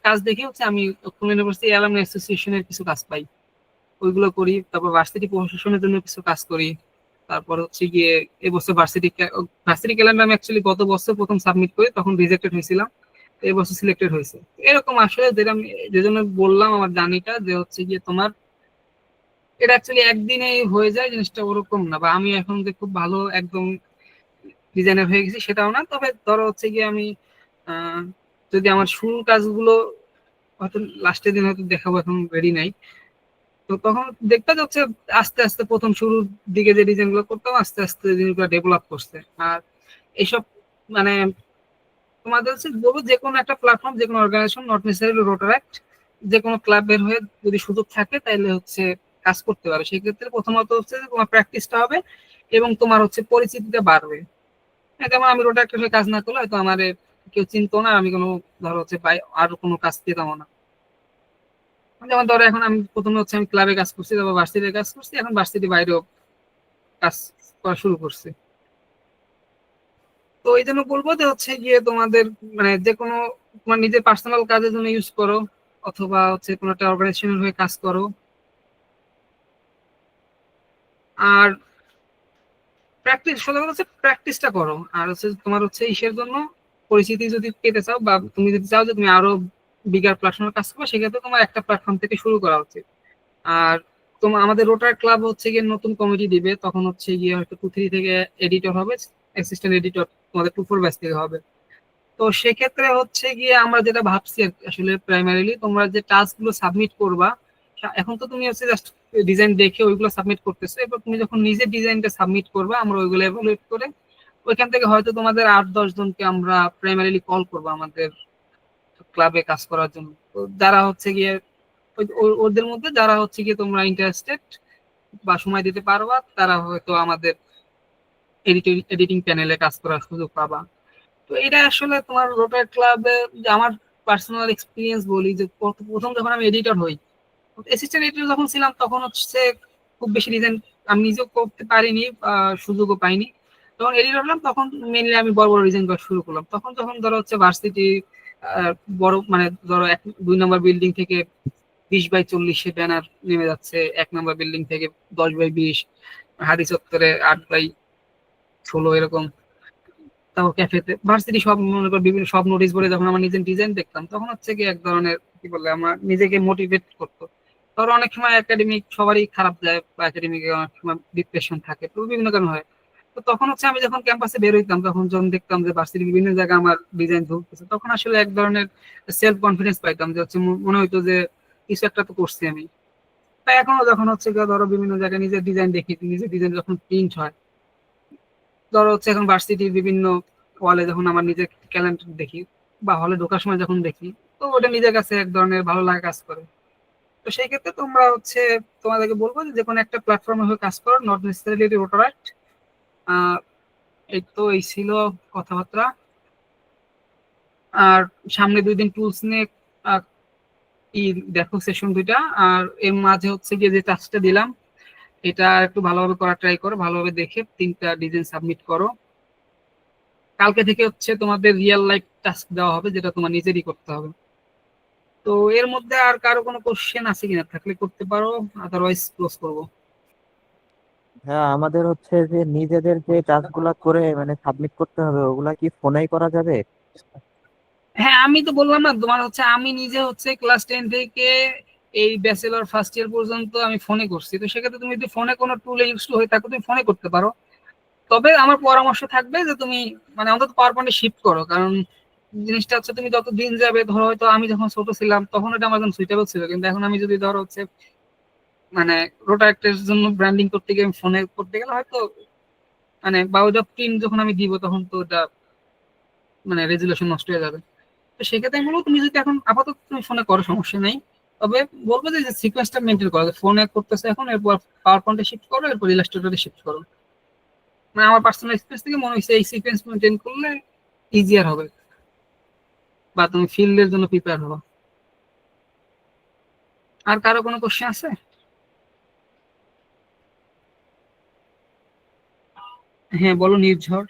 [SPEAKER 2] কাজ দেখে হচ্ছে আমি খুলনা ইউনিভার্সিটি অ্যালামনি অ্যাসোসিয়েশনের কিছু কাজ পাই, ওইগুলো করি। তারপর ভার্সিটি প্রশাসনের জন্য কিছু কাজ করি। তারপর হচ্ছে গিয়ে এবছর ভার্সিটি ক্যালেন্ডার আমি অ্যাকচুয়ালি গত বছর প্রথম সাবমিট করি, তখন রিজেক্টেড হয়েছিলাম, এবছর সিলেক্টেড হয়েছে। এরকম আসলে যেটা আমি যে জন্য বললাম আমার জার্নিটা, যে হচ্ছে গিয়ে তোমার এটা অ্যাকচুয়ালি একদিনেই হয়ে যায় জিনিসটা, ওরকম না। বা আমি এখন যে খুব ভালো একদম ডিজাইনার হয়ে গেছি সেটাও না। তবে ধরো হচ্ছে গিয়ে আমি যদি আমার শুরুর কাজগুলো হয়তো লাস্টের দিন হয়তো দেখাবো, এখন রেডি নাই, তো তখন দেখতে যাচ্ছে আস্তে আস্তে প্রথম শুরুর দিকে যে ডিজাইন গুলো করতাম আস্তে আস্তে জিনিসগুলো ডেভেলপ করছে। আর এইসব মানে তোমাদের হচ্ছে বলবো, যে কোনো একটা প্ল্যাটফর্ম, যে কোনো অর্গানাইজেশন, নট নেসেসারিলি রোটারেক্ট, যে কোনো ক্লাবের হয়ে যদি সুযোগ থাকে তাহলে হচ্ছে কাজ করতে পারবে। সেক্ষেত্রে প্রথমত হচ্ছে যে তোমার প্র্যাকটিসটা হবে এবং তোমার হচ্ছে পরিচিতিটা বাড়বে। যেমন আমি রোটারেক্টের হয়ে কাজ না করলে হয়তো আমার কেউ চিনতো না, আমি কোনো ধরো হচ্ছে আর কোনো কাজ পেতাম না। যেমন ধরো এখন আমি প্রথমে হচ্ছে আমি ক্লাবে কাজ করছি, তারপর ভার্সিটিতে কাজ করছি, এখন ভার্সিটি বাইরেও কাজ করা শুরু করছি। তো এই জন্য বলবো যে হচ্ছে গিয়ে তোমাদের মানে যে কোনো তোমার নিজের পার্সোনাল কাজের জন্য ইউজ করো, অথবা হচ্ছে কোনো একটা অর্গানাইজেশনের হয়ে কাজ করো। আর প্র্যাকটিসটা করো। আর হচ্ছে তোমার হচ্ছে ইসের জন্য পরিচিতি যদি পেতে চাও, বা তুমি যদি চাও যে তুমি আরো বিগার প্ল্যাটফর্মে কাজ করবে, সেক্ষেত্রে তোমার একটা প্ল্যাটফর্ম থেকে শুরু করা উচিত। আর তোমার আমাদের রোটার ক্লাব হচ্ছে গিয়ে নতুন কমিটি দিবে, তখন হচ্ছে গিয়ে হয়তো 2-3 থেকে এডিটর হবে, অ্যাসিস্ট্যান্ট এডিটর তোমাদের 2-4 ব্যাচ থেকে হবে। তো সেক্ষেত্রে হচ্ছে গিয়ে আমরা যেটা ভাবছি আসলে প্রাইমারিলি তোমরা যে টাস্ক গুলো সাবমিট করবা, এখন তো তুমি হচ্ছে জাস্ট ডিজাইন দেখে ওইগুলো সাবমিট করতেছো, এবার তুমি যখন নিজের ডিজাইনটা সাবমিট করবা আমরা ওইগুলো এভালুয়েট করে ওইখান থেকে হয়তো তোমাদের 8-10 জনকে আমরা প্রাইমারিলি কল করবো আমাদের ক্লাবে কাজ করার জন্য। তো যারা হচ্ছে গিয়ে ওদের মধ্যে যারা হচ্ছে কি তোমরা ইন্টারেস্টেড বা সময় দিতে পারবা তারা হয়তো আমাদের এডিটিং প্যানেলে কাজ করার সুযোগ পাবা। তো এটা আসলে তোমার রোটার ক্লাবে আমার পার্সোনাল এক্সপিরিয়েন্স বলি যে প্রথম যখন আমি এডিটর হই, অ্যাসিস্ট্যান্ট এডিটর যখন ছিলাম তখন হচ্ছে খুব বেশি ডিজাইন আমি নিজেও করতে পারিনি, সুযোগও পাইনি। যখন এডিটর হলাম তখন মেনলি আমি বড় বড় ডিজাইন করা শুরু করলাম। তখন যখন ধরো হচ্ছে ভার্সিটি বড় মানে ধরো 2 নম্বর বিল্ডিং থেকে 20x40 ব্যানার নেমে যাচ্ছে, 1 নম্বর বিল্ডিং থেকে 10x20, হাদি চত্বরে 8x16 এরকম, তাও ক্যাফেতে ভার্সিটি সব মনে করো বিভিন্ন সব নোটিশ বোর্ডে যখন আমার নিজের ডিজাইন দেখতাম তখন হচ্ছে কি এক ধরনের কি বলে আমার নিজেকে মোটিভেট করতো। ধরো অনেক সময় একাডেমিক সবারই খারাপ যায় বা একাডেমিকে অনেক সময় ডিপ্রেশন থাকে, তো বিভিন্ন কারণ হয়। তো তখন হচ্ছে আমি যখন ক্যাম্পাসে বের হইতাম তখন যখন দেখতাম যে ভার্সিটির বিভিন্ন জায়গায় আমার ডিজাইন ধরতেছে তখন আসলে এক ধরনের সেলফ কনফিডেন্স পাইতাম যে হচ্ছে মনে হইতো যে কিছু একটা তো করছি আমি। তাই এখনো যখন হচ্ছে ধরো বিভিন্ন জায়গায় নিজের ডিজাইন দেখি, নিজের ডিজাইন যখন প্রিন্ট হয়, ধরো হচ্ছে এখন ভার্সিটির বিভিন্ন ওয়ালে যখন আমার নিজের ক্যালেন্ডার দেখি বা হলে ঢোকার সময় যখন দেখি, তো ওটা নিজের কাছে এক ধরনের ভালো লাগা কাজ করে। তো সেই ক্ষেত্রে তোমরা হচ্ছে তোমাদেরকে বলবো যে কোনো একটা প্ল্যাটফর্মে হয়ে কাজ করো, নট নেসেসারিলি রোটারাইট। এই তো এই ছিল কথাবার্তা। আর সামনে 2 দিন টুলস নিয়ে দেখো সেশন 2টা, আর এর মাঝে হচ্ছে গিয়ে যে টাস্কটা দিলাম এটা একটু ভালোভাবে করা ট্রাই করো, ভালোভাবে দেখে 3টা ডিজাইন সাবমিট করো। কালকে থেকে হচ্ছে তোমাদের রিয়েল লাইফ টাস্ক দেওয়া হবে যেটা তোমার নিজেরই করতে হবে। তো এর মধ্যে আর কারো কোনো কোশ্চেন আছে কিনা, থাকলে করতে পারো, আদারওয়াইজ ক্লোজ করবো।
[SPEAKER 4] হ্যাঁ, আমাদের হচ্ছে যে নিজেদের যে টাস্কগুলা করে মানে সাবমিট করতে হবে ওগুলা কি ফোনেই করা যাবে?
[SPEAKER 2] হ্যাঁ আমি তো বললাম না তোমার হচ্ছে আমি নিজে হচ্ছে ক্লাস 10 থেকে এই ব্যাচেলর ফার্স্ট ইয়ার পর্যন্ত আমি ফোনে করছি। তো সেক্ষেত্রে তুমি যদি ফোনে কোনো টুল ইউজ হয়ে থাকো তুমি ফোনে করতে পারো। তবে আমার পরামর্শ থাকবে যে তুমি মানে অন্তত পাওয়ার পয়েন্টে শিফট করো, কারণ জিনিসটা হচ্ছে তুমি যত দিন যাবে ধরো হয়তো আমি যখন ছোট ছিলাম তখন এটা আমার জন্য সুইটেবল ছিল, কিন্তু এখন আমি যদি ধরো হচ্ছে মানে রোটারেক্টের জন্য ব্র্যান্ডিং করতে গিয়ে ফোনে করতে গেলে হয়তো মানে বা ওইটা প্রিন্ট যখন আমি দিব তখন তো ওটা মানে রেজুলেশন নষ্ট হয়ে যাবে। তো সেক্ষেত্রে আমি বলবো তুমি যদি এখন আপাতত তুমি ফোনে করো সমস্যা নেই, তবে বলবো যে সিকোয়েন্সটা মেনটেন করো, ফোনে করতেছে এখন এরপর পাওয়ার পয়েন্টে শিফট করো, এরপর ইলাস্ট্রেটরে শিফট করো। মানে আমার পার্সোনাল এক্সপিরিয়েন্স থেকে মনে হয়েছে এই সিকোয়েন্স মেনটেন করলে ইজিয়ার হবে বা তুমি ফিল্ডের জন্য প্রিপেয়ার হবো। আর কারো কোনো কোশ্চেন আছে? হ্যাঁ বলো নির্ঝর।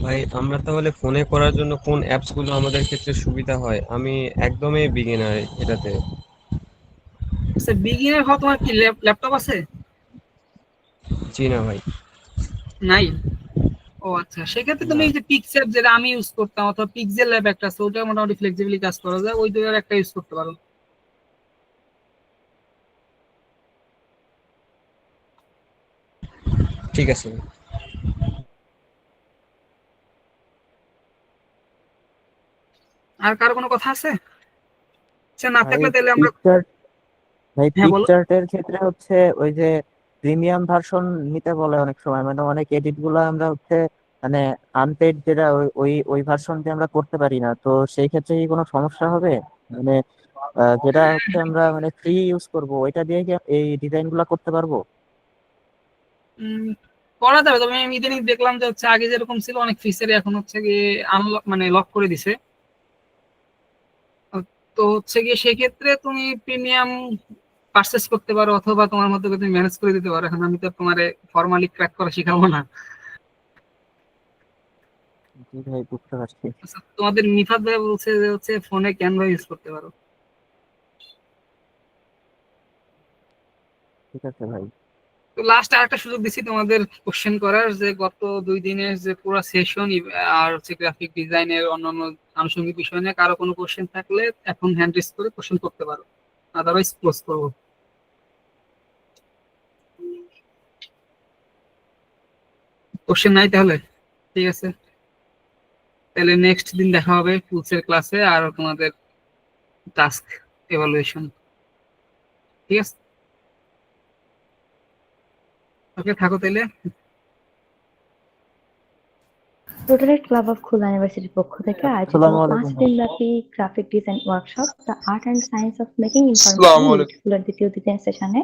[SPEAKER 14] ভাই আমরা তাহলে ফোনে করার জন্য কোন অ্যাপস গুলো আমাদের ক্ষেত্রে সুবিধা হয়? আমি একদমই বিগিনার এটাতে।
[SPEAKER 2] আচ্ছা বিগিনার হওয়া তোমার কি ল্যাপটপ আছে?
[SPEAKER 14] জি না ভাই।
[SPEAKER 2] নাই? ও আচ্ছা, সেক্ষেত্রে তুমি
[SPEAKER 14] না।
[SPEAKER 2] এই যে পিক্সেল যেটা আমি ইউজ করতাম অথবা পিক্সেল ল্যাব একটা আছে ওটা মোটামুটি ফ্লেক্সিবলি কাজ করা যায়, ওই দুটোর একটা ইউজ করতে পারো।
[SPEAKER 14] ঠিক আছে।
[SPEAKER 2] আর কারো কোনো কথা আছে? আচ্ছা না
[SPEAKER 4] ভাই
[SPEAKER 2] থাকলে তাহলে আমরা হ্যাঁ বলো।
[SPEAKER 4] পিকচার্টের ক্ষেত্রে হচ্ছে ওই যে প্রিমিয়াম ভার্সন নিতে বলে অনেক সময়, মানে অনেক এডিট গুলো আমরা হচ্ছে মানে আনপেড যেটা ওই ওই ওই ভার্সন দিয়ে আমরা করতে পারি না, তো সেই ক্ষেত্রে কি কোনো সমস্যা হবে? মানে যেটা হচ্ছে আমরা মানে ফ্রি ইউজ করব ওইটা দিয়ে কি এই ডিজাইন গুলা করতে পারবো?
[SPEAKER 2] উম, করা যাবে, তবে আমি ইদানিং দেখলাম যে হচ্ছে আগে যেরকম ছিল অনেক ফিচার এখন হচ্ছে গিয়ে আনলক মানে লক করে দিছে। তো হচ্ছে গিয়ে সেক্ষেত্রে তুমি প্রিমিয়াম পারচেস করতে পারো অথবা তোমার মধ্যে তুমি ম্যানেজ করে দিতে পারো। এখন আমি তো তোমার ফর্মালি ক্র্যাক করা শেখাবো না।
[SPEAKER 4] জি ভাই, বুঝতে পারছি।
[SPEAKER 2] আচ্ছা, তোমাদের নিফাত ভাই বলছে যে হচ্ছে ফোনে ক্যানভা ইউজ করতে পারো।
[SPEAKER 4] ঠিক আছে ভাই।
[SPEAKER 2] তো লাস্ট আরেকটা সুযোগ দিচ্ছি তোমাদের কোশ্চেন করার, যে গত 2 দিনের যে পুরো সেশন আর হচ্ছে গ্রাফিক ডিজাইনের অন্যান্য আনুষঙ্গিক বিষয় নিয়ে কারো কোনো কোশ্চেন থাকলে এখন হ্যান্ড রেজ করে কোশ্চেন করতে পারো, আদারওয়াইজ ক্লোজ করবো। কোশ্চেন নাই তাহলে? ঠিক আছে, তাহলে নেক্সট দিন দেখা হবে টুলসের ক্লাসে আর তোমাদের টাস্ক এভালুয়েশন। ঠিক আছে, ওকে থাকো তাহলে।
[SPEAKER 1] রোটারি ক্লাব অফ খুলনা ইউনিভার্সিটির পক্ষ থেকে আয়োজিত
[SPEAKER 4] আসসালামু
[SPEAKER 1] 5
[SPEAKER 4] আলাইকুম।
[SPEAKER 1] দিনব্যাপী graphic design workshop the art and science of making information
[SPEAKER 15] আসসালামু আলাইকুম।
[SPEAKER 1] ইউজফুল এর দ্বিতীয় দিনের সেশনে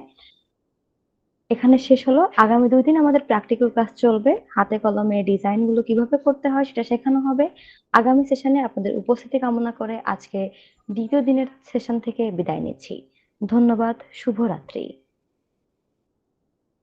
[SPEAKER 1] এখানে শেষ হলো। আগামী 2 দিন আমাদের প্র্যাকটিক্যাল ক্লাস চলবে। হাতে কলমে ডিজাইন গুলো কিভাবে করতে হয় সেটা শেখানো হবে। আগামী সেশনে আপনাদের উপস্থিতি কামনা করে আজকে দ্বিতীয় দিনের সেশন থেকে বিদায় নিচ্ছি। ধন্যবাদ। শুভরাত্রি।